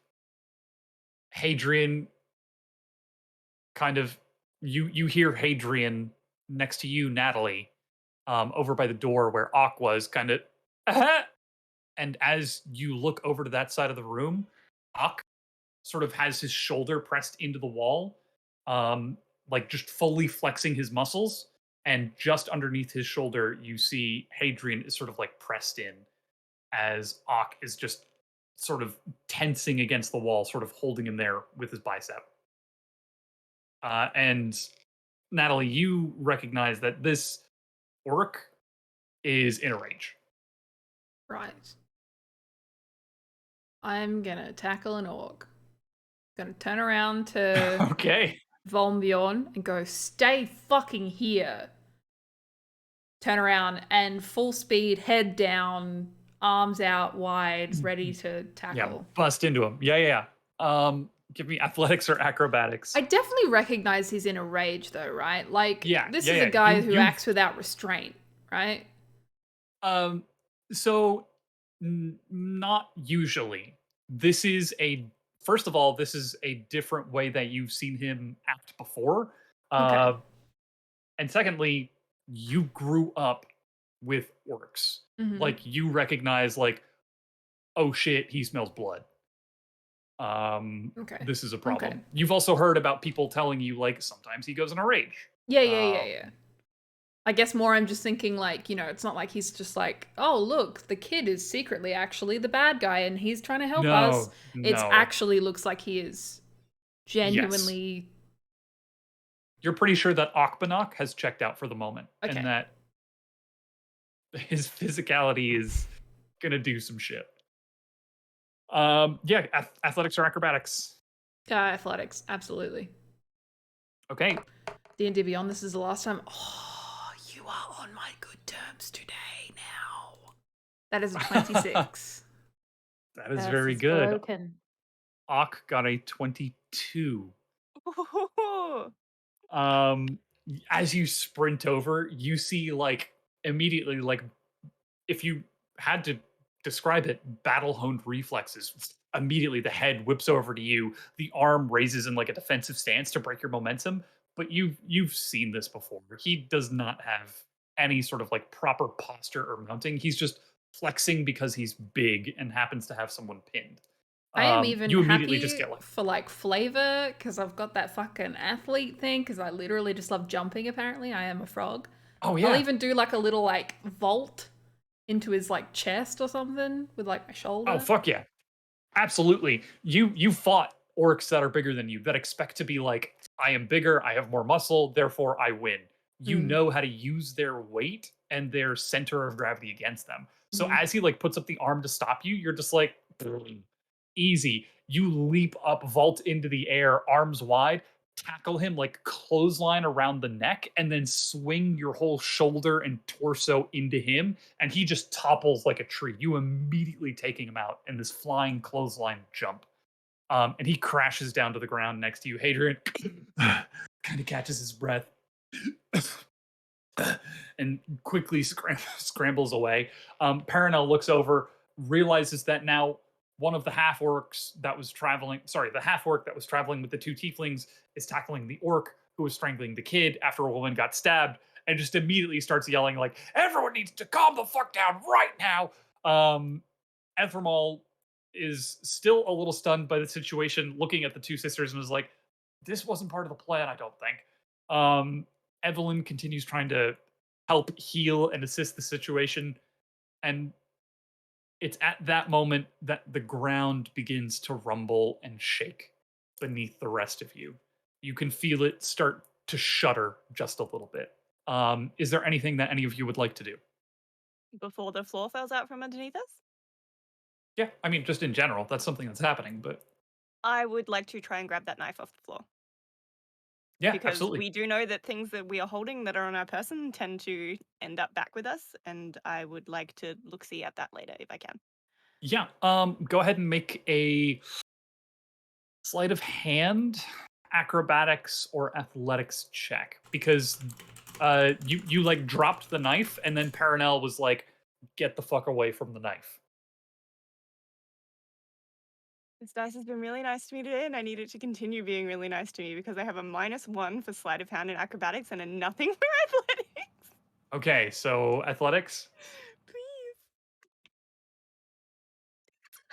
Hadrian kind of you hear Hadrian next to you, Natalie, over by the door where Ak was, kind of, and as you look over to that side of the room, Ak sort of has his shoulder pressed into the wall, like just fully flexing his muscles, and just underneath his shoulder, you see Hadrian is sort of like pressed in, as Ak is just sort of tensing against the wall, sort of holding him there with his bicep. And Natalie, you recognize that this orc is in a rage. Right. I'm gonna tackle an orc. Gonna turn around to Okay. Volmbjorn and go, stay fucking here. Turn around and full speed, head down, arms out wide, ready to tackle. Yeah, bust into him. Yeah. Give me athletics or acrobatics. I definitely recognize he's in a rage though, right? Like, Yeah, this yeah, is a yeah. guy who You- acts without restraint, right? So not usually. This is first of all, this is a different way that you've seen him act before. Okay. And secondly, you grew up with orcs. Mhm. Like you recognize like, oh shit, he smells blood. Okay. This is a problem. Okay. You've also heard about people telling you like sometimes he goes in a rage. Yeah. I guess more I'm just thinking like, you know, it's not like he's just like, oh, look, the kid is secretly actually the bad guy and he's trying to help us. It's No. actually looks like he is genuinely... You're pretty sure that Akbanok has checked out for the moment. Okay. And that his physicality is gonna do some shit. Yeah, athletics or acrobatics. Athletics, absolutely. Okay. D&D Beyond, this is the last time. Oh, you are on my good terms today now. That is a 26. That is very good. Broken. Ak got a 22. Ooh. As you sprint over, you see like immediately like if you had to describe it, battle honed reflexes. Immediately, the head whips over to you. The arm raises in like a defensive stance to break your momentum. But you've seen this before. He does not have any sort of like proper posture or mounting. He's just flexing because he's big and happens to have someone pinned. I am even You immediately just happy get like, for like flavor because I've got that fucking athlete thing because I literally just love jumping. Apparently, I am a frog. oh I'll yeah, even do like a little like vault into his like chest or something with like my oh shoulder. fuck yeah. Absolutely. You fought orcs that are bigger than you that expect to be like, I am bigger, I have more muscle, therefore I win. You Mm. know how to use their weight and their center of gravity against them. So Mhm. as he like puts up the arm to stop you, you're just like, "Boom." Easy. You leap up, vault into the air, arms wide, tackle him like clothesline around the neck, and then swing your whole shoulder and torso into him, and he just topples like a tree. You immediately taking him out in this flying clothesline jump. And he crashes down to the ground next to you. Hadrian kind of catches his breath and quickly scrambles away. Paranel looks over, realizes that now one of the half orcs that was traveling, sorry, the half orc that was traveling with the two tieflings is tackling the orc who was strangling the kid after a woman got stabbed, and just immediately starts yelling like, "Everyone needs to calm the fuck down right now." Ethermal is still a little stunned by the situation, looking at the two sisters, and is like, "This wasn't part of the plan, I don't think." Evelyn continues trying to help heal and assist the situation, and it's at that moment that the ground begins to rumble and shake beneath the rest of you. You can feel it start to shudder just a little bit. Is there anything that any of you would like to do? Before the floor falls out from underneath us, Yeah, I mean, just in general, that's something that's happening, but I would like to try and grab that knife off the floor. yeah, Because absolutely. we do know that things that we are holding that are on our person tend to end up back with us, and I would like to look see at that later if I can. Yeah, go ahead and make a sleight of hand, acrobatics, or athletics check because you like dropped the knife and then Paranel was like, "Get the fuck away from the knife." This dice has been really nice to me today, and I need it to continue being really nice to me because I have a -1 for sleight of hand and acrobatics and a nothing for athletics. Okay, so athletics, Please. It's a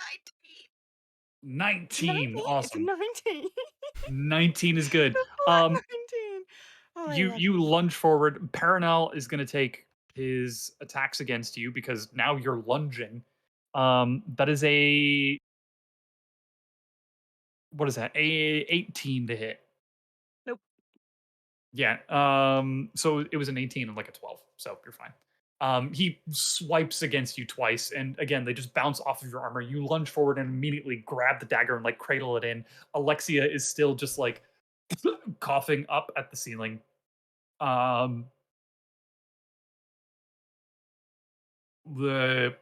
19. 19. It's a Awesome. 19. 19 is good. A flat 19. Oh, I You love you it. lunge forward. Paranel is going to take his attacks against you because now you're lunging. That is a, what is that? A 18 to hit. Nope. Yeah. So it was an 18 and like a 12. So you're fine. He swipes against you twice, and again, they just bounce off of your armor. You lunge forward and immediately grab the dagger and like cradle it in. Alexia is still just like coughing up at the ceiling. Um, the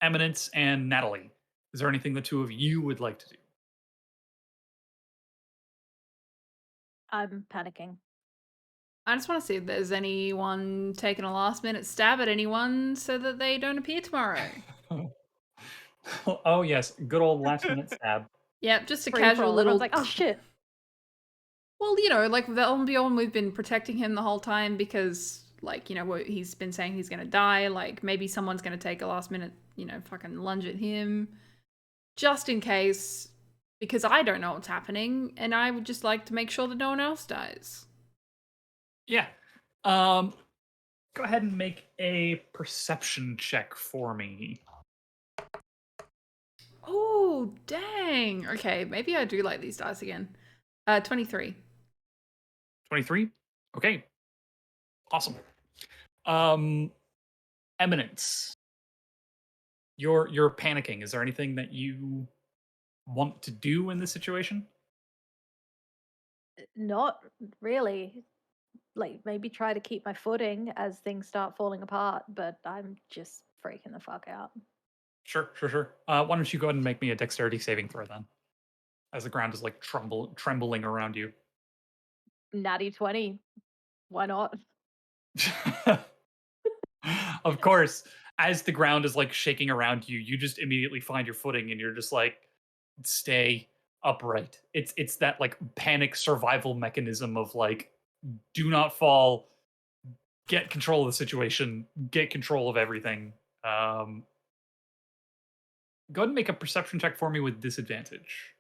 Eminence and Natalie. Is there anything the two of you would like to do? I'm panicking. I just want to see if there's anyone taking a last minute stab at anyone so that they don't appear tomorrow. Oh yes, good old last minute stab. Yep, just a Free for casual all. Everyone's little. like, oh shit. Well, you know, like Beyond, we've been protecting him the whole time because, like, you know, he's been saying he's gonna die. Like, maybe someone's gonna take a last minute, you know, fucking lunge at him, just in case, because I don't know what's happening, and I would just like to make sure that no one else dies. Yeah. Go ahead and make a perception check for me. Oh, dang. Okay, maybe I do like these dice again. 23. 23. Okay. Awesome. Um, Eminence. You're panicking. Is there anything that you want to do in this situation? Not really. Like, maybe try to keep my footing as things start falling apart, but I'm just freaking the fuck out. Sure. Why don't you go ahead and make me a dexterity saving throw then, as the ground is like trembling around you. Natty 20. Why not? Of course. as the ground is like shaking around you, you just immediately find your footing and you're just like, stay upright. It's that like panic survival mechanism of like, do not fall, get control of the situation, get control of everything. Go ahead and make a perception check for me with disadvantage.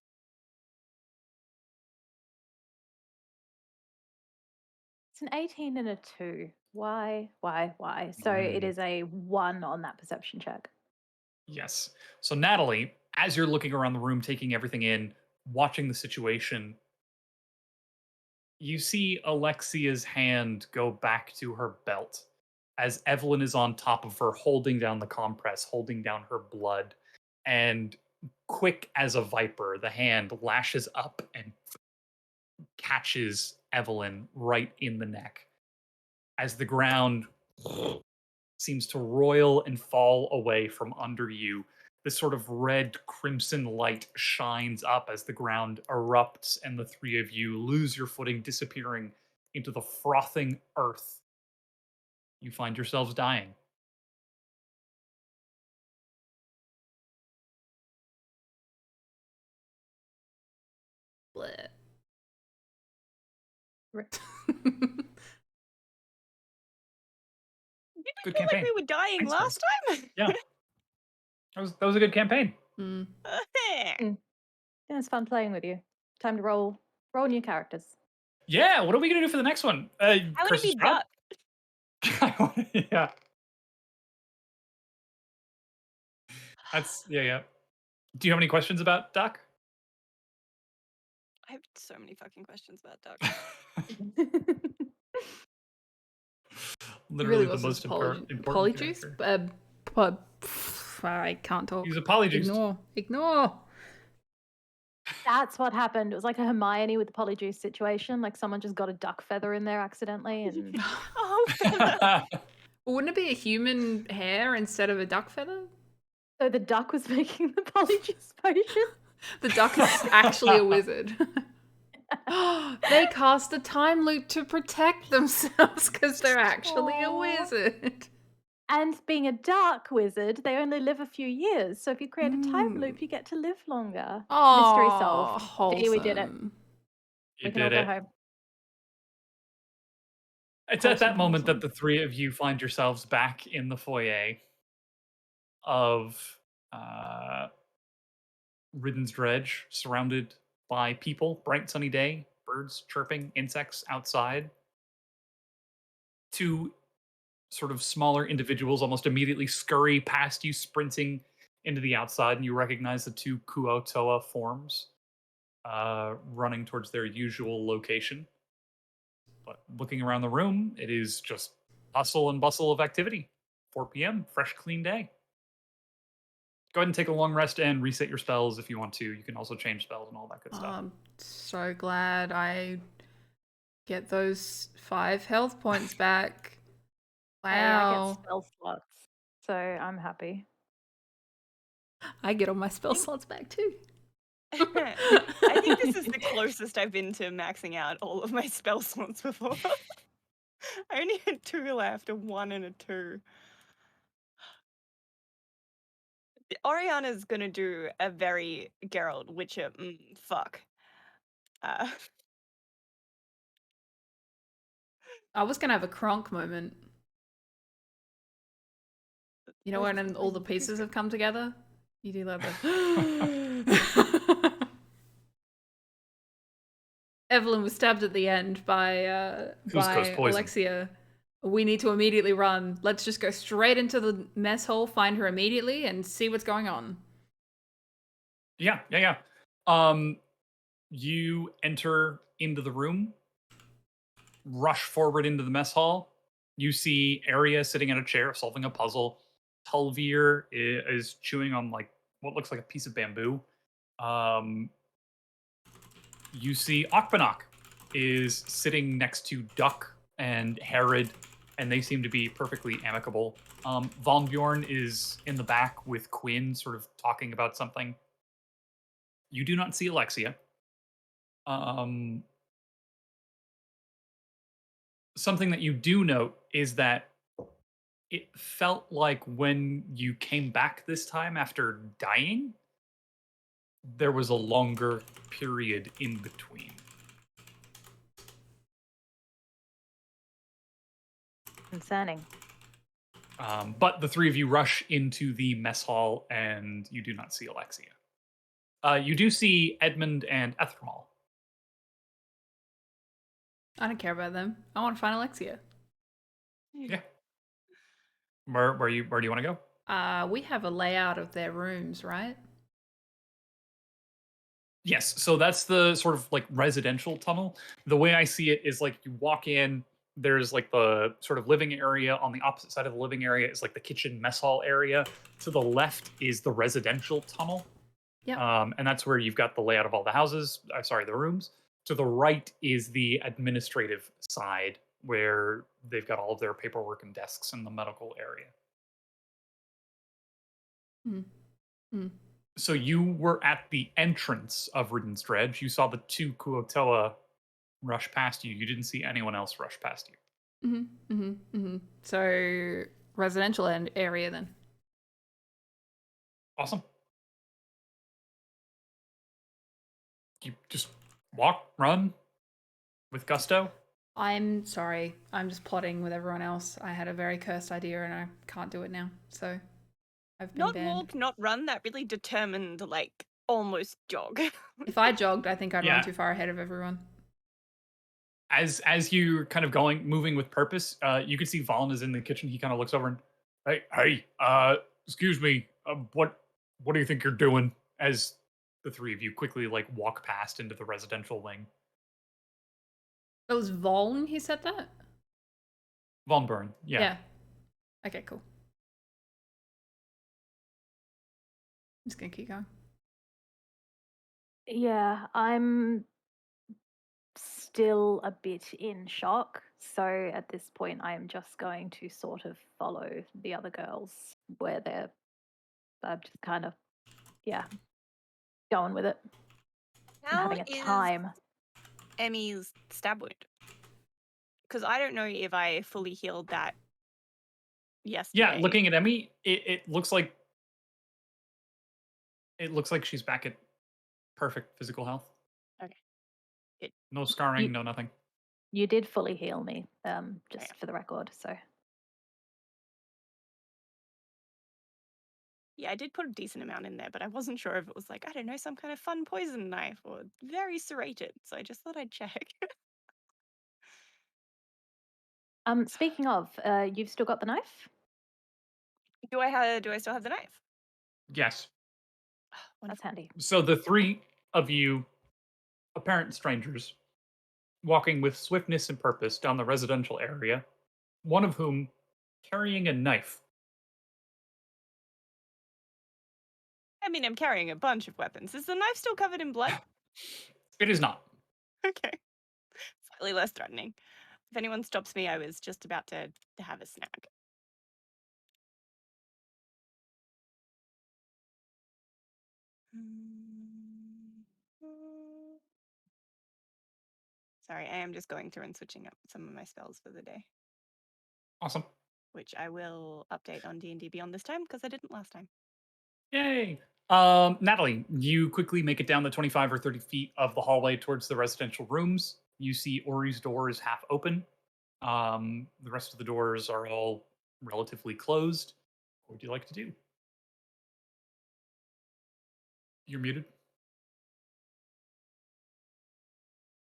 It's an 18 and a 2. Why? Why? So it is a 1 on that perception check. Yes. So Natalie, as you're looking around the room, taking everything in, watching the situation, you see Alexia's hand go back to her belt as Evelyn is on top of her, holding down the compress, holding down her blood. And quick as a viper, the hand lashes up and catches Evelyn right in the neck. As the ground seems to roil and fall away from under you, this sort of red crimson light shines up as the ground erupts and the three of you lose your footing, disappearing into the frothing earth. You find yourselves dying. Bleh. Did we Good feel like campaign. we were dying Thanks, last time? Yeah. That was a good campaign. Mm. Yeah, it's fun playing with you. Time to roll new characters. Yeah, what are we gonna do for the next one? I want to Curse of be Strahd? Duck. Yeah. Yeah. Do you have any questions about Doc? I have so many fucking questions about Duck. He Literally really the was most just important polyjuice. character. I can't talk. He's a polyjuice. Ignore. That's what happened. It was like a Hermione with the polyjuice situation. Like someone just got a duck feather in there accidentally, and Oh, feather. Wouldn't it be a human hair instead of a duck feather? so the duck was making the polyjuice potion. The duck is actually a wizard. They cast a time loop to protect themselves because they're actually a Aw. wizard. And being a dark wizard, they only live a few years. So if you create a time loop, you get to live longer. Mystery solved. See, we did it. Wholesome. You We can all did go it. home. It's at that moment that Wholesome. the three of you find yourselves back in the foyer of Ridden's Dredge, surrounded by people, bright sunny day, birds chirping, insects outside. Two sort of smaller individuals almost immediately scurry past you, sprinting into the outside, and you recognize the two Kuo-toa forms running towards their usual location. But looking around the room, it is just hustle and bustle of activity. 4 p.m., fresh, clean day. Go ahead and take a long rest and reset your spells if you want to. You can also change spells and all that good stuff. I'm so glad I get those 5 health points back. Hey, I Wow. get spell slots, so I'm happy. I get all my spell slots back too. I think this is the closest I've been to maxing out all of my spell slots before. I only had 2 left, a 1 and a 2. Oriana's gonna do a very Geralt Witcher fuck. I was gonna have a Kronk moment. You know when all the pieces have come together? You do like the Evelyn was stabbed at the end by poison? Alexia. We need to immediately run. Let's just go straight into the mess hall, find her immediately, and see what's going on. Yeah. You enter into the room, rush forward into the mess hall. You see Aery sitting in a chair solving a puzzle. Tulvir is chewing on like what looks like a piece of bamboo. You see Akbanok is sitting next to Duck and Herod, and they seem to be perfectly amicable. Von Bjorn is in the back with Quinn, sort of talking about something. You do not see Alexia. Something that you do note is that it felt like when you came back this time after dying, there was a longer period in between. Concerning. But the three of you rush into the mess hall, and you do not see Alexia. You do see Edmund and Ethermal. I don't care about them. I want to find Alexia. Yeah. Where do you want to go? We have a layout of their rooms, right? Yes, so that's the sort of like residential tunnel. The way I see it is like you walk in, there's like the sort of living area. On the opposite side of the living area is like the kitchen mess hall area. To the left is the residential tunnel. Yep. And that's where you've got the layout of all the houses. Sorry, the rooms. To the right is the administrative side where they've got all of their paperwork and desks in the medical area. Hmm. So you were at the entrance of Ridden's Dredge. You saw the two Kuotoa rush past you. You didn't see anyone else rush past you. So residential end area then. Awesome. You just walk, run with gusto. I'm sorry. I'm just plotting with everyone else. I had a very cursed idea and I can't do it now. So I've been Not banned. walk, not run. That really determined, like, almost jog. If I jogged, I think I'd Yeah. run too far ahead of everyone. As you're kind of moving with purpose, you can see Vaughn is in the kitchen. He kind of looks over and, hey, excuse me, what do you think you're doing? As the three of you quickly like walk past into the residential wing. That was Voln, he said that? Von Burn, yeah. Okay, cool. I'm just gonna keep going. Yeah, I'm still a bit in shock. So at this point, I am just going to sort of follow the other girls where they're just kind of, going with it. I'm How having a is time. Emmy's stab wound? Because I don't know if I fully healed that yesterday. Yeah, looking at Emmy, it looks like she's back at perfect physical health. Okay. Good. No scarring, You- no nothing. You did fully heal me, just Yeah. for the record. So Yeah, I did put a decent amount in there, but I wasn't sure if it was like, I don't know, some kind of fun poison knife or very serrated. So I just thought I'd check. speaking of, you've still got the knife? Do I still have the knife? Yes. That's Wonderful. handy. So the three of you, apparent strangers, walking with swiftness and purpose down the residential area, one of whom carrying a knife. I mean, I'm carrying a bunch of weapons. Is the knife still covered in blood? It is not. Okay. Slightly less threatening. If anyone stops me, I was just about to have a snack. Sorry, I am just going through and switching up some of my spells for the day, Awesome. which I will update on D&D Beyond this time because I didn't last time. Yay. Natalie, you quickly make it down the 25 or 30 feet of the hallway towards the residential rooms. You see Ori's door is half open. The rest of the doors are all relatively closed. What would you like to do? You're muted.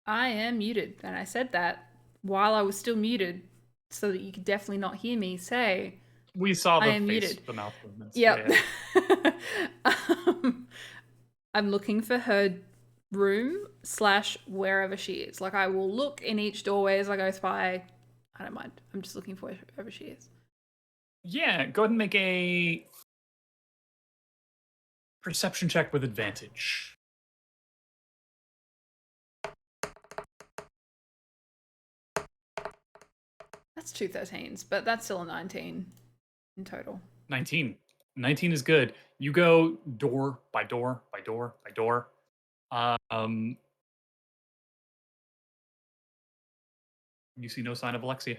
I am muted, and I said that while I was still muted, so that you could definitely not hear me say, We saw I the am face, muted. the mouth movements. Yep. Yeah. I'm looking for her room / wherever she is. Like, I will look in each doorway as I go by. I don't mind. I'm just looking for wherever she is. Yeah, go ahead and make a perception check with advantage. That's 2 13s, but that's still a 19 in total. 19. 19 is good. You go door by door by door by door. You see no sign of Alexia.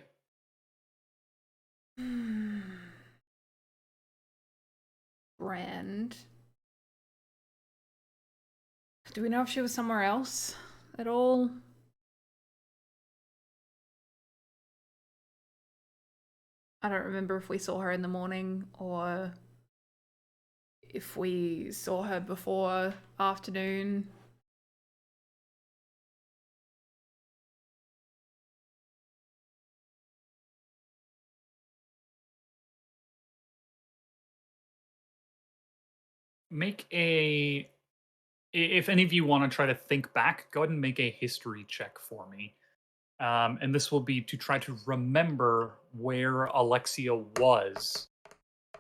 Brand. Do we know if she was somewhere else at all? I don't remember if we saw her in the morning or if we saw her before afternoon. Make a... If any of you want to try to think back, go ahead and make a history check for me. And this will be to try to remember where Alexia was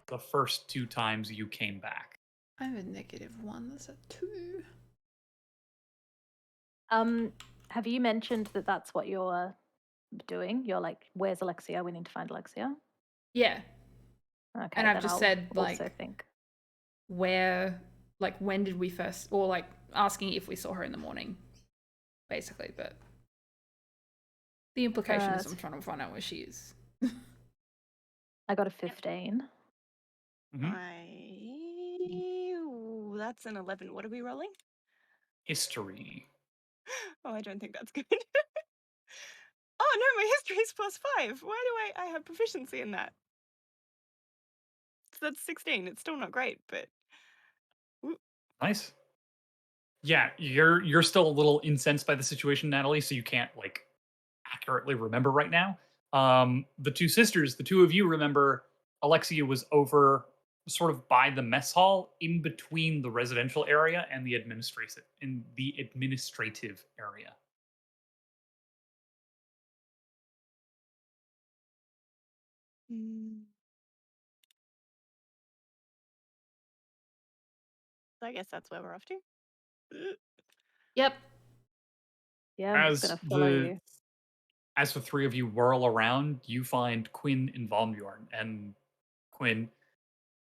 the first 2 times you came back. I have a -1. That's a 2. Have you mentioned that that's what you're doing? You're like, where's Alexia? We need to find Alexia. Yeah. Okay. And I've then just I'll said, also like, think. where, like, when did we first, or like asking if we saw her in the morning, basically. But the implication is I'm trying to find out where she is. I got a 15. Ooh, that's an 11. What are we rolling? History. Oh, I don't think that's good. Oh no, my history is +5. Why do I have proficiency in that? So that's 16. It's still not great, but Nice. Yeah, you're still a little incensed by the situation, Natalie, so you can't like accurately remember right now. The 2 sisters, the 2 of you remember Alexia was over sort of by the mess hall in between the residential area and the administrative area. I guess that's where we're off to. Yep. Yeah, I'm just gonna follow you. As the 3 of you whirl around, you find Quinn and Volmjorn. And Quinn,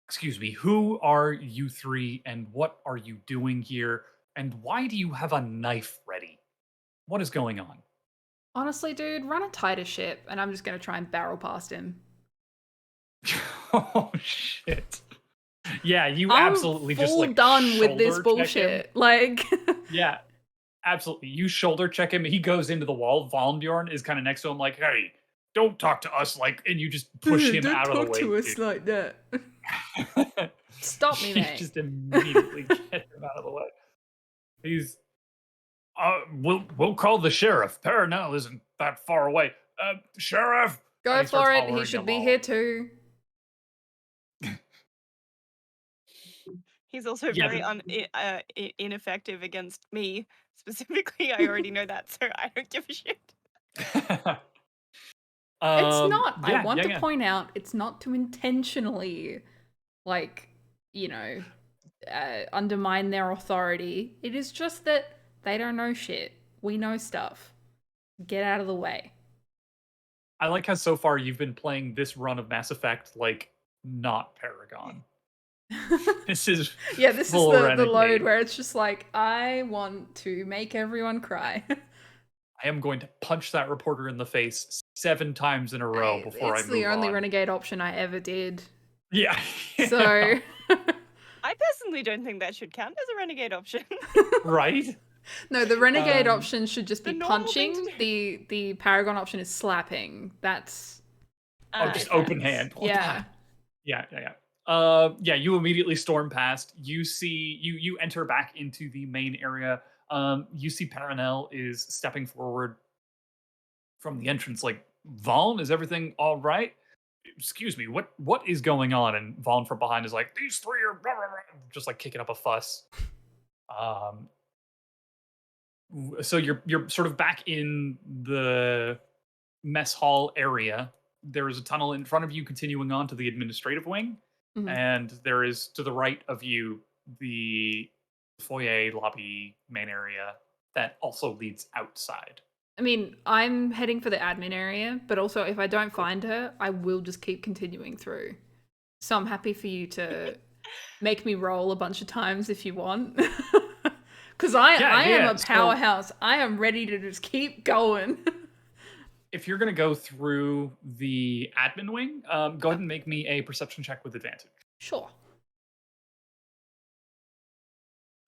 excuse me, who are you 3 and what are you doing here? And why do you have a knife ready? What is going on? Honestly, dude, run a tighter ship, and I'm just gonna try and barrel past him. Oh shit! Yeah, you I'm absolutely full just like done with this shoulder check him. bullshit. Like, Yeah, absolutely. You shoulder check him. He goes into the wall. Volmbjorn is kind of next to him, like, "Hey, don't talk to us like," and you just push him out of the way. Don't talk to us like that. Stop me, You mate. just immediately get him out of the way. He's, we'll call the sheriff. Paranel isn't that far away. Sheriff, Go he starts for it. He hollering should him be all. here too. He's also Yeah, very ineffective against me specifically. I already know that, so I don't give a shit. It's not. I Yeah, want yeah, to yeah. point out it's not to intentionally, like, you know, undermine their authority. It is just that they don't know shit. We know stuff. Get out of the way. I like how so far you've been playing this run of Mass Effect like not Paragon. This is Yeah, this is full the Renegade. load where it's just like, I want to make everyone cry. I am going to punch that reporter in the face 7 times in a row before I move on. It's the only renegade option I ever did. Yeah. So I personally don't think that should count as a renegade option. Right? no, the renegade option should just be the normal thing punching. to The paragon option is slapping. That's Just okay. open hand. Yeah. Yeah, you immediately storm past. You see you enter back into the main area. You see Paranel is stepping forward from the entrance like, "Vaughn, is everything all right? Excuse me, what is going on?" And Vaughn from behind is like, "These 3 are blah, blah, blah," just like kicking up a fuss. So you're sort of back in the mess hall area. There is a tunnel in front of you continuing on to the administrative wing, and there is to the right of you the foyer lobby main area that also leads outside. I mean, I'm heading for the admin area, but also if I don't find her, I will just keep continuing through. So I'm happy for you to make me roll a bunch of times if you want. Because I am a powerhouse. I am ready to just keep going. If you're going to go through the admin wing, go ahead and make me a perception check with advantage. Sure.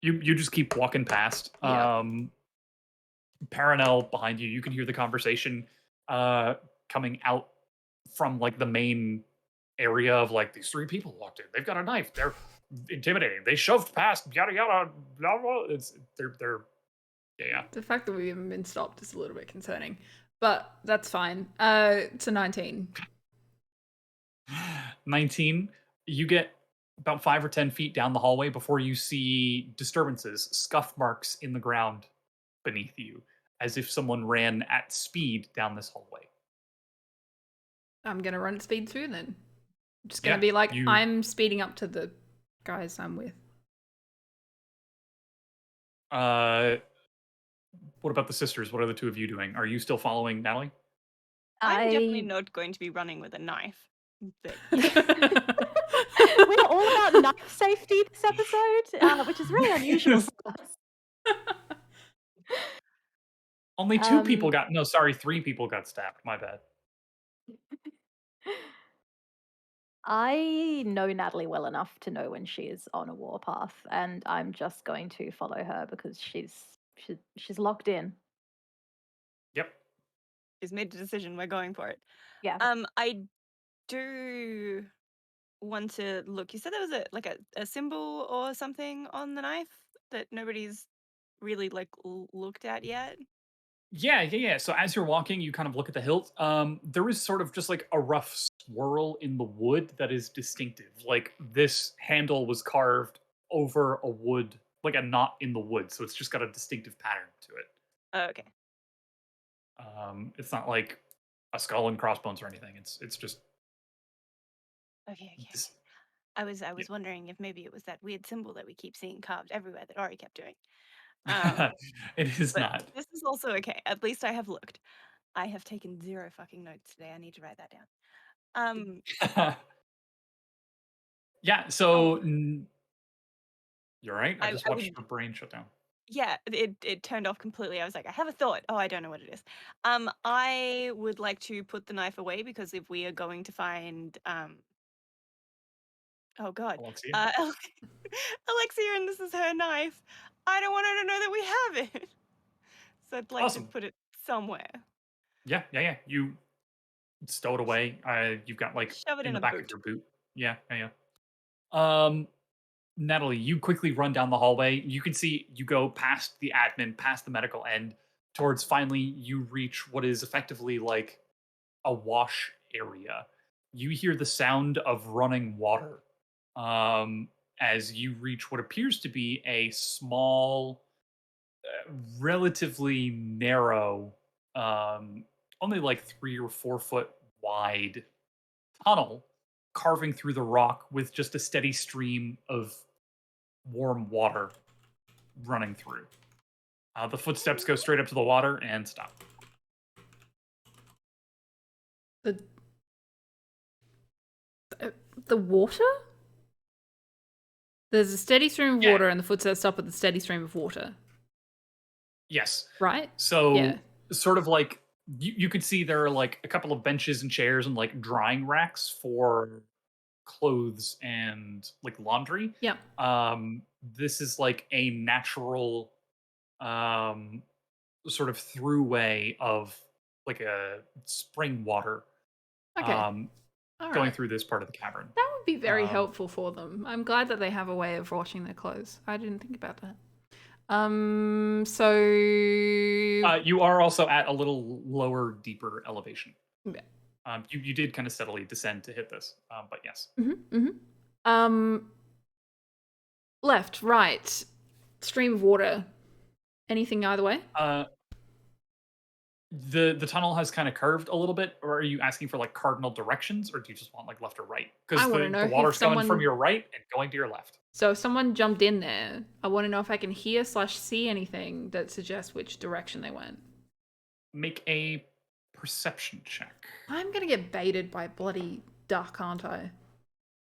You just keep walking past. Yeah. Paranel behind you. You can hear the conversation coming out from like the main area of like these three people walked in. They've got a knife. They're intimidating. They shoved past yada yada blah blah. They're yeah. The fact that we haven't been stopped is a little bit concerning, but that's fine. It's a 19. 19. You get about 5 or 10 feet down the hallway before you see disturbances, scuff marks in the ground beneath you, as if someone ran at speed down this hallway. I'm gonna run at speed through then. I'm just gonna Yeah, be like, you- I'm speeding up to the guys I'm with. What about the sisters? What are the two of you doing? Are you still following Natalie? I'm definitely not going to be running with a knife. But We're all about knife safety this episode, which is really unusual for us. Only 2 people got, no, sorry, 3 people got stabbed. My bad. I know Natalie well enough to know when she is on a warpath, and I'm just going to follow her because she's locked in. Yep. she's made a decision. We're going for it. Yeah. I do want to look. You said there was a symbol or something on the knife that nobody's really like looked at yet. Yeah. So as you're walking, you kind of look at the hilt. There is sort of just like a rough swirl in the wood that is distinctive. Like this handle was carved over a wood, like a knot in the wood, so it's just got a distinctive pattern to it. Oh, okay. It's not like a skull and crossbones or anything. It's just Okay. this- I was wondering if maybe it was that weird symbol that we keep seeing carved everywhere that Aery kept doing. it is But not. this is also okay. At least I have looked. I have taken 0 fucking notes today. I need to write that down. Yeah, so you're right. I I- just I watched would- your brain shut down. Yeah, it turned off completely. I was like, I have a thought. Oh, I don't know what it is. I would like to put the knife away because if we are going to find oh god, Alexia? Alexia, and this is her knife, I don't want her to know that we have it. So I'd like Awesome. to put it somewhere. Yeah. You stow it away. You've got like Shove it in in the a back boot. of your boot. Yeah. Natalie, you quickly run down the hallway. You can see you go past the admin, past the medical end, towards finally you reach what is effectively like a wash area. You hear the sound of running water as you reach what appears to be a small, relatively narrow, only like 3 or 4 foot wide tunnel carving through the rock with just a steady stream of warm water running through. The footsteps go straight up to the water and stop. The water? There's a steady stream of water and the footsteps stop at the steady stream of water. Yes. Right? So Yeah. sort of like you could see there are like a couple of benches and chairs and like drying racks for clothes and like laundry. Yeah. This is like a natural sort of throughway of like a spring water Okay. All going right. through this part of the cavern. That would be very helpful for them. I'm glad that they have a way of washing their clothes. I didn't think about that. So You are also at a little lower, deeper elevation. Yeah. You did kind of steadily descend to hit this, but yes. Left, right, stream of water. Anything either way? The tunnel has kind of curved a little bit, or are you asking for like cardinal directions, or do you just want like left or right? Because the water's coming from your right and going to your left. So if someone jumped in there, I want to know if I can hear/see anything that suggests which direction they went. Make a perception check. I'm gonna get baited by bloody duck, aren't I?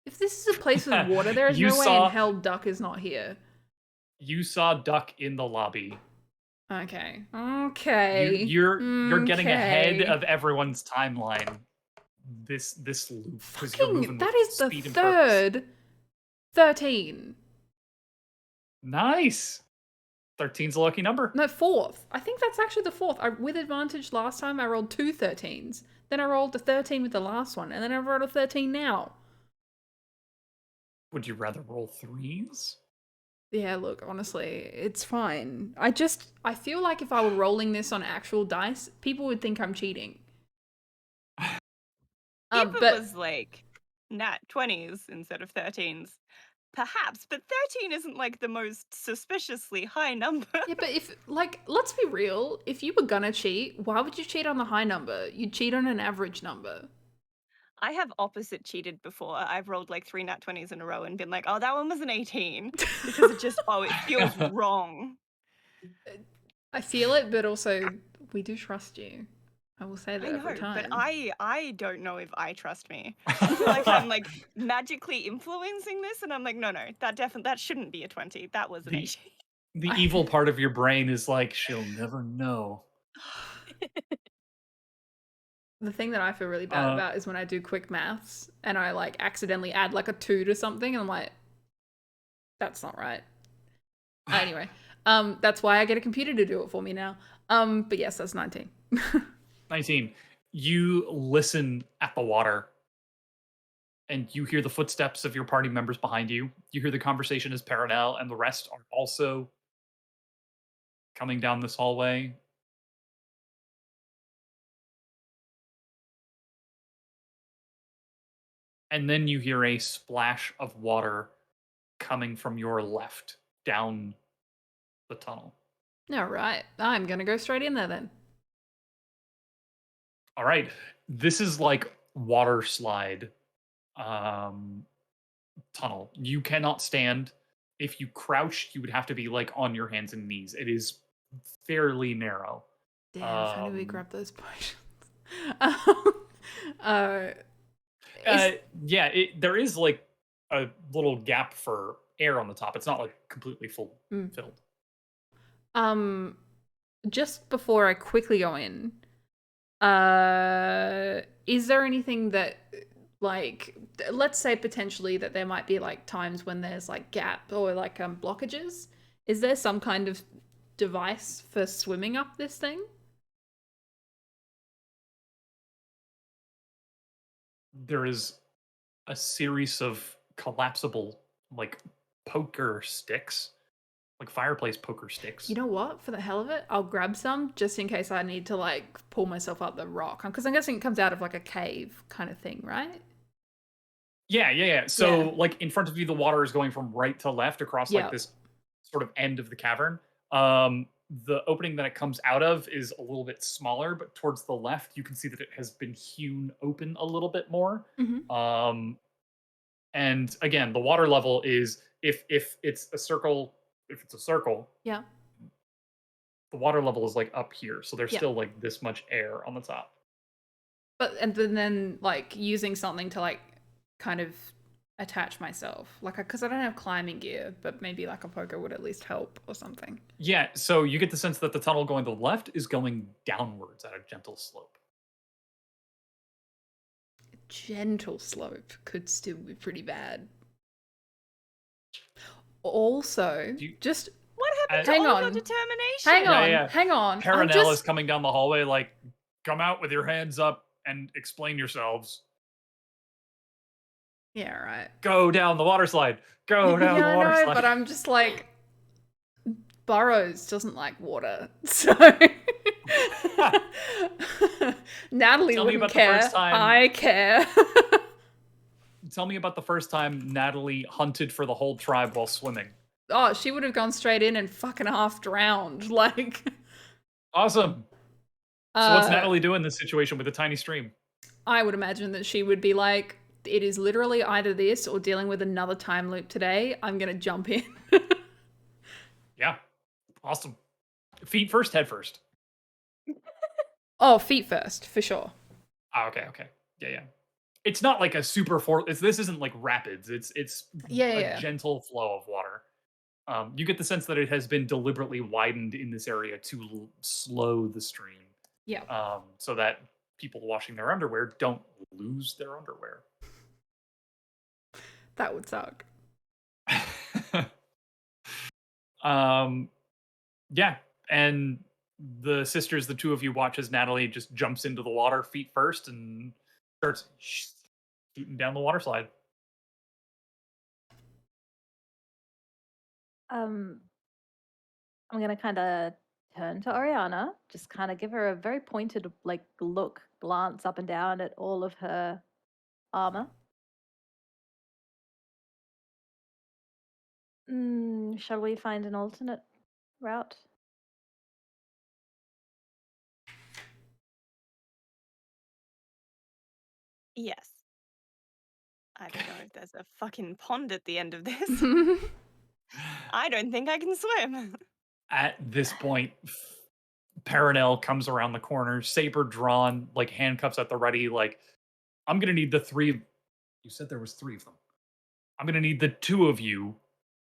If this is a place with water, there is no way in hell duck is not here. You saw duck in the lobby. Okay. Okay. You're getting ahead Okay. of everyone's timeline. This loop because you're moving That with is the speed and purpose. third 13. Nice. 13's a lucky number. No, fourth. I think that's actually the fourth. With advantage last time, I rolled 2 13s. Then I rolled a 13 with the last one, and then I rolled a 13 now. Would you rather roll 3s? Yeah, look, honestly, it's fine. I feel like if I were rolling this on actual dice, people would think I'm cheating. If it But was like nat 20s instead of 13s, perhaps, but 13 isn't like the most suspiciously high number. yeah, but if let's be real, if you were gonna cheat, why would you cheat on the high number? You'd cheat on an average number. I have opposite cheated before. I've rolled like 3 nat 20s in a row and been like, oh, that one was an 18. Because it feels wrong. I feel it, but also we do trust you. I will say that I every know, time. but I don't know if I trust me. I feel like I'm like magically influencing this, and I'm like, no, that shouldn't be a 20. That was an 18. The evil part of your brain is like, she'll never know. The thing that I feel really bad about is when I do quick maths and I like accidentally add like a 2 to something, and I'm like, that's not right. Anyway, that's why I get a computer to do it for me now. But yes, that's 19. 19. You listen at the water and you hear the footsteps of your party members behind you. You hear the conversation as Paranel and the rest are also coming down this hallway. And then you hear a splash of water coming from your left down the tunnel. All right, I'm gonna go straight in there then. All right. This is like water slide tunnel. You cannot stand. If you crouched, you would have to be like on your hands and knees. It is fairly narrow. Damn, how do we grab those potions? Yeah, there is like a little gap for air on the top. It's not like completely filled. Just before I quickly go in, is there anything that, like, let's say potentially that there might be like times when there's like gap or like blockages? Is there some kind of device for swimming up this thing? There is a series of collapsible like poker sticks, like fireplace poker sticks. You know what? For the hell of it, I'll grab some just in case I need to like pull myself up the rock. Because I'm guessing it comes out of like a cave kind of thing, right? Yeah. So like in front of you, the water is going from right to left across like this sort of end of the cavern. The opening that it comes out of is a little bit smaller, but towards the left, you can see that it has been hewn open a little bit more. Mm-hmm. And again, the water level is if it's a circle, Yeah. the water level is like up here, so there's still like this much air on the top. But and then like using something to like kind of attach myself, like because I don't have climbing gear, but maybe like a poker would at least help or something. Yeah, so you get the sense that the tunnel going to the left is going downwards at a gentle slope. Gentle slope could still be pretty bad. Also, just what happened to hang all on. your determination? Hang on. Paranel is coming down the hallway like, come out with your hands up and explain yourselves. Yeah, right. Go down the water slide. Go down the water slide. But I'm just like, Burrows doesn't like water, so Natalie wouldn't care. I care. Tell me about the first time Natalie hunted for the whole tribe while swimming. Oh, she would have gone straight in and fucking half drowned. Like, awesome. So what's Natalie doing in this situation with a tiny stream? I would imagine that she would be like, it is literally either this or dealing with another time loop today. I'm going to jump in. Yeah. Awesome. Feet first, head first. Oh, feet first, for sure. Oh, okay. Yeah. It's not like a super this isn't like rapids. It's a gentle flow of water. You get the sense that it has been deliberately widened in this area to slow the stream, Yeah. so that people washing their underwear don't lose their underwear. That would suck. Yeah, and the sisters, the two of you watch as Natalie just jumps into the water feet first and starts shooting down the water slide. I'm gonna kind of turn to Oriana, just kind of give her a very pointed like look, glance up and down at all of her armor. Shall we find an alternate route? Yes. I don't know if there's a fucking pond at the end of this. I don't think I can swim. At this point, Paranel comes around the corner, saber drawn, like handcuffs at the ready. Like, I'm gonna need the three. You said there was three of them. I'm gonna need the two of you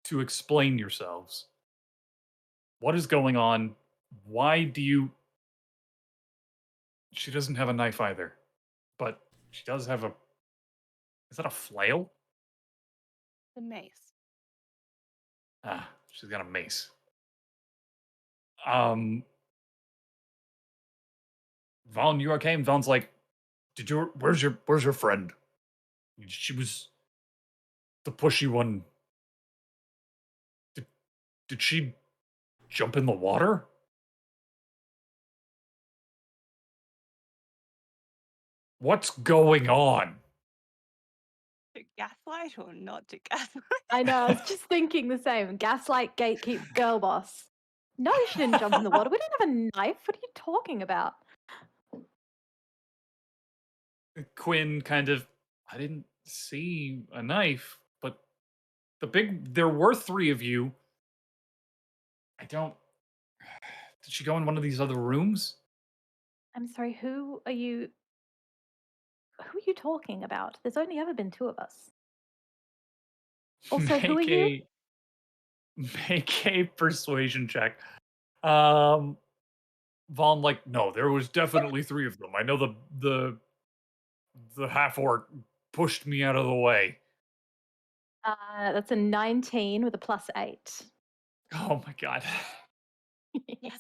to explain yourselves. What is going on? Why do you? She doesn't have a knife either, but she does have a. Is that a flail? The mace. Ah, she's got a mace. Vaughn, you okay? And Vaughn's like, where's your friend? She was the pushy one. Did she jump in the water? What's going on? To gaslight or not to gaslight? I know, I was just thinking the same. Gaslight, gatekeep, girl boss. No, she didn't jump in the water. We didn't have a knife. What are you talking about? Quinn kind of, I didn't see a knife, but there were three of you. Did she go in one of these other rooms? I'm sorry, who are you talking about? There's only ever been two of us. Also, who are you? Make a persuasion check. Vaughn, like, no, there was definitely three of them. I know the half orc pushed me out of the way. That's a 19 with a +8. Oh my god. Yes.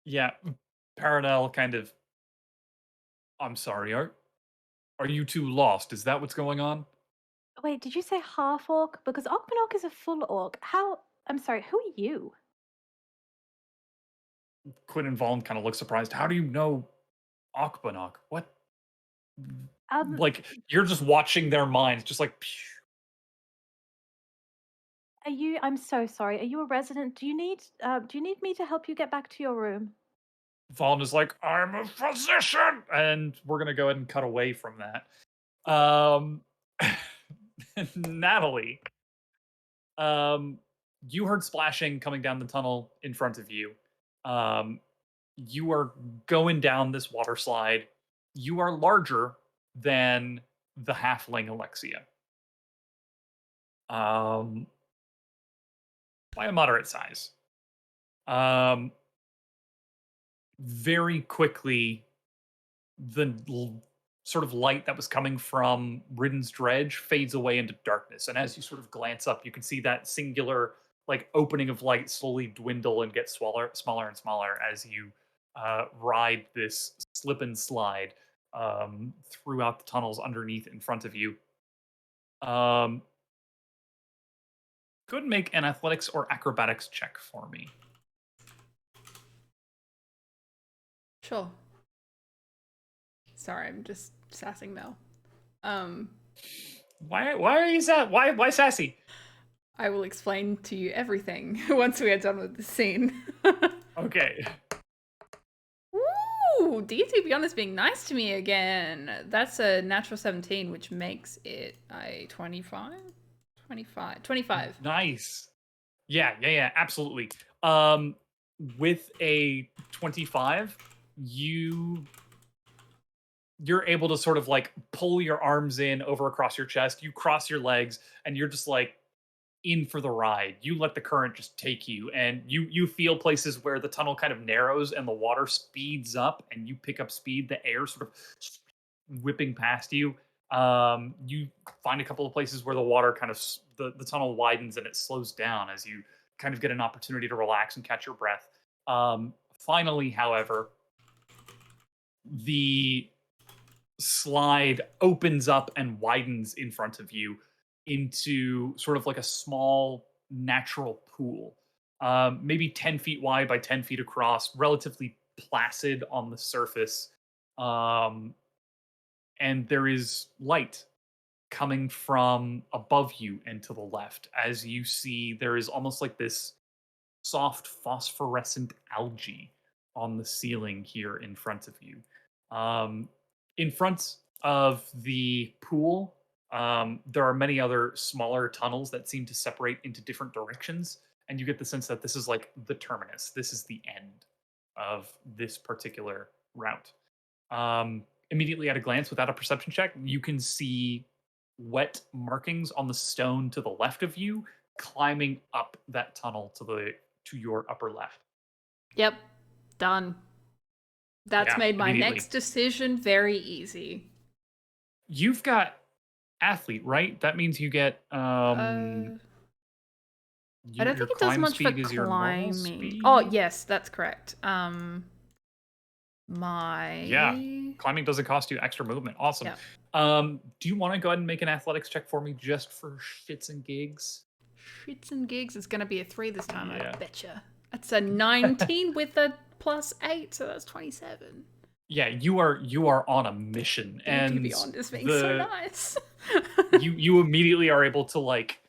Yeah, Paranel kind of. I'm sorry. Are you two lost? Is that what's going on? Wait, did you say half orc? Because Orc is a full orc. How? I'm sorry, who are you? Quinn and Vaughn kind of look surprised. How do you know Akbanok? What? Like, you're just watching their minds, just like. Phew. Are you? I'm so sorry. Are you a resident? Do you need me to help you get back to your room? Vaughn is like, I'm a physician, and we're gonna go ahead and cut away from that. Natalie, you heard splashing coming down the tunnel in front of you. You are going down this water slide. You are larger than the halfling Alexia. By a moderate size. Very quickly, the sort of light that was coming from Ridden's dredge fades away into darkness. And as you sort of glance up, you can see that singular like opening of light slowly dwindle and get smaller and smaller as you ride this slip and slide throughout the tunnels underneath in front of you. Could make an athletics or acrobatics check for me. Sure. Sorry, I'm just sassing Mel. Why are you why sassy? I will explain to you everything once we are done with the scene. Okay. Ooh, D&D Beyond is being nice to me again. That's a natural 17, which makes it a 25? 25. Nice. Yeah, absolutely. With a 25, you you're able to sort of like pull your arms in over across your chest. You cross your legs, and you're just like in for the ride. You let the current just take you, and you feel places where the tunnel kind of narrows and the water speeds up, and you pick up speed. The air sort of whipping past you. You find a couple of places where the water kind of the tunnel widens and it slows down as you kind of get an opportunity to relax and catch your breath. Finally, however, the slide opens up and widens in front of you into sort of like a small natural pool, maybe 10 feet wide by 10 feet across, relatively placid on the surface. Um, and there is light coming from above you and to the left as you see there is almost like this soft phosphorescent algae on the ceiling here in front of you. In front of the pool, there are many other smaller tunnels that seem to separate into different directions, and you get the sense that this is like the terminus. This is the end of this particular route. Immediately at a glance, without a perception check, you can see wet markings on the stone to the left of you, climbing up that tunnel to your upper left. Yep. Done. That's Yeah, made my immediately. next decision very easy. You've got athlete, right? That means you get I don't your think it does climb much for speed is your normal climbing. speed. Oh, yes, that's correct. Yeah, climbing doesn't cost you extra movement. Awesome. Yeah. Do you want to go ahead and make an athletics check for me just for shits and gigs? Shits and gigs. It's going to be a 3 this time, Yeah. I betcha. That's a 19 with a +8, so that's 27. Yeah, you are on a mission, and Beyond is being so nice. you immediately are able to like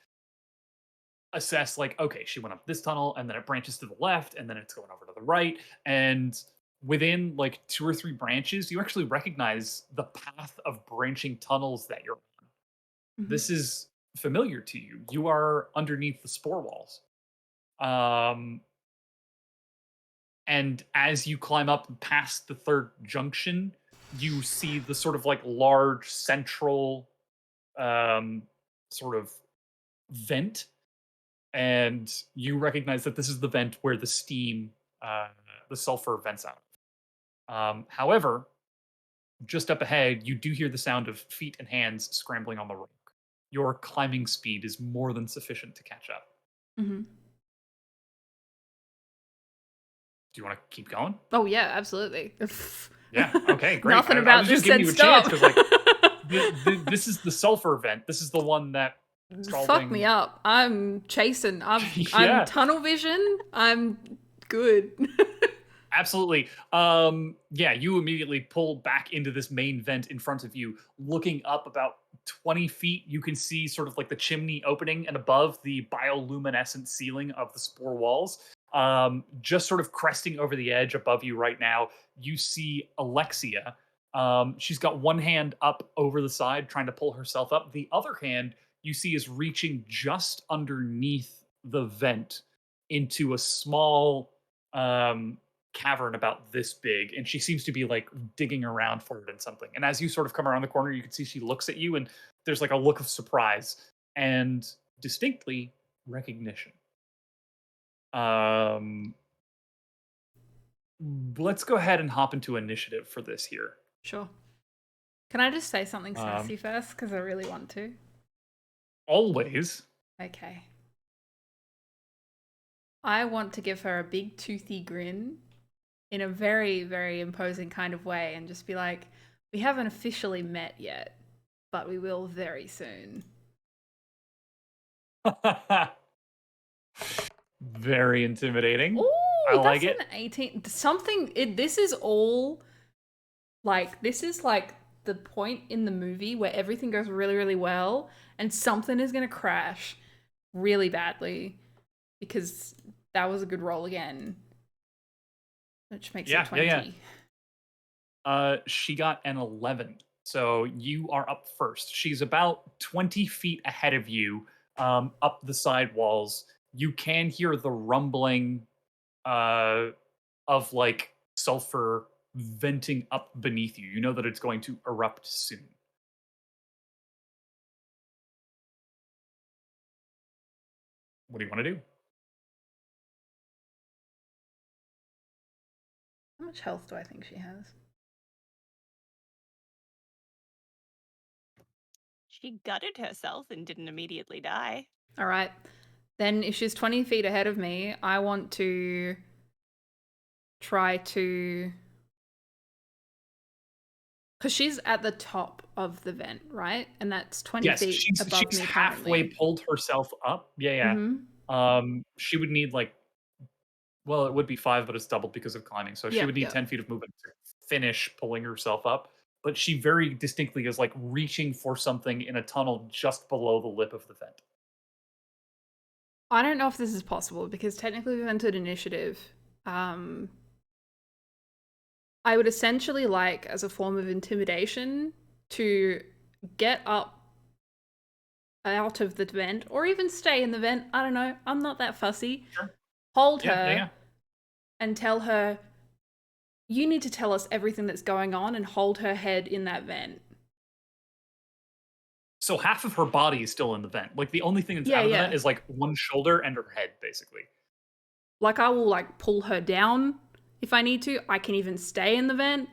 assess like, okay, she went up this tunnel and then it branches to the left and then it's going over to the right, and within like 2 or 3 branches you actually recognize the path of branching tunnels that you're on. This is familiar to you. You are underneath the spore walls. And as you climb up past the third junction, you see the sort of like large central sort of vent, and you recognize that this is the vent where the steam, the sulfur vents out. However, just up ahead, you do hear the sound of feet and hands scrambling on the rock. Your climbing speed is more than sufficient to catch up. Do you want to keep going? Oh yeah, absolutely. Yeah. Okay. Great. Nothing I about was this just giving said you a chance stop. because like this is the sulfur vent. This is the one that Fuck me up. I'm chasing. I'm Yeah. tunnel vision. I'm good. Absolutely. Yeah, you immediately pull back into this main vent in front of you. Looking up about 20 feet, you can see sort of like the chimney opening, and above the bioluminescent ceiling of the spore walls. Just sort of cresting over the edge above you right now, you see Alexia. She's got one hand up over the side trying to pull herself up. The other hand you see is reaching just underneath the vent into a small cavern about this big, and she seems to be like digging around for it in something. And as you sort of come around the corner, you can see she looks at you, and there's like a look of surprise and distinctly recognition. Let's go ahead and hop into initiative for this here. Sure. Can I just say something sassy first? Because I really want to. Always. Okay. I want to give her a big toothy grin in a very, very imposing kind of way and just be like, we haven't officially met yet, but we will very soon. Very intimidating. Ooh, I like it. That's an 18. This is all like, this is like the point in the movie where everything goes really, really well and something is going to crash really badly because that was a good roll again. Which makes it 20. She got an 11. So you are up first. She's about 20 feet ahead of you, up the side walls. You can hear the rumbling of like sulfur venting up beneath you. You know that it's going to erupt soon. What do you want to do? How much health do I think she has? She gutted herself and didn't immediately die. All right. Then if she's 20 feet ahead of me, I want to try to... Because she's at the top of the vent, right? And that's 20 Yes, feet she's above me halfway currently. pulled herself up. Yeah. She would need like, well, it would be 5, but it's doubled because of climbing. So she would need 10 feet of movement to finish pulling herself up. But she very distinctly is like reaching for something in a tunnel just below the lip of the vent. I don't know if this is possible because technically we've entered initiative. I would essentially like, as a form of intimidation, to get up out of the vent or even stay in the vent. I don't know. I'm not that fussy. Sure. Hold her and tell her, you need to tell us everything that's going on, and hold her head in that vent. So half of her body is still in the vent. Like the only thing that's out of the vent is like one shoulder and her head, basically. Like I will like pull her down if I need to. I can even stay in the vent.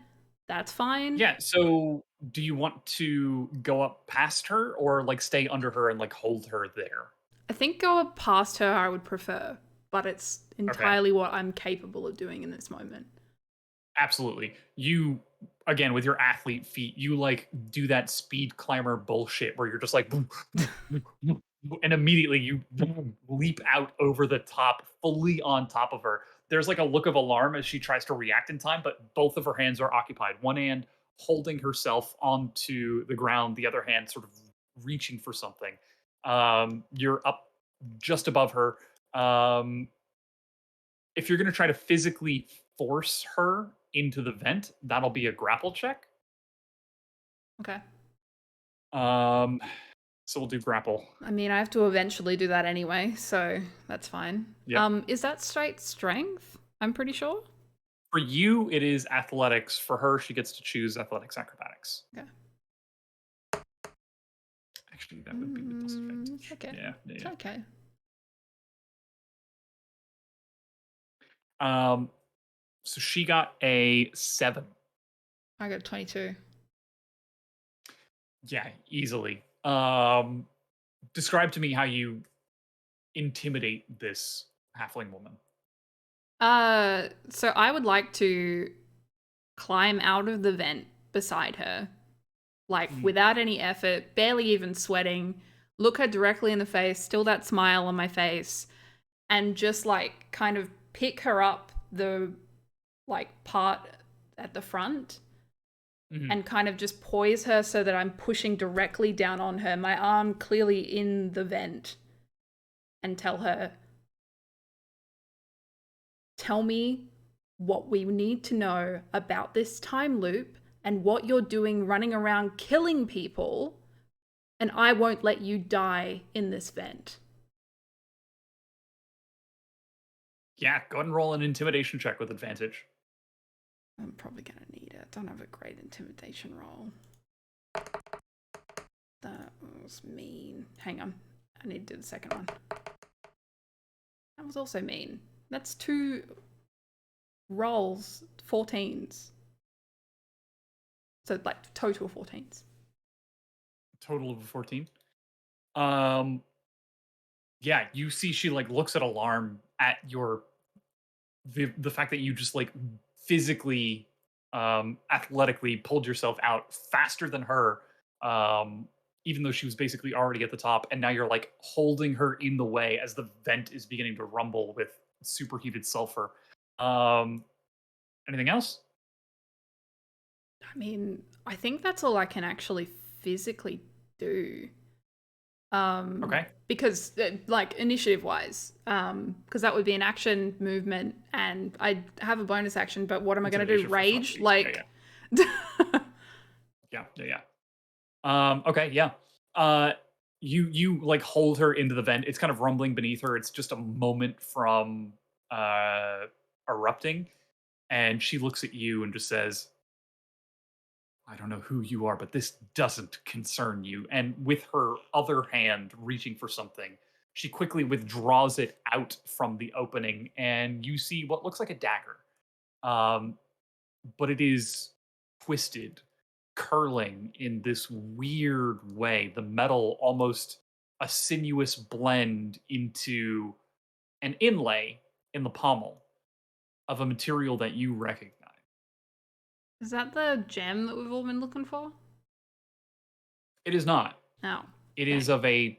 That's fine. Yeah, so do you want to go up past her or like stay under her and like hold her there? I think go up past her I would prefer, but it's entirely what I'm capable of doing in this moment. Absolutely. You, again, with your athlete feet, you like do that speed climber bullshit where you're just like, and immediately you leap out over the top, fully on top of her. There's like a look of alarm as she tries to react in time, but both of her hands are occupied. One hand holding herself onto the ground, the other hand sort of reaching for something. You're up just above her. If you're going to try to physically force her into the vent, that'll be a grapple check. Okay. So we'll do grapple. I mean, I have to eventually do that anyway, so that's fine. Yep. Is that straight strength? I'm pretty sure. For you, it is athletics. For her, she gets to choose athletics acrobatics. Okay. Actually, that would be with disadvantage. Okay. Yeah. It's okay. So she got a 7. I got 22. Yeah, easily. Describe to me how you intimidate this halfling woman. So I would like to climb out of the vent beside her, like without any effort, barely even sweating, look her directly in the face, still that smile on my face, and just like kind of pick her up the like part at the front and kind of just poise her so that I'm pushing directly down on her, my arm clearly in the vent, and tell her, tell me what we need to know about this time loop and what you're doing running around killing people, and I won't let you die in this vent. Yeah, go ahead and roll an intimidation check with advantage. I'm probably going to need it. I don't have a great intimidation roll. That was mean. Hang on. I need to do the second one. That was also mean. That's 2 rolls, 14s. So like total 14s. Total of 14. Yeah, you see she like looks at alarm at your the fact that you just like physically athletically pulled yourself out faster than her, even though she was basically already at the top, and now you're like holding her in the way as the vent is beginning to rumble with superheated sulfur. Anything else? I mean, I think that's all I can actually physically do. Okay. Because, like, initiative-wise, because that would be an action, movement, and I have a bonus action, but what am I going to do? Rage? Like... Yeah. Okay, yeah. You like hold her into the vent. It's kind of rumbling beneath her. It's just a moment from erupting. And she looks at you and just says, I don't know who you are, but this doesn't concern you. And with her other hand reaching for something, she quickly withdraws it out from the opening, and you see what looks like a dagger. Um, but it is twisted, curling in this weird way. The metal almost a sinuous blend into an inlay in the pommel of a material that you recognize. Is that the gem that we've all been looking for? It is not. No. It is of a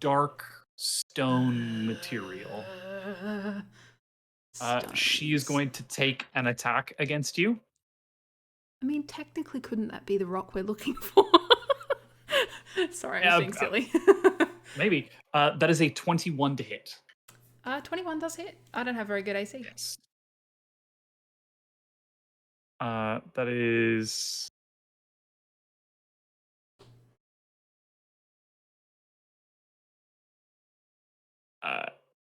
dark stone material. She is Stones. going to take an attack against you. I mean, technically, couldn't that be the rock we're looking for? Sorry, I was being silly. Maybe. That is a 21 to hit. 21 does hit. I don't have very good AC. Yes. That is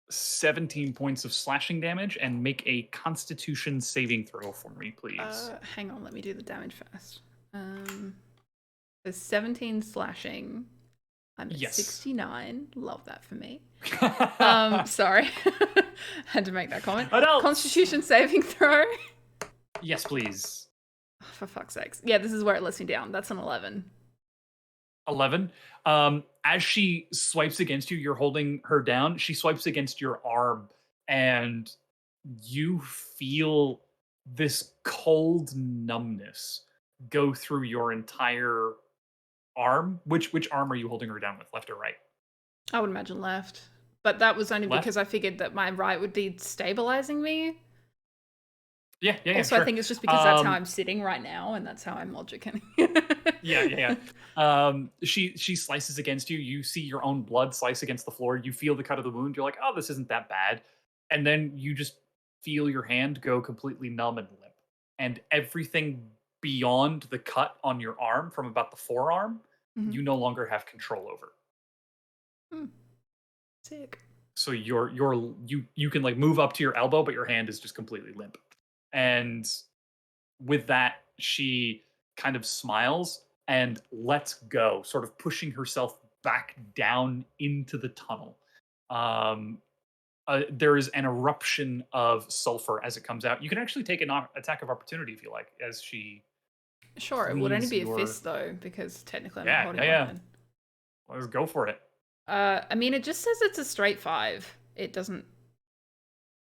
17 points of slashing damage, and make a Constitution saving throw for me, please. Hang on, let me do the damage first. There's 17 slashing. I'm at 69. Love that for me. Sorry. Had to make that comment. Adults! Constitution saving throw. Yes, please. For fuck's sakes. Yeah, this is where it lets me down. That's an 11. 11. As she swipes against you, you're holding her down. She swipes against your arm, and you feel this cold numbness go through your entire arm. Which arm are you holding her down with, left or right? I would imagine left. But that was only Left? because I figured that my right would be stabilizing me. Yeah. Also, Sure. I think it's just because that's how I'm sitting right now, and that's how I'm logicking. Yeah. She slices against you. You see your own blood slice against the floor. You feel the cut of the wound. You're like, oh, this isn't that bad. And then you just feel your hand go completely numb and limp. And everything beyond the cut on your arm from about the forearm, you no longer have control over. Sick. So you can like move up to your elbow, but your hand is just completely limp. And with that, she kind of smiles and lets go, sort of pushing herself back down into the tunnel. There is an eruption of sulfur as it comes out. You can actually take an attack of opportunity if you like, as she. Sure, it would only be a fist though, because technically I'm not holding a weapon. Let's go for it. I mean, it just says it's a straight 5. It doesn't,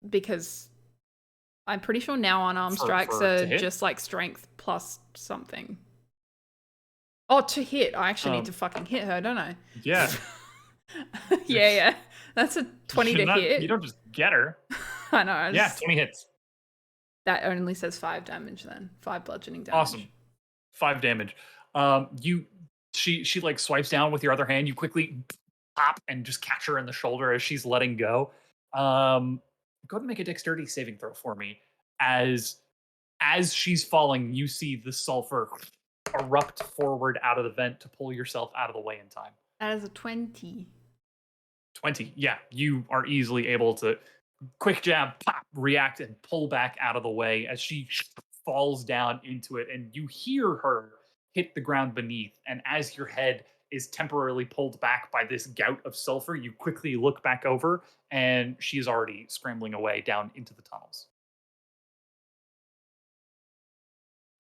because I'm pretty sure now unarmed strikes are just like strength plus something. Oh, to hit. I actually need to fucking hit her, don't I? Yeah. yeah. That's a 20 to hit. You don't just get her. I know. Yeah, 20 hits. That only says 5 damage then. 5 bludgeoning damage. Awesome. 5 damage. She like swipes down with your other hand. You quickly pop and just catch her in the shoulder as she's letting go. Go ahead and make a dexterity saving throw for me. As she's falling, you see the sulfur erupt forward out of the vent to pull yourself out of the way in time. That is a 20. 20. Yeah, you are easily able to quick jab, pop, react, and pull back out of the way as she falls down into it, and you hear her hit the ground beneath. And as your head is temporarily pulled back by this gout of sulfur, you quickly look back over, and she is already scrambling away down into the tunnels.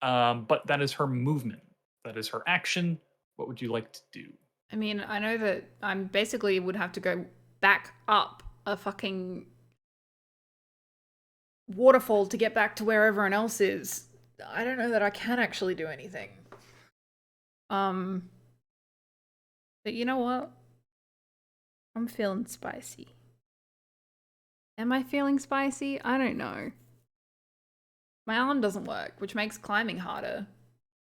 But that is her movement. That is her action. What would you like to do? I mean, I know that I'm basically would have to go back up a fucking waterfall to get back to where everyone else is. I don't know that I can actually do anything. But you know what? I'm feeling spicy. Am I feeling spicy? I don't know. My arm doesn't work, which makes climbing harder.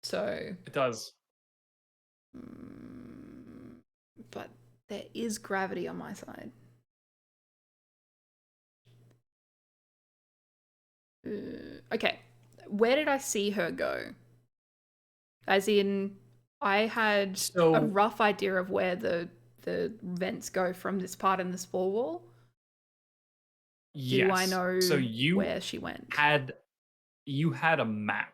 So it does. But there is gravity on my side. Okay, where did I see her go? As in, I had a rough idea of where the vents go from this part in the spore wall. Yes. Do I know so you where she went? Had you had a map.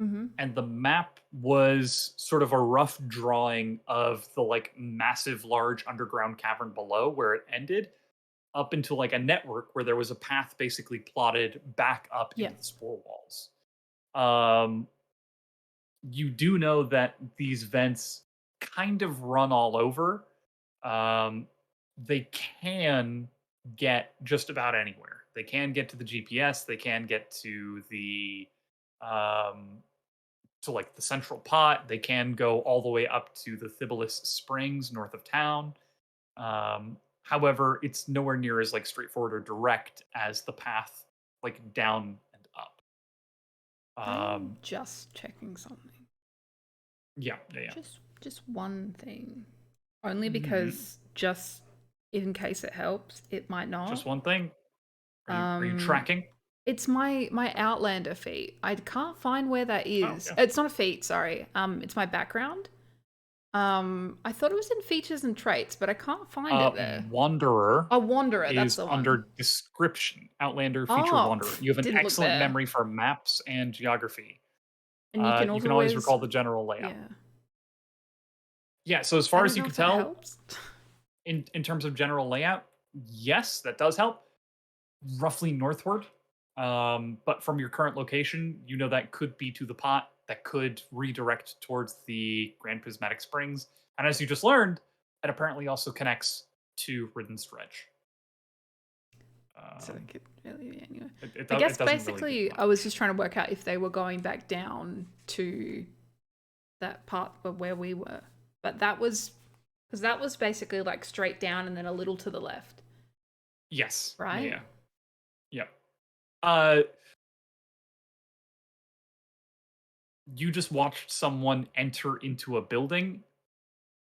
Mm-hmm. And the map was sort of a rough drawing of the like massive large underground cavern below where it ended up into like a network where there was a path basically plotted back up Yeah. into the spore walls. Um, you do know that these vents kind of run all over. Um, they can get just about anywhere. They can get to the GPS. They can get to the um, like the central pot. They can go all the way up to the Thibalis Springs north of town. However, it's nowhere near as like straightforward or direct as the path like down and up. I'm just checking something. Yeah. Just one thing. Only Mhm. because just in case it helps, it might not. Just one thing. Are you tracking? It's my Outlander feat. I can't find where that is. yeah. It's not a feat, sorry. It's my background. I thought it was in features and traits, but I can't find it there. Wanderer. A Wanderer, that's is the one. under description. Outlander feature Oh, Wanderer. You have an didn't look excellent there. memory for maps and geography. And you can You also can always always recall the general layout. Yeah. Yeah, so as I far don't as you know can if that tell, helps. in terms of general layout, yes, that does help. Roughly northward. But from your current location, you know that could be to the pot, that could redirect towards the Grand Prismatic Springs. And as you just learned, it apparently also connects to Ridden's Dredge. So it could really be anywhere. It I guess doesn't really basically do I was just trying to work out if they were going back down to that part where we were. But that was because that was basically like straight down and then a little to the left. Yes. Right? Yeah. You just watched someone enter into a building,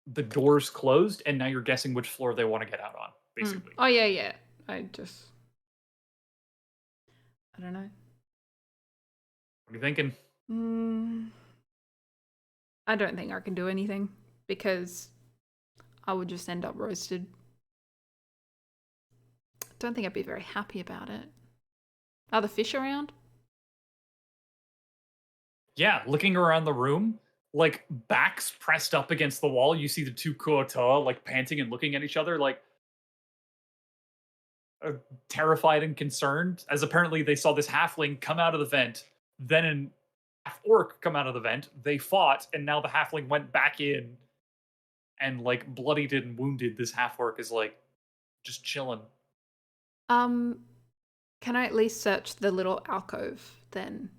the doors closed, and now you're guessing which floor they want to get out on, basically. Oh yeah. I don't know. What are you thinking? I don't think I can do anything because I would just end up roasted. Don't think I'd be very happy about it. Are the fish around? Yeah, looking around the room, like backs pressed up against the wall, you see the two Kuotoa like panting and looking at each other like terrified and concerned, as apparently they saw this halfling come out of the vent, then an half orc come out of the vent. They fought, and now the halfling went back in and like bloodied and wounded. This half orc is like just chilling. Can I at least search the little alcove then?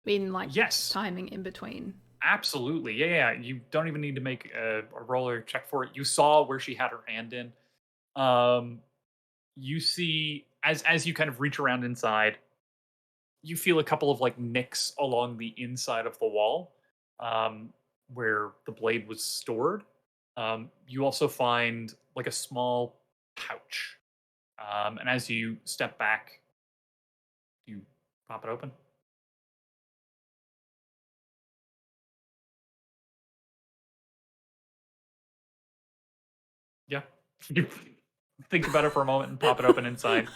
In like Yes. timing in between. Absolutely. Yeah. You don't even need to make a roller check for it. You saw where she had her hand in. You see as you kind of reach around inside, you feel a couple of like nicks along the inside of the wall, where the blade was stored. You also find like a small pouch. And as you step back, you pop it open. Yeah. You think about it for a moment and pop it open inside.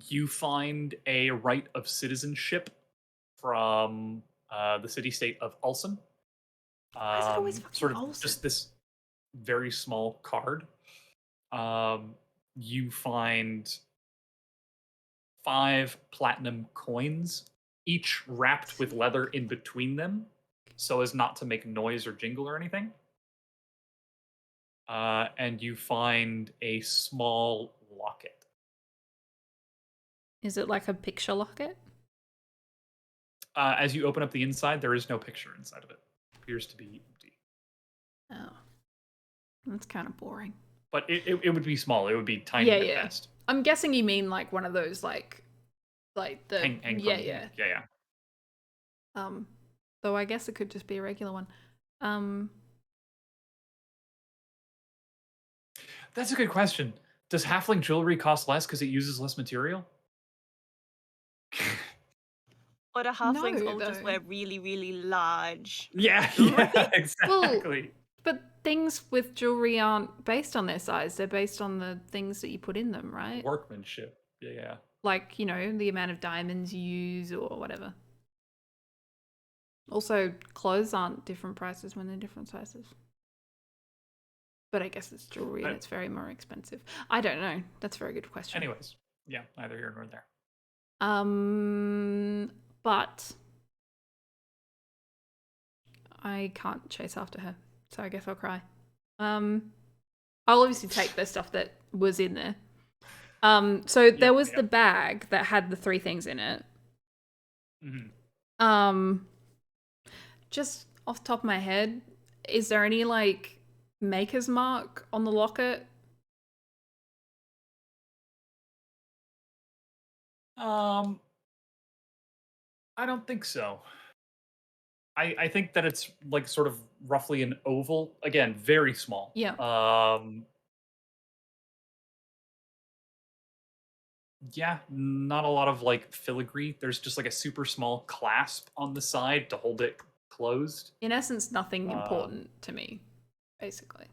You find a right of citizenship from the city-state of Ulsan. Why is it always fucking Sort of Ulsan? just this very small card. You find 5 platinum coins, each wrapped with leather in between them, so as not to make noise or jingle or anything. And you find a small locket. Is it like a picture locket? As you open up the inside, there is no picture inside of it. It appears to be empty. Oh. That's kind of boring. But it would be small. It would be tiny at best. I'm guessing you mean like one of those like the Hang yeah. Though I guess it could just be a regular one. That's a good question. Does halfling jewelry cost less because it uses less material? Or do halflings No, all just though. wear really, really large? Yeah, exactly. But things with jewelry aren't based on their size. They're based on the things that you put in them, right? Workmanship. Yeah. Like, the amount of diamonds you use or whatever. Also, clothes aren't different prices when they're different sizes. But I guess it's jewelry and it's very more expensive. I don't know. That's a very good question. Anyways, yeah, neither here nor there. But I can't chase after her, so I guess I'll cry. I'll obviously take the stuff that was in there. So there was the bag that had the 3 things in it. Mm-hmm. Just off the top of my head, is there any like maker's mark on the locket? I don't think so. I think that it's like sort of roughly an oval. Again, very small. Yeah. Yeah, not a lot of like filigree. There's just like a super small clasp on the side to hold it closed. In essence, nothing important to me, basically.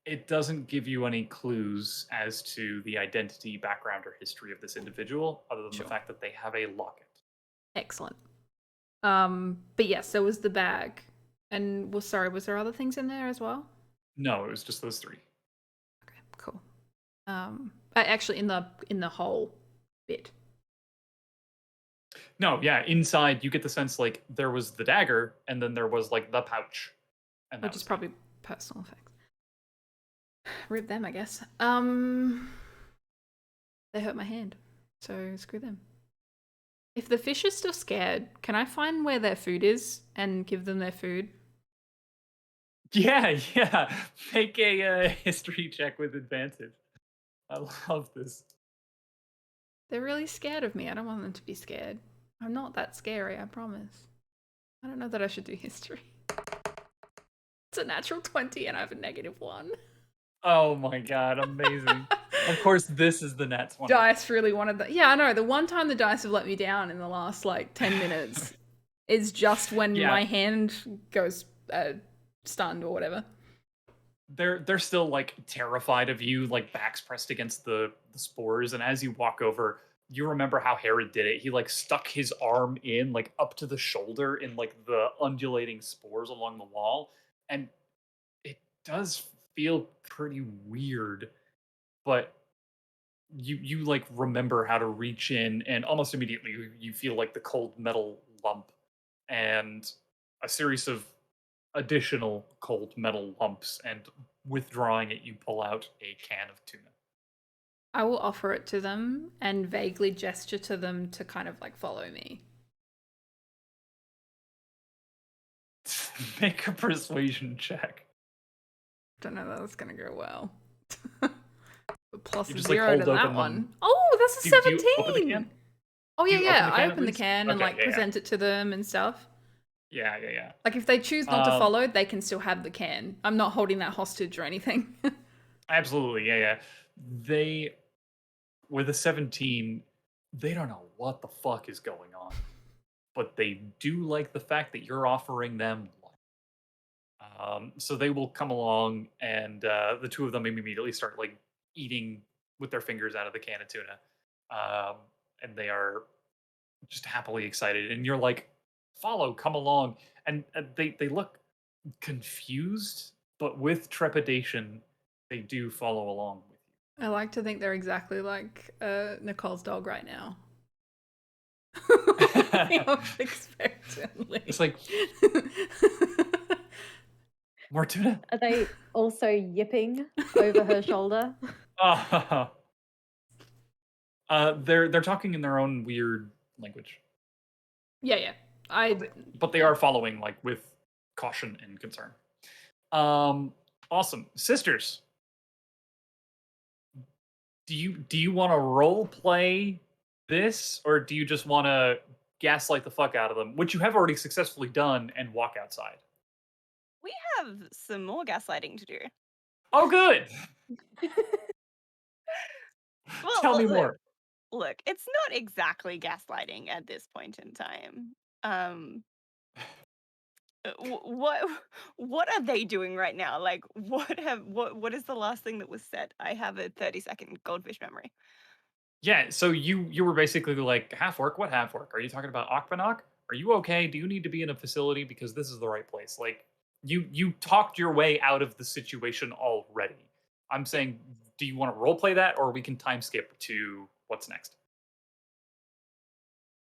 It doesn't give you any clues as to the identity, background, or history of this individual, other than the fact that they have a locket. Excellent. But yes, there was the bag. And was there other things in there as well? No, it was just those 3. Okay, cool. Actually in the whole bit. No, yeah, inside you get the sense like there was the dagger and then there was like the pouch. And which is probably personal effects. Rip them, I guess. They hurt my hand, so screw them. If the fish are still scared, can I find where their food is and give them their food? Yeah. Make a history check with advantage. I love this. They're really scared of me. I don't want them to be scared. I'm not that scary, I promise. I don't know that I should do history. It's a natural 20 and I have a -1. Oh my god, amazing. Of course, this is the nat 20. Dice really wanted that. Yeah, I know. The one time the dice have let me down in the last like 10 minutes is just when my hand goes stunned or whatever. They're still like terrified of you, like backs pressed against the spores, and as you walk over, you remember how Herod did it. He like stuck his arm in like up to the shoulder in like the undulating spores along the wall, and it does feel pretty weird, but you like remember how to reach in, and almost immediately you feel like the cold metal lump and a series of additional cold metal lumps, and withdrawing it, you pull out a can of tuna. I will offer it to them and vaguely gesture to them to kind of like follow me. Make a persuasion check. Don't know that that's gonna go well. Plus You just, 0 like, to hold that open one. them. Oh, that's a Do you open the 17. can? Oh Do yeah, you open yeah. the I can at open the least? can and Okay, like present it to them and stuff. Yeah. Like if they choose not to follow, they can still have the can. I'm not holding that hostage or anything. Absolutely, yeah. They, with a 17, they don't know what the fuck is going on, but they do like the fact that you're offering them life. So they will come along, and the 2 of them immediately start like eating with their fingers out of the can of tuna, and they are just happily excited. And you're like, "Follow, come along," and they look confused, but with trepidation, they do follow along with you. I like to think they're exactly like Nicole's dog right now. Expectantly. It's like more tuna. Are they also yipping over her shoulder? They're talking in their own weird language. Yeah. But they are following like with caution and concern. Awesome. Sisters, do you want to role play this, or do you just want to gaslight the fuck out of them, which you have already successfully done, and walk outside? We have some more gaslighting to do. Oh, good. Well, Tell me more. Look, it's not exactly gaslighting at this point in time. What are they doing right now? Like, what is the last thing that was said? I have a 30-second goldfish memory. Yeah, so you were basically like, half work. What half work? Are you talking about Akbanok? Are you okay? Do you need to be in a facility because this is the right place? Like you talked your way out of the situation already. I'm Yeah. saying, do you want to role play that, or we can time skip to what's next?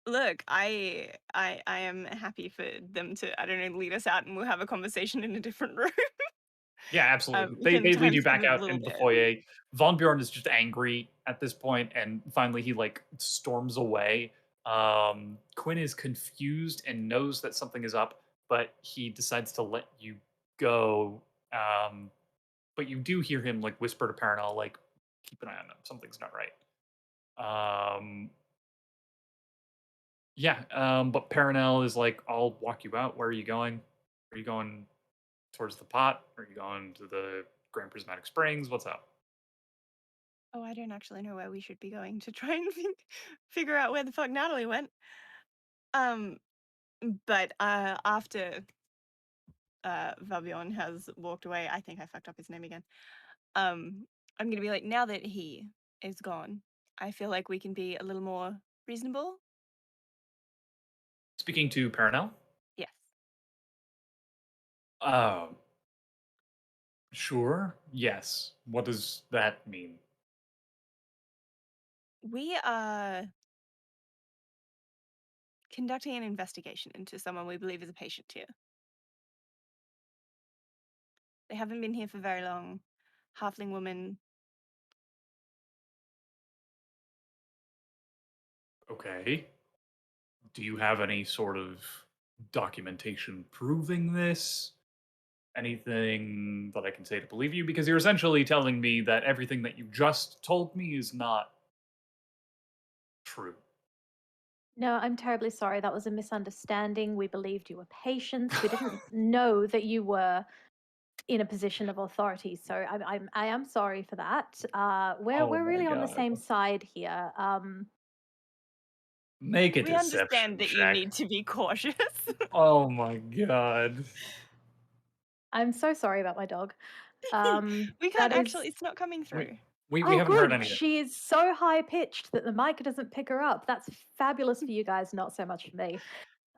Look, I am happy for them to, I don't know, lead us out and we'll have a conversation in a different room. Yeah, absolutely. We They can lead time you skip back a out little into the bit. foyer. Von Bjorn is just angry at this point, and finally he like storms away. Quinn is confused and knows that something is up, but he decides to let you go. But you do hear him like whisper to Paranel, like, keep an eye on him. Something's not right. Um, yeah, but Paranel is like, I'll walk you out. Where are you going? Are you going towards the pot? Are you going to the Grand Prismatic Springs? What's up? Oh, I don't actually know where we should be going to try and figure out where the fuck Natalie went. Um, but after Vabion has walked away, I think I fucked up his name again. I'm gonna be like, now that he is gone, I feel like we can be a little more reasonable. Speaking to Paranel. Yes. Um, sure. Yes. What does that mean? We are conducting an investigation into someone we believe is a patient here. They haven't been here for very long. Halfling woman. Okay. Do you have any sort of documentation proving this? Anything that I can say to believe you? Because you're essentially telling me that everything that you just told me is not true. No, I'm terribly sorry. That was a misunderstanding. We believed you were patients. We didn't know that you were in a position of authority. So I am sorry for that. We're Oh we're my really on the god. same side here. Make a We understand deception that you check. need to be cautious. Oh my god. I'm so sorry about my dog. We That can't is actually, it's not coming We through. we oh haven't heard good. anything. She is so high pitched that the mic doesn't pick her up. That's fabulous for you guys, not so much for me.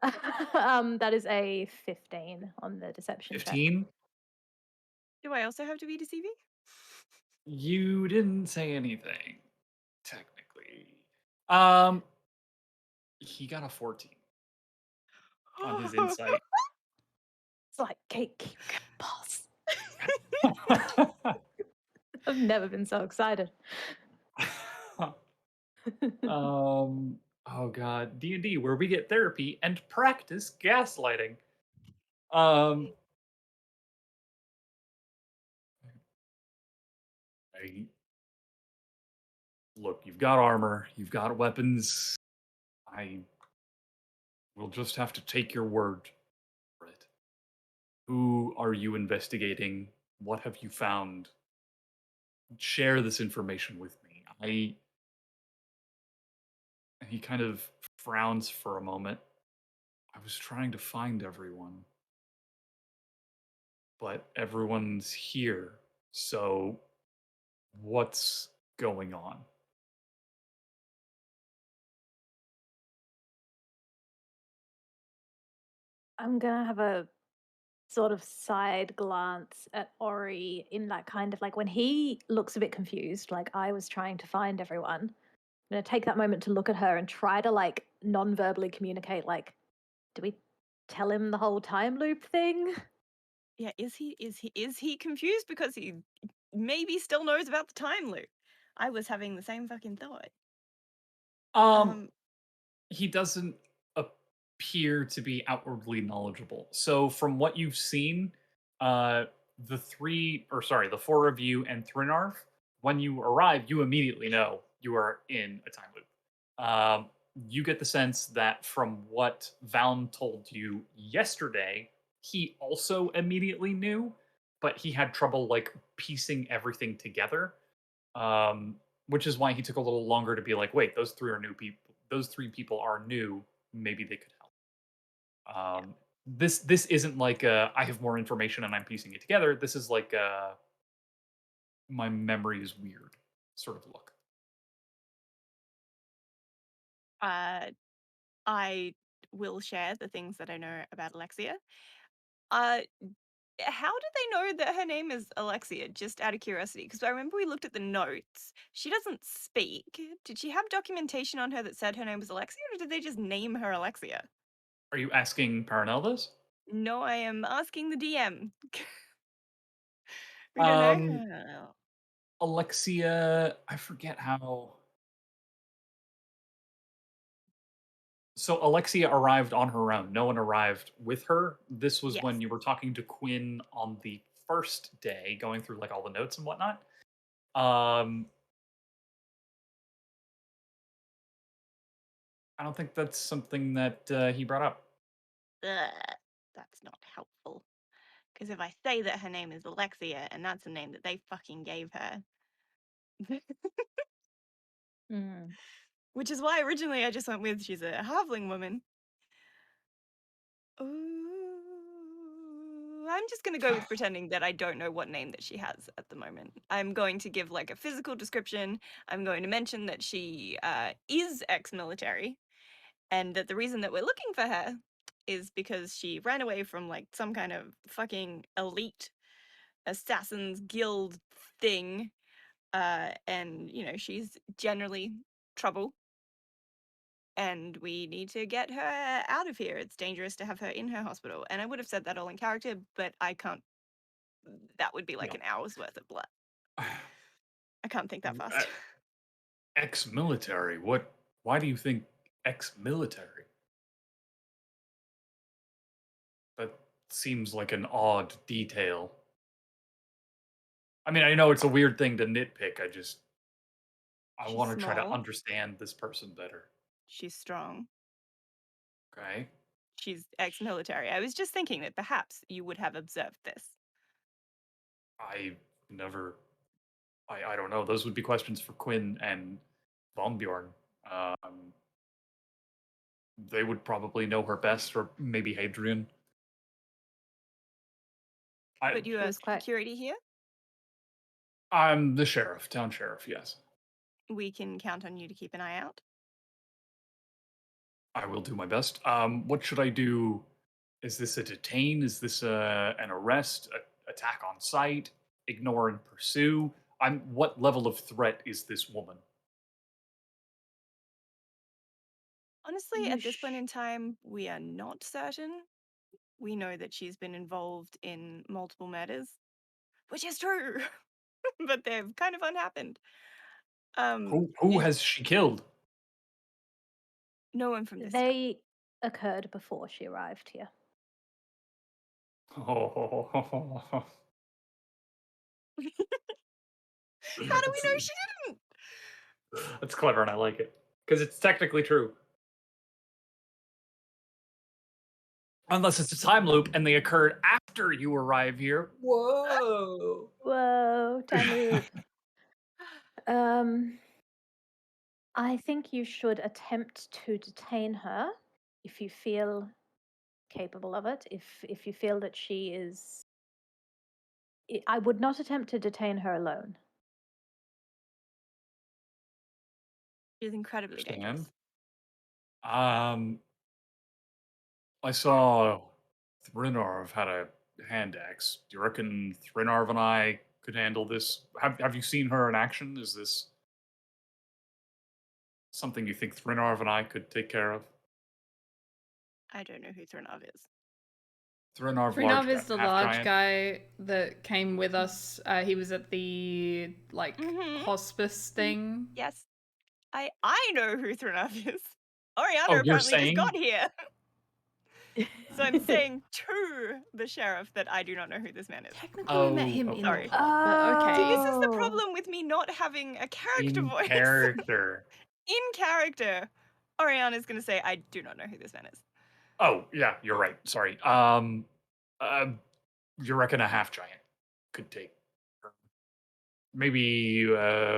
That is a 15 on the deception check. 15? Do I also have to be deceiving? You didn't say anything, technically. Um, he got a 14 on his insight. It's like cake, boss. I've never been so excited. Oh god, D&D, where we get therapy and practice gaslighting. Um, I, look, you've got armor, you've got weapons. I will just have to take your word for it. Who are you investigating? What have you found? Share this information with me. He kind of frowns for a moment. I was trying to find everyone, but everyone's here. So what's going on? I'm gonna have a sort of side glance at Ori in that kind of like when he looks a bit confused, like I was trying to find everyone. I'm gonna take that moment to look at her and try to like non-verbally communicate, like, do we tell him the whole time loop thing? Yeah, is he confused because he maybe still knows about the time loop? I was having the same fucking thought. Um, Um, he doesn't appear to be outwardly knowledgeable. So from what you've seen, the four of you and Thrinarv, when you arrive, you immediately know you are in a time loop. You get the sense that from what Valm told you yesterday, he also immediately knew, but he had trouble like piecing everything together. Which is why he took a little longer to be like, wait, those three are new people. Those three people are new. Maybe they could help. yeah. This isn't like I have more information and I'm piecing it together. This is like my memory is weird sort of look. I will share the things that I know about Alexia. Uh, how do they know that her name is Alexia? Just out of curiosity, because I remember we looked at the notes. She doesn't speak. Did she have documentation on her that said her name was Alexia, or did they just name her Alexia? Are you asking Paranel this? No, I am asking the DM. We don't Um, know. Alexia, I forget how. So Alexia arrived on her own. No one arrived with her. This was when Yes. you were talking to Quinn on the first day, going through like all the notes and whatnot. Um, I don't think that's something that he brought up. That's not helpful. Because if I say that her name is Alexia and that's the name that they fucking gave her, Mm. which is why originally I just went with she's a halfling woman. Ooh, I'm just going to go with pretending that I don't know what name that she has at the moment. I'm going to give like a physical description. I'm going to mention that she is ex-military and that the reason that we're looking for her is because she ran away from like some kind of fucking elite assassins guild thing. And, you know, she's generally trouble and we need to get her out of here. It's dangerous to have her in her hospital. And I would have said that all in character, but I can't. That would be like Yeah. an hour's worth of blood. I can't think that Uh, fast. Ex-military. What? Why do you think ex-military? That seems like an odd detail. I mean, I know it's a weird thing to nitpick. I She's want to try to small. understand this person better. She's strong. Okay. She's ex military. I was just thinking that perhaps you would have observed this. I never. I don't know. Those would be questions for Quinn and Von Bjorn. They would probably know her best, or maybe Hadrian. But you She are was quite. security here. I'm the sheriff, town sheriff. Yes, We can count on you to keep an eye out. I will do my best. What should I do? Is this a detain? Is this an arrest? Attack on sight? Ignore and pursue? What level of threat is this woman? Honestly, You at this point sh- in time, we are not certain. We know that she's been involved in multiple murders, which is true, but they've kind of unhappened. Who has she killed? No one from this town. they occurred before she arrived here. Oh, How do we know she didn't? that's clever, and I like it because it's technically true. Unless it's a time loop and they occurred after you arrive here. Whoa. Whoa, time loop. Um, I think you should attempt to detain her if you feel capable of it. If you feel that she is, I would not attempt to detain her alone. She's incredibly dangerous. Um, I saw Thrinarv had a hand axe. Do you reckon Thrinarv and I could handle this? Have you seen her in action? Is this something you think Thrinarv and I could take care of? I don't know who Thornov is. Thrinarv, Prinav is the half large giant. guy that came with us. He was at the Mhm. hospice thing. Yes, I know who Thornov is. Oriana Oh, you're apparently just saying? got here. So I'm saying to the sheriff that I do not know who this man is. Technically, we met Oh, him in the Sorry. hop, but okay. See, this is the Oh. problem with me not having a character In voice. character. In character, Oriana's going to say, I do not know who this man is. Oh, yeah, you're right. Sorry. Uh, you reckon a half giant could take her? Maybe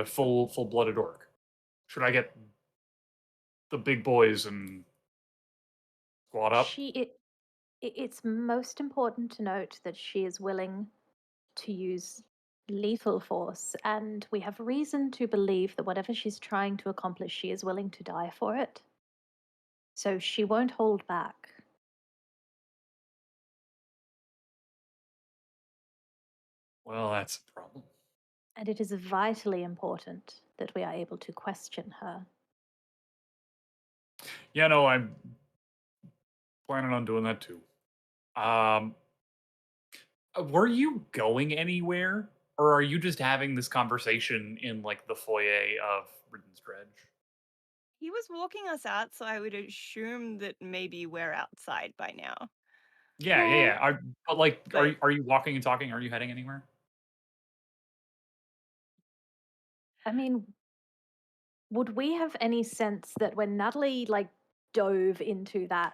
full-blooded orc. Should I get the big boys and squad up? It's most important to note that she is willing to use lethal force, and we have reason to believe that whatever she's trying to accomplish, she is willing to die for it. So she won't hold back. Well, that's a problem. And it is vitally important that we are able to question her. Yeah, no, I'm planning on doing that too. Um, were you going anywhere, or are you just having this conversation in like the foyer of Ridden's Dredge? He was walking us out, so I would assume that maybe we're outside by now. Yeah, yeah, Well, yeah. But like, But are you walking and talking? Are you heading anywhere? I mean, would we have any sense that when Natalie dove into that,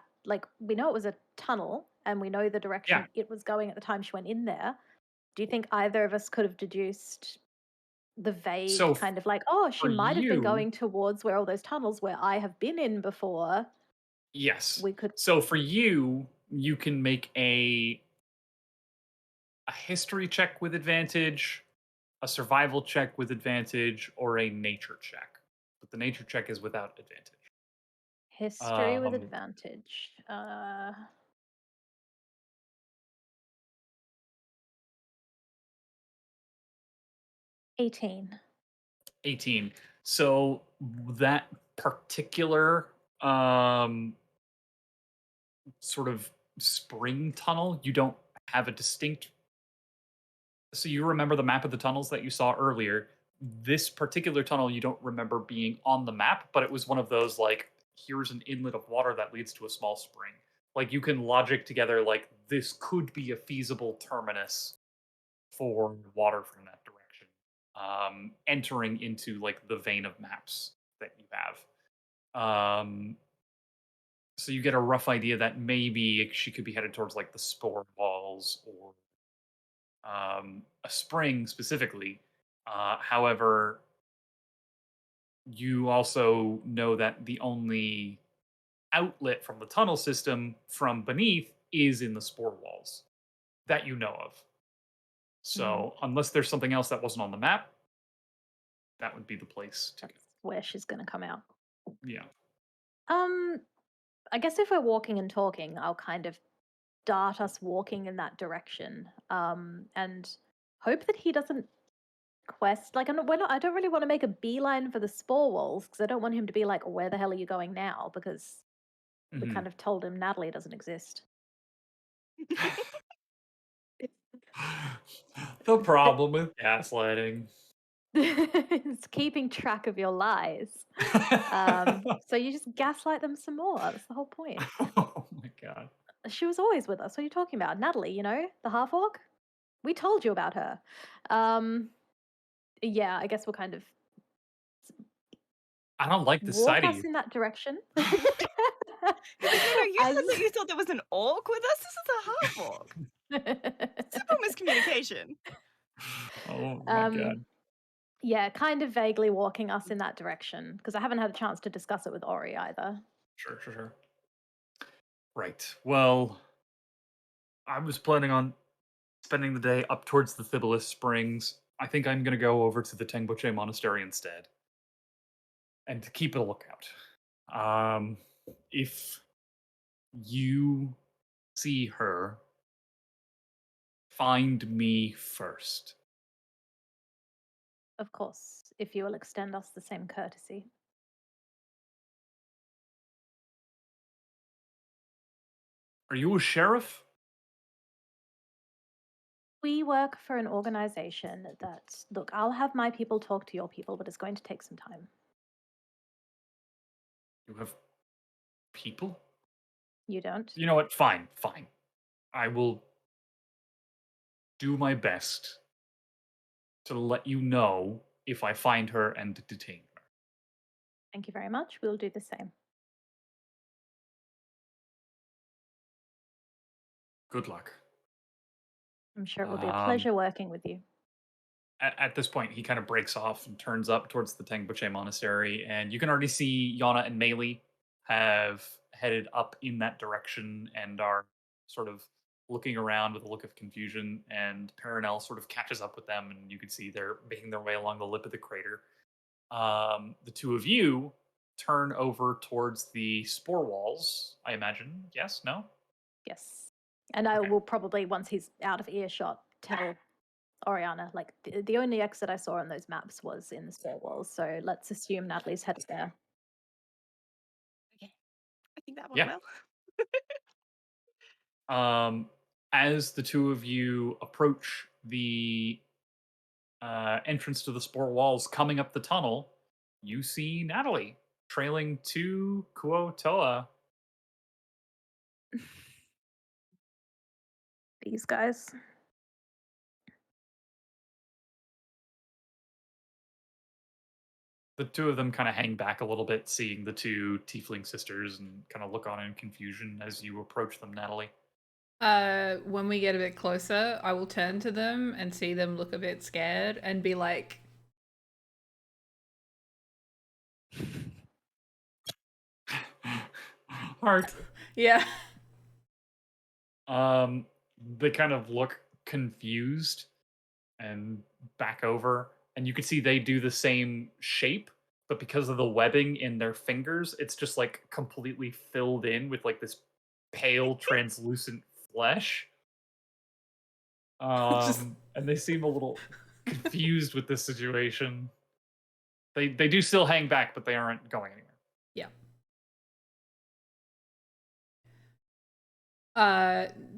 we know it was a tunnel and we know the Yeah. direction it was going at the time she went in there. Do you think either of us could have deduced the vague So kind of oh, she for might have been you, going towards where all those tunnels where I have been in before? yes. We could. So for you, you can make a history check with advantage, a survival check with advantage, or a nature check. But the nature check is without advantage. History with Um, advantage. 18. 18. So that particular sort of spring tunnel, you don't have a distinct. So you remember the map of the tunnels that you saw earlier. This particular tunnel, you don't remember being on the map, but it was one of those like, here's an inlet of water that leads to a small spring. Like you can logic together, like, this could be a feasible terminus for water from that direction, entering into like the vein of maps that you have. So you get a rough idea that maybe she could be headed towards like the spore walls or a spring specifically. However, you also know that the only outlet from the tunnel system from beneath is in the spore walls that you know of. Mhm. So unless there's something else that wasn't on the map, that would be the place to go. That's where she's going to come out. Yeah. Um, I guess if we're walking and talking, I'll kind of dart us walking in that direction, and hope that he doesn't quest. I don't really want to make a beeline for the spore walls because I don't want him to be like, "Where the hell are you going now?" Because we Mhm. kind of told him Natalie doesn't exist. The problem with gaslighting. It's keeping track of your lies. So you just gaslight them some more. That's the whole point. Oh my god. She was always with us. What are you talking about? Natalie, the half orc? We told you about her. Yeah, I guess we'll kind of I don't like this walk side of us you. in that direction. he's like, no, you As said that you thought there was an orc with us. This is a half orc. Simple miscommunication. Oh my um, god. yeah, kind of vaguely walking us in that direction because I haven't had a chance to discuss it with Ori either. Sure, sure, sure. Right. Well, I was planning on spending the day up towards the Thibalis Springs. I think I'm going to go over to the Tengboche Monastery instead and to keep a lookout. Um, if you see her, find me first. Of course, if you will extend us the same courtesy. Are you a sheriff? We work for an organization that, look, I'll have my people talk to your people, but it's going to take some time. You have people? You don't? You know what? Fine, fine. I will do my best to let you know if I find her and detain her. Thank you very much. We'll do the same. Good luck. I'm sure it will be a Um, pleasure working with you. at this point, he kind of breaks off and turns up towards the Tengboche Monastery, and you can already see Yana and Meili have headed up in that direction and are sort of looking around with a look of confusion. And Perenelle sort of catches up with them, and you can see they're making their way along the lip of the crater. The two of you turn over towards the spore walls, I imagine. Yes? No? Yes. And I Okay. will probably, once he's out of earshot, tell Oriana, like, the only exit I saw on those maps was in the spore walls, so let's assume Natalie's headed there. Okay. I think that went Yeah. well. As the two of you approach the entrance to the spore walls coming up the tunnel, you see Natalie trailing to Kuotoa. These guys. The two of them kind of hang back a little bit, seeing the two tiefling sisters, and kind of look on in confusion as you approach them, Natalie. When we get a bit closer, I will turn to them and see them look a bit scared and be like, Heart. yeah. They kind of look confused and back over, and you can see they do the same shape, but because of the webbing in their fingers, it's just like completely filled in with like this pale, translucent flesh. Just- And they seem a little confused with this situation. They do still hang back, but they aren't going anywhere. Yeah.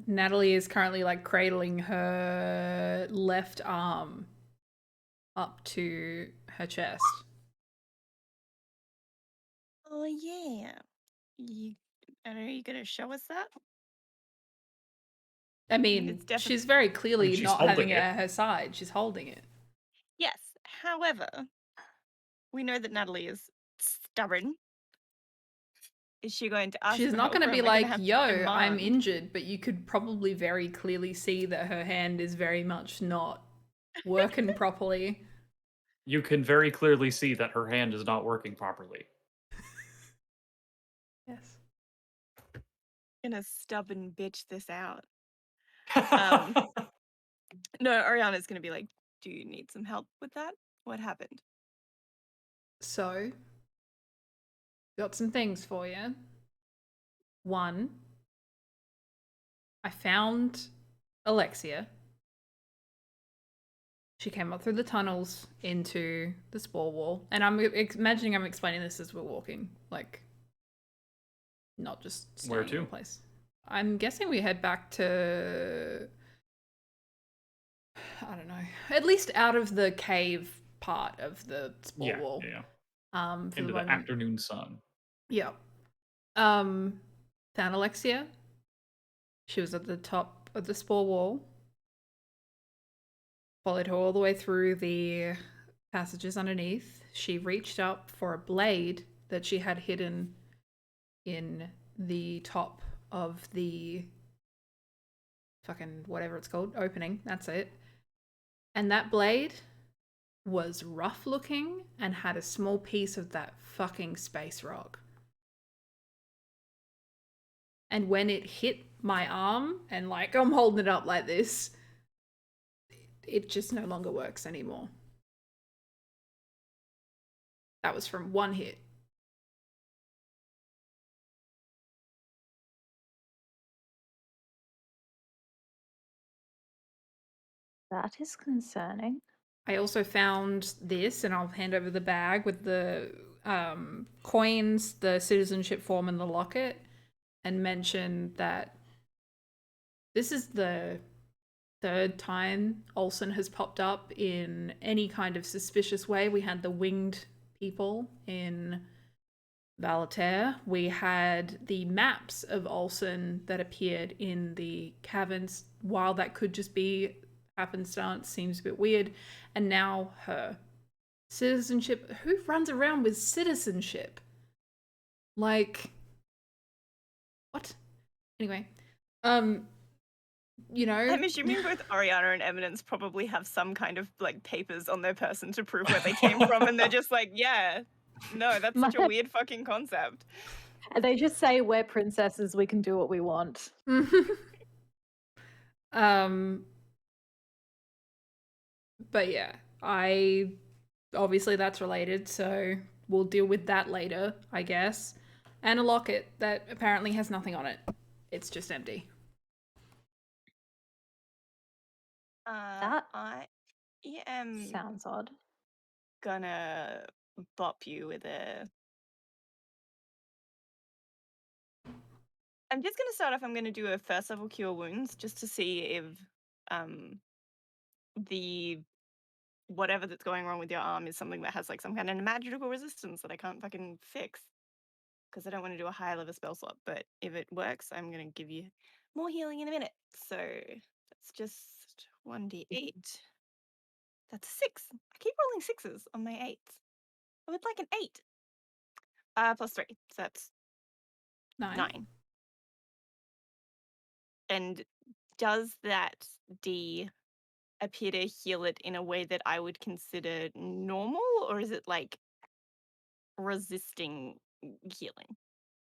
Natalie is currently like cradling her left arm up to her chest. Oh yeah. Are you gonna show us that? I It's mean, definitely she's very clearly she's not having holding it it. at her side. She's holding it. yes. However, we know that Natalie is stubborn. Is she going to ask She's for not help, going to or be am I gonna like, have to yo, I'm demand? injured, but you could probably very clearly see that her hand is very much not working properly. You can very clearly see that her hand is not working properly. Yes. Gonna stubborn bitch this out. No, Oriana's gonna be like, do you need some help with that? What happened? So, got some things for you. One, I found Alexia. She came up through the tunnels into the spore wall. And I'm imagining I'm explaining this as we're walking. Like, not just Where staying in to? one place. I'm guessing we head back to... I don't know. At least out of the cave part of the spore wall. Yeah. For Into the the moment. afternoon sun. Yeah. Found Alexia. She was at the top of the spore wall. Followed her all the way through the passages underneath. She reached up for a blade that she had hidden in the top of the fucking whatever it's called, opening. That's it. And that blade was rough looking and had a small piece of that fucking space rock. And when it hit my arm, and like I'm holding it up like this, it just no longer works anymore. That was from one hit. That is concerning. I also found this, and I'll hand over the bag with the coins, the citizenship form, and the locket, and mention that this is the third time Olsen has popped up in any kind of suspicious way. We had the winged people in Valater. We had the maps of Olsen that appeared in the caverns. While that could just be happenstance, seems a bit weird. And now her. Citizenship. Who runs around with citizenship? Like, what? Anyway, you know, I'm assuming both Oriana and Eminence probably have some kind of like papers on their person to prove where they came from, and they're just like, yeah, no, that's such a weird fucking concept. And they just say we're princesses, we can do what we want. But yeah, obviously that's related, so we'll deal with that later, I guess. And a locket that apparently has nothing on it. It's just empty. That I am sounds odd. gonna bop you with a. I'm just gonna start off. I'm gonna do a first level cure wounds just to see if the whatever that's going wrong with your arm is something that has like some kind of magical resistance that I can't fucking fix. Because I don't want to do a high level spell slot, but if it works, I'm gonna give you more healing in a minute. So that's just 1d8. That's a 6. I keep rolling 6s on my 8s. I would like an 8. Plus 3. So that's 9. And does that D appear to heal it in a way that I would consider normal, or is it like resisting healing?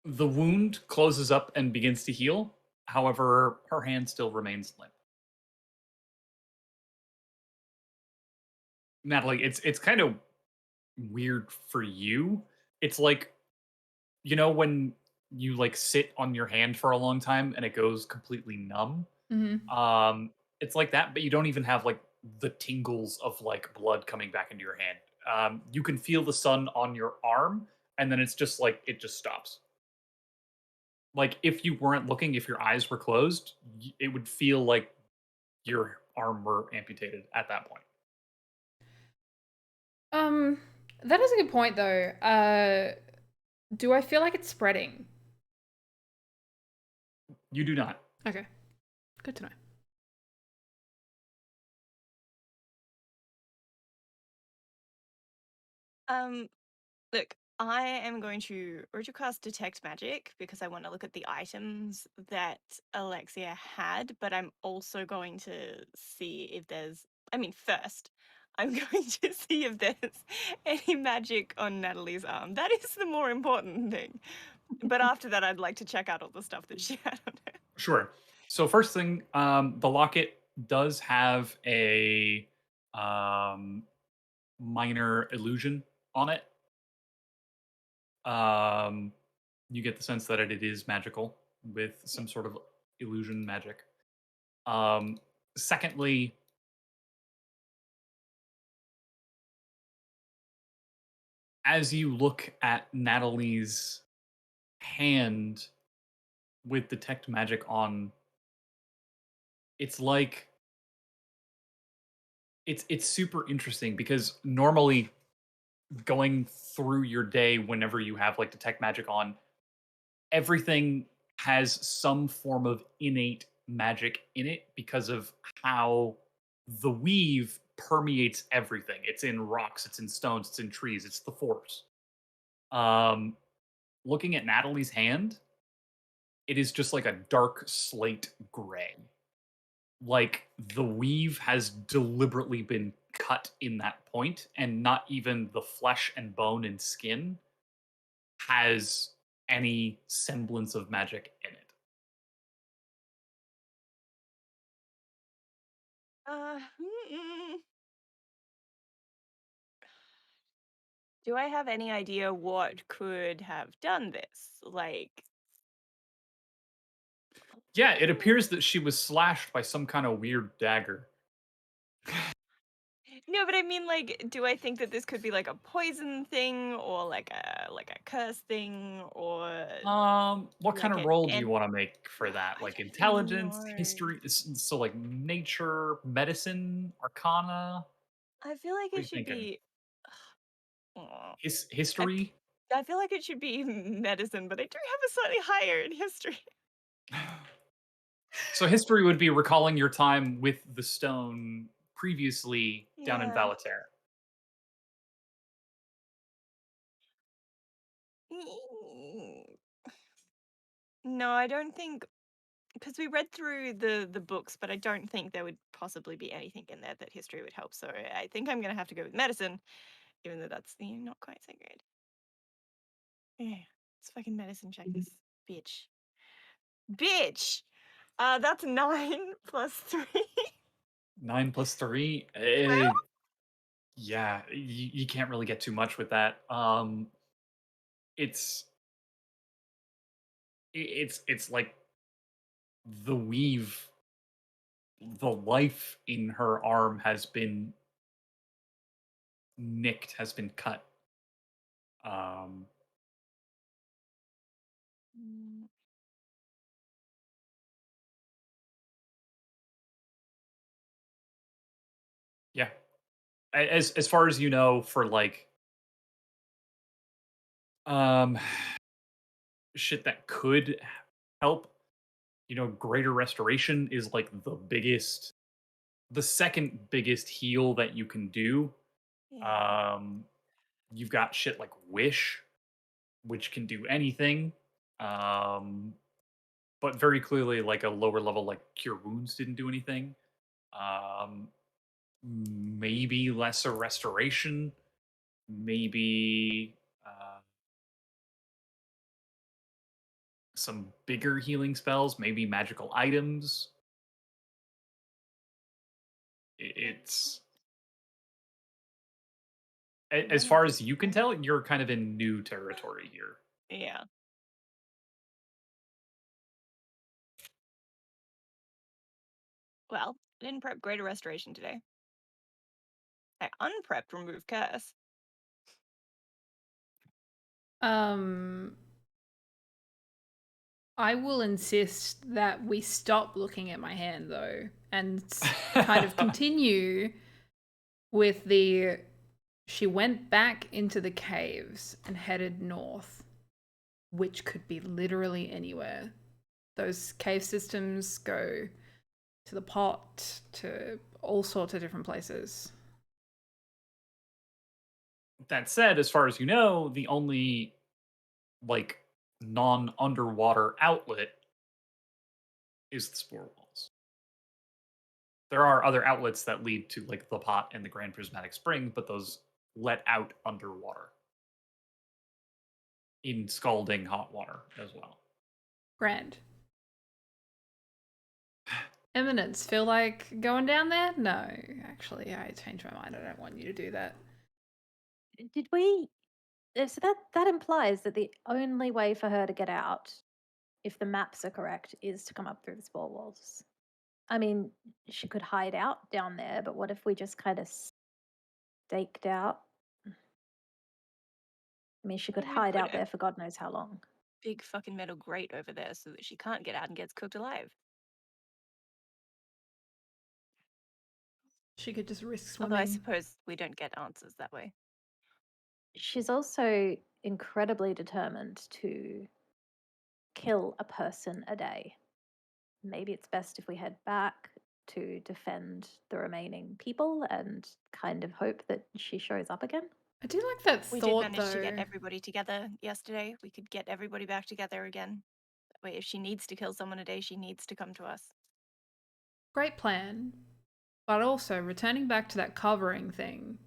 The wound closes up and begins to heal. However, her hand still remains limp. Natalie, it's kind of weird for you. It's like, you know, when you like sit on your hand for a long time and it goes completely numb. It's like that, but you don't even have like the tingles of like blood coming back into your hand. You can feel the sun on your arm, and then it's just like it just stops. Like if you weren't looking, if your eyes were closed, it would feel like your arm were amputated at that point. That is a good point though. Do I feel like it's spreading? You do not. Okay. Good to know. Look, I am going to ritual cast Detect Magic because I want to look at the items that Alexia had, but I'm also going to see if there's. I mean, first, I'm going to see if there's any magic on Natalie's arm. That is the more important thing. But after that, I'd like to check out all the stuff that she had on her. Sure. So first thing, the locket does have a minor illusion on it. You get the sense that it is magical with some sort of illusion magic. Secondly, as you look at Natalie's hand with detect magic on, it's like it's super interesting because normally going through your day whenever you have like detect magic on, everything has some form of innate magic in it because of how the weave permeates everything. It's in rocks, it's in stones, it's in trees, it's the force. Um, Looking at Natalie's hand, it is just like a dark slate gray. Like the weave has deliberately been cut in that point, and not even the flesh and bone and skin has any semblance of magic in it. Mm-mm. Do I have any idea what could have done this? Like, Yeah, it appears that she was slashed by some kind of weird dagger. no, but I mean, like, do I think that this could be like a poison thing, or like a curse thing, or What kind like of an role do you and want to make for that? I Like don't even intelligence, know. history, so like nature, medicine, arcana? I feel like What are it you should thinking? be. uh, I History? I feel like it should be medicine, but I do have a slightly higher in history. So history would be recalling your time with the stone previously down in Yeah. Valater. No, I don't think because we read through the books, but I don't think there would possibly be anything in there that history would help. So I think I'm gonna have to go with medicine, even though that's not quite so good. Yeah, let's fucking medicine check this bitch. Bitch. That's 9 plus 3. 9 plus 3. 12? Yeah, you can't really get too much with that. It's it's like the weave, the life in her arm has been nicked, has been cut. Um, Mm, yeah, as far as you know, for like um shit that could help, greater restoration is like the second biggest heal that you can do. yeah. Um, you've got shit like wish, which can do anything. Um, but very clearly, like a lower level, like cure wounds didn't do anything. Um, maybe lesser restoration, maybe some bigger healing spells, maybe magical items. It's as None of far this as you can tell, you're kind of in new territory here. Yeah. Well, I didn't prep Greater Restoration today. I unprepped Remove Curse. Um, I will insist that we stop looking at my hand though, and kind of continue with the. She went back into the caves and headed north, which could be literally anywhere. Those cave systems go to the pot, to all sorts of different places. That said, as far as you know, the only like non-underwater outlet is the spore walls. There are other outlets that lead to like the pot and the Grand Prismatic Spring, but those let out underwater in scalding hot water as well. Grand. Eminence, feel like going down there? No, actually, I changed my mind. I don't want you to do that. Did we? So that implies that the only way for her to get out, if the maps are correct, is to come up through the spore walls. I mean, she could hide out down there, but what if we just kind of staked out? I mean, she could Maybe we hide put out a there for God knows how long. big fucking metal grate over there so that she can't get out and gets cooked alive. She could just risk Although I swimming. suppose we don't get answers that way. She's also incredibly determined to kill a person a day. Maybe it's best if we head back to defend the remaining people and kind of hope that she shows up again. I do like that We did thought manage to get though. everybody together yesterday. We could get everybody back together again. That way, if she needs to kill someone a day, she needs to come to us. Great plan. But also, returning back to that covering thing,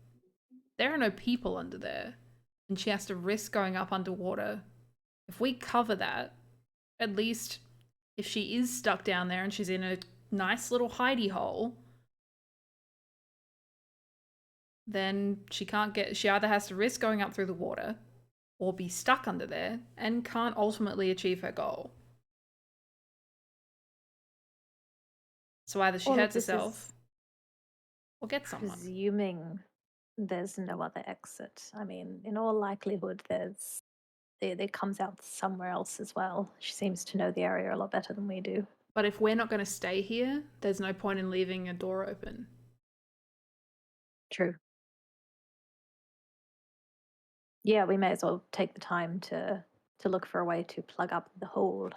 there are no people under there, and she has to risk going up underwater. If we cover that, at least if she is stuck down there and she's in a nice little hidey hole, then she can't get. She either has to risk going up through the water or be stuck under there and can't ultimately achieve her goal. So either she All of hurts this herself is or gets someone. presuming there's no other exit. I mean, in all likelihood, it comes out somewhere else as well. She seems to know the area a lot better than we do. But if we're not going to stay here, there's no point in leaving a door open. True. Yeah, we may as well take the time to look for a way to plug up the hole.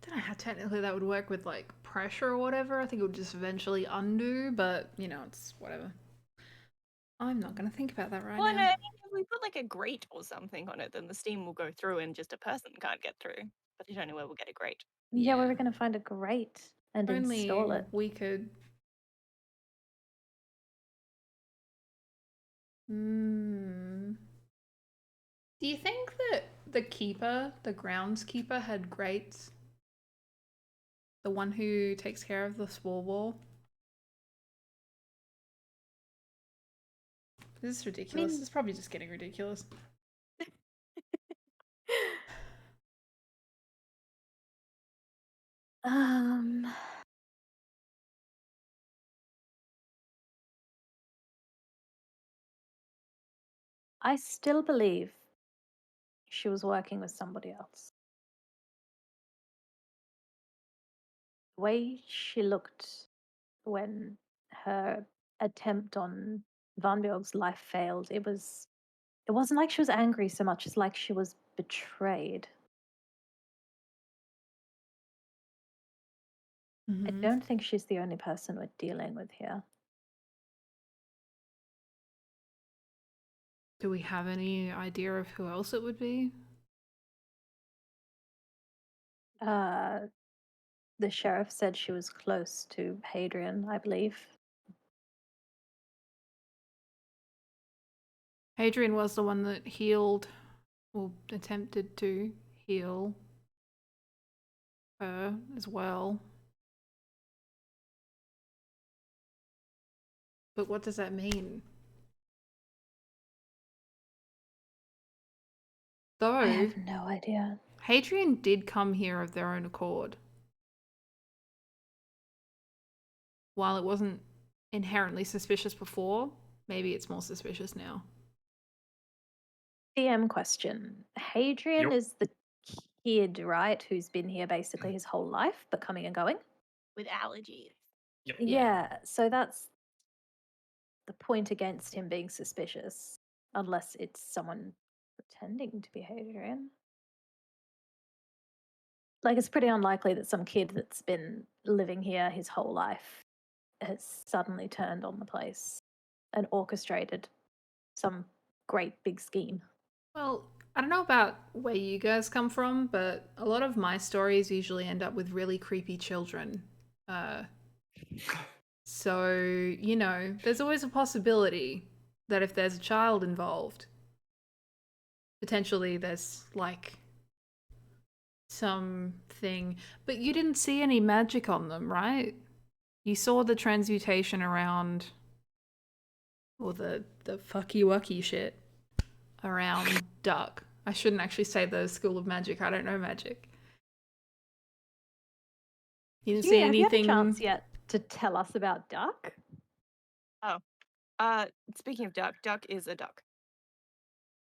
Don't know how technically that would work with like pressure or whatever. I think it would just eventually undo, but it's whatever. I'm not going to think about that right Well, no, now. I mean, if we put like a grate or something on it, then the steam will go through and just a person can't get through. But I don't know where we'll get a grate. Yeah, we Yeah. were going to find a grate and install Only it. we could. Hmm. Do you think that the groundskeeper, had grates? The one who takes care of the spore wall. This is ridiculous. mean- It's probably just getting ridiculous. Um, I still believe she was working with somebody else. The way she looked when her attempt on Van Bjorg's life failed, it wasn't like she was angry so much as like she was betrayed. I Mhm. don't think she's the only person we're dealing with here. Do we have any idea of who else it would be? The sheriff said she was close to Hadrian, I believe. Hadrian was the one that healed, or attempted to heal her as well. But what does that mean? I Though, have no idea. Hadrian did come here of their own accord. While it wasn't inherently suspicious before, maybe it's more suspicious now. DM question. Hadrian Yep. is the kid, right, who's been here basically his whole life, but coming and going? With allergies. Yep. Yeah, so that's the point against him being suspicious, unless it's someone pretending to be Hadrian. Like, it's pretty unlikely that some kid that's been living here his whole life has suddenly turned on the place and orchestrated some great big scheme. Well, I don't know about where you guys come from, but a lot of my stories usually end up with really creepy children. So, you know, there's always a possibility that if there's a child involved, potentially there's like something. But you didn't see any magic on them, right? You saw the transmutation around, or the fucky wucky shit around Duck. I shouldn't actually say the School of Magic. I don't know magic. You didn't see Have you had a anything. chance yet to tell us about Duck? Speaking of duck, duck is a duck.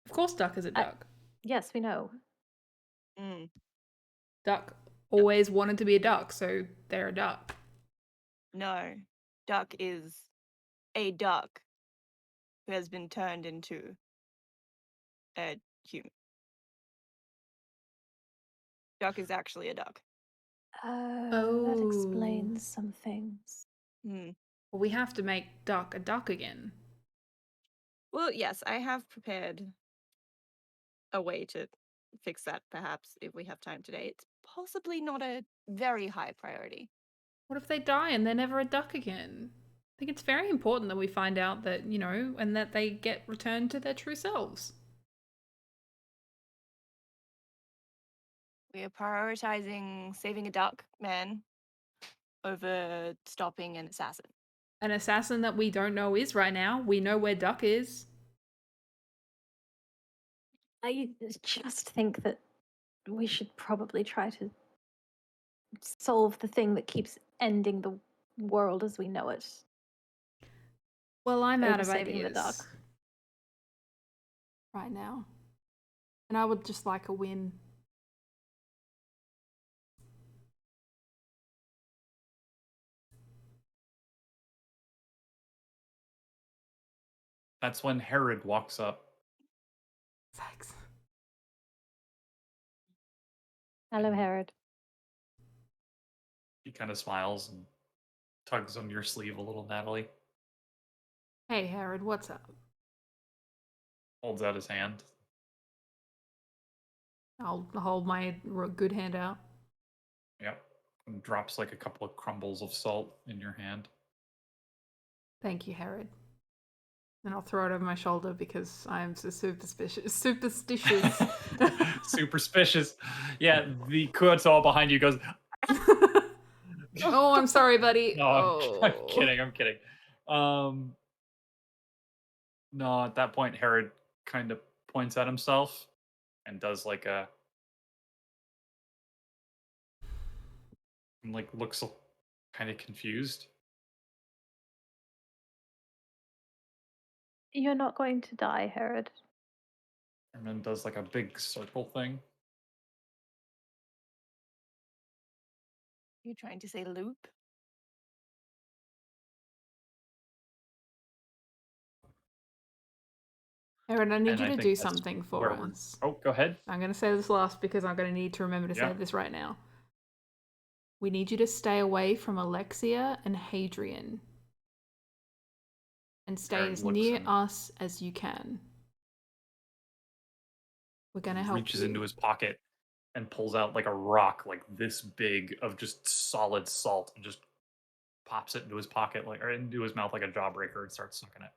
Of course, Duck is a duck. Yes, we know. Mm. Duck always wanted to be a duck, so they're a duck. No, duck is a duck who has been turned into a human. Duck is actually a duck. That explains some things. Hmm. Well, we have to make Duck a duck again. Well, yes, I have prepared a way to fix that, perhaps, if we have time today. It's possibly not a very high priority. What if they die and they're never a duck again? I think it's very important that we find out that, you know, and that they get returned to their true selves. We are prioritizing saving a duck man over stopping an assassin. An assassin that we don't know is right now. We know where Duck is. I just think that we should probably try to solve the thing that keeps ending the world as we know it. Well, I'm out of Saving the ideas duck. right now. And I would just like a win. That's when Herod walks up. Thanks. Hello, Herod. He kind of smiles and tugs on your sleeve a little, Natalie. Hey, Herod, what's up? Holds out his hand. I'll hold my good hand out. Yep. And drops like a couple of crumbles of salt in your hand. Thank you, Herod. And I'll throw it over my shoulder because I am so superstitious. Superstitious. Yeah, the Kuato behind you goes, Oh, I'm sorry, buddy. No, I'm kidding. I'm kidding. No, at that point, Herod kind of points at himself and does like a and like looks kind of confused. You're not going to die, Herod. And then does like a big circle thing. You trying to say loop? Aaron, I need And you I to think do that's something for where we're. us. Oh, go ahead. I'm going to say this last because I'm going to need to remember to say this right now. We need you to stay away from Alexia and Hadrian. And stay Aaron as looks near and us as you can. We're going to help reaches you. into his pocket and pulls out like a rock like this big of just solid salt and just pops it into his pocket like or into his mouth like a jawbreaker and starts sucking it.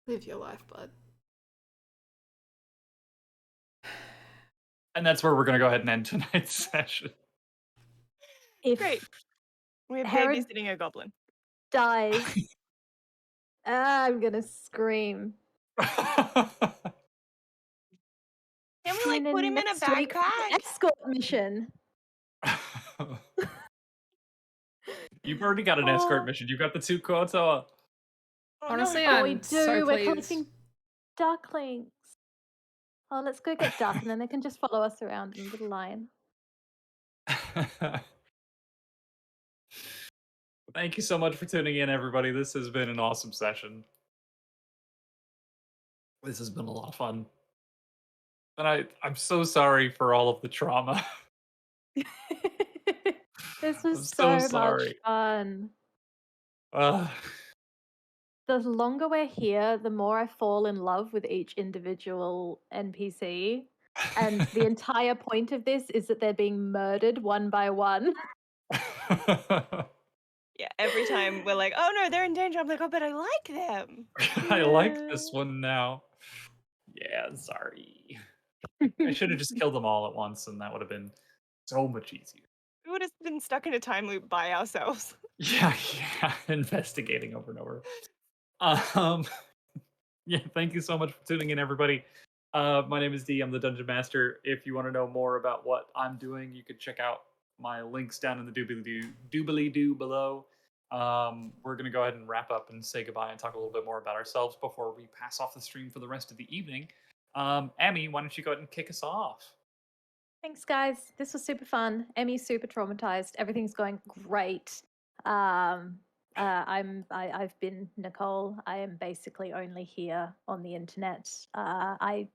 Live your life, bud. And that's where we're gonna go ahead and end tonight's session. If Great. We're Herod babysitting a goblin. dies, I'm gonna scream. Can we like Tune put him in a next week for the backpack? escort mission. You've already got an escort mission. You've got the 2 Koatoa. Honestly, Oh, we I'm do. so We're pleased. collecting ducklings. Oh, let's go get duck, and then they can just follow us around in a little line. Thank you so much for tuning in, everybody. This has been an awesome session. This has been a lot of fun. And I'm so sorry for all of the trauma. This I'm was so so much sorry. fun. Uh, The longer we're here, the more I fall in love with each individual NPC. And the entire point of this is that they're being murdered one by one. Yeah, every time we're like, oh no, they're in danger. I'm like, oh, but I like them. I like this one now. Yeah, sorry. I should have just killed them all at once, and that would have been so much easier. We would have been stuck in a time loop by ourselves. Yeah, investigating over and over. Yeah, thank you so much for tuning in, everybody. My name is D. I'm the Dungeon Master. If you want to know more about what I'm doing, you can check out my links down in the doobly-doo below. We're going to go ahead and wrap up and say goodbye and talk a little bit more about ourselves before we pass off the stream for the rest of the evening. Emmy, why don't you go ahead and kick us off? Thanks, guys. This was super fun. Emmy's super traumatized. Everything's going great. I've been Nicole. I am basically only here on the internet. I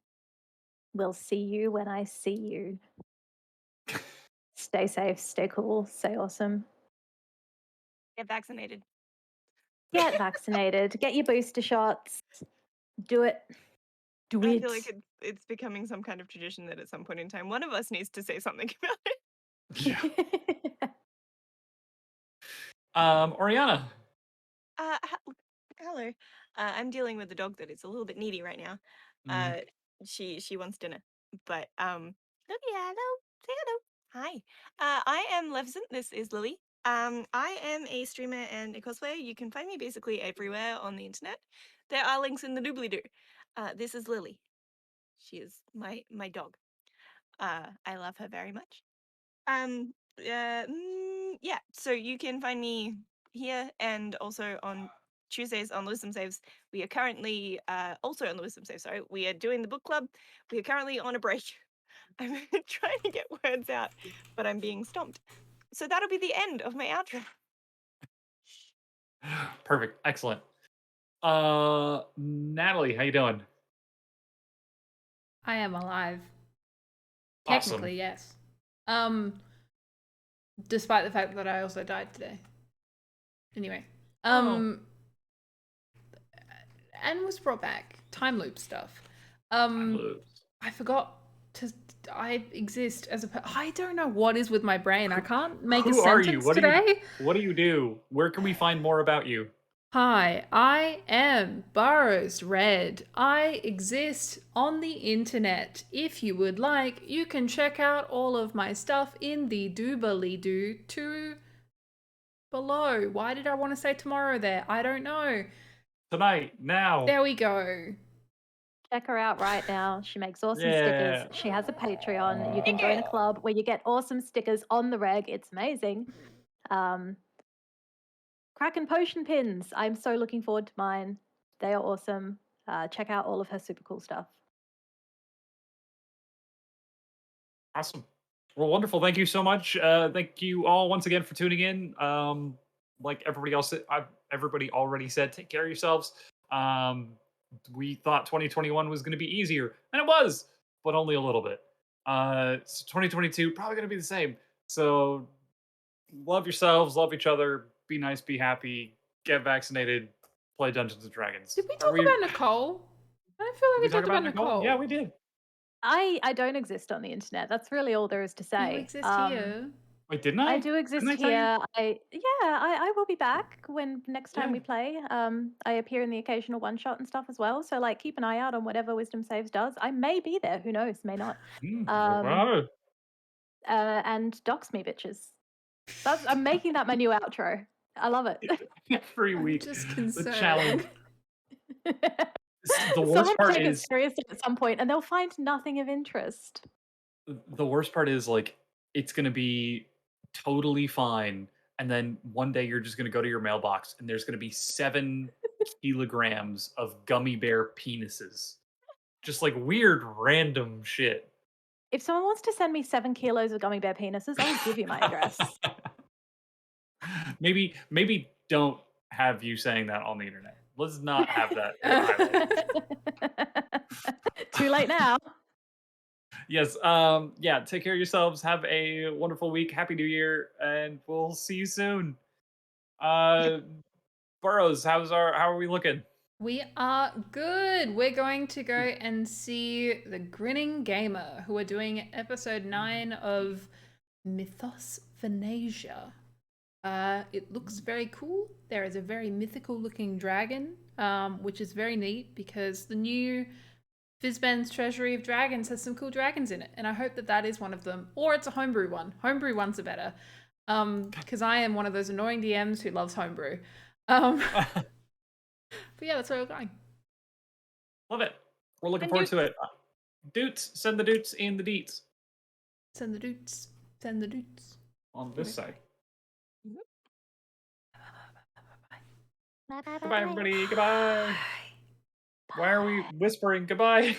will see you when I see you. Stay safe, stay cool, stay awesome. Get vaccinated. Get vaccinated. Get your booster shots. Do it. Do I it. feel like it's becoming some kind of tradition that at some point in time, one of us needs to say something about it. Yeah. Oriana. Hello. I'm dealing with a dog that is a little bit needy right now. She wants dinner, but look, hello, say hello. Hi. I am Levison. This is Lily. I am a streamer and a cosplayer. You can find me basically everywhere on the internet. There are links in the doobly-doo. This is Lily. She is my dog. I love her very much. Yeah. So you can find me here and also on Tuesdays on Wisdom Saves. We are currently also on the Wisdom Save. Sorry, we are doing the book club. We are currently on a break. I'm trying to get words out, but I'm being stomped. So that'll be the end of my outro. Perfect. Excellent. Natalie, how you doing? I am alive. Awesome. Technically, yes. Despite the fact that I also died today. Anyway. And was brought back. Time loop stuff. Time loops. I forgot to I exist as I don't know what is with my brain. I can't make a sentence today. What do you do? Where can we find more about you? Hi, I am BurrowsRed. I exist on the internet. If you would like, you can check out all of my stuff in the doobly-doo to below. Why did I want to say tomorrow there? I don't know. Tonight, now. There we go. Check her out right now. She makes awesome Yeah. stickers. She has a Patreon. You can join a club where you get awesome stickers on the reg. It's amazing. Kraken potion pins. I'm so looking forward to mine. They are awesome. Check out all of her super cool stuff. Awesome. Well, wonderful. Thank you so much. Thank you all once again for tuning in. Like everybody else, everybody already said, take care of yourselves. We thought 2021 was going to be easier, and it was, but only a little bit. So 2022 probably going to be the same. So love yourselves, love each other, be nice, be happy, get vaccinated, play Dungeons and Dragons. Did we talk about Nicole? I don't feel like we talk talked about Nicole. Yeah, we did. I don't exist on the internet. That's really all there is to say. You exist here. Wait, didn't I? I do exist Didn't I tell you? here. I will be back when next time we play. I appear in the occasional one shot and stuff as well. So like keep an eye out on whatever Wisdom Saves does. I may be there. Who knows? May not. And dox me, bitches. I'm making that my new outro. I love it. Every week, just the concerned. challenge. The worst Someone part take is it seriously at some point, and they'll find nothing of interest. the worst part is like it's gonna be totally fine, and then one day you're just gonna go to your mailbox, and there's gonna be 7 kilograms of gummy bear penises, just like weird random shit. If someone wants to send me 7 kilos of gummy bear penises, I will give you my address. Maybe don't have you saying that on the internet. Let's not have that. Too late now. Yes. Yeah. Take care of yourselves. Have a wonderful week. Happy New Year, and we'll see you soon. Burrows, how are we looking? We are good. We're going to go and see the Grinning Gamer, who are doing episode 9 of Mythos Venetia. It looks very cool. There is a very mythical looking dragon, which is very neat because the new Fizban's Treasury of Dragons has some cool dragons in it, and I hope that that is one of them, or it's a homebrew one. Homebrew ones are better, because I am one of those annoying DMs who loves homebrew. But yeah, that's where we're going. Love it. We're looking forward to it. Doots, send the doots in the deets. Send the doots. Send the doots. On this side. Bye. Goodbye, everybody. Goodbye. Why are we whispering goodbye?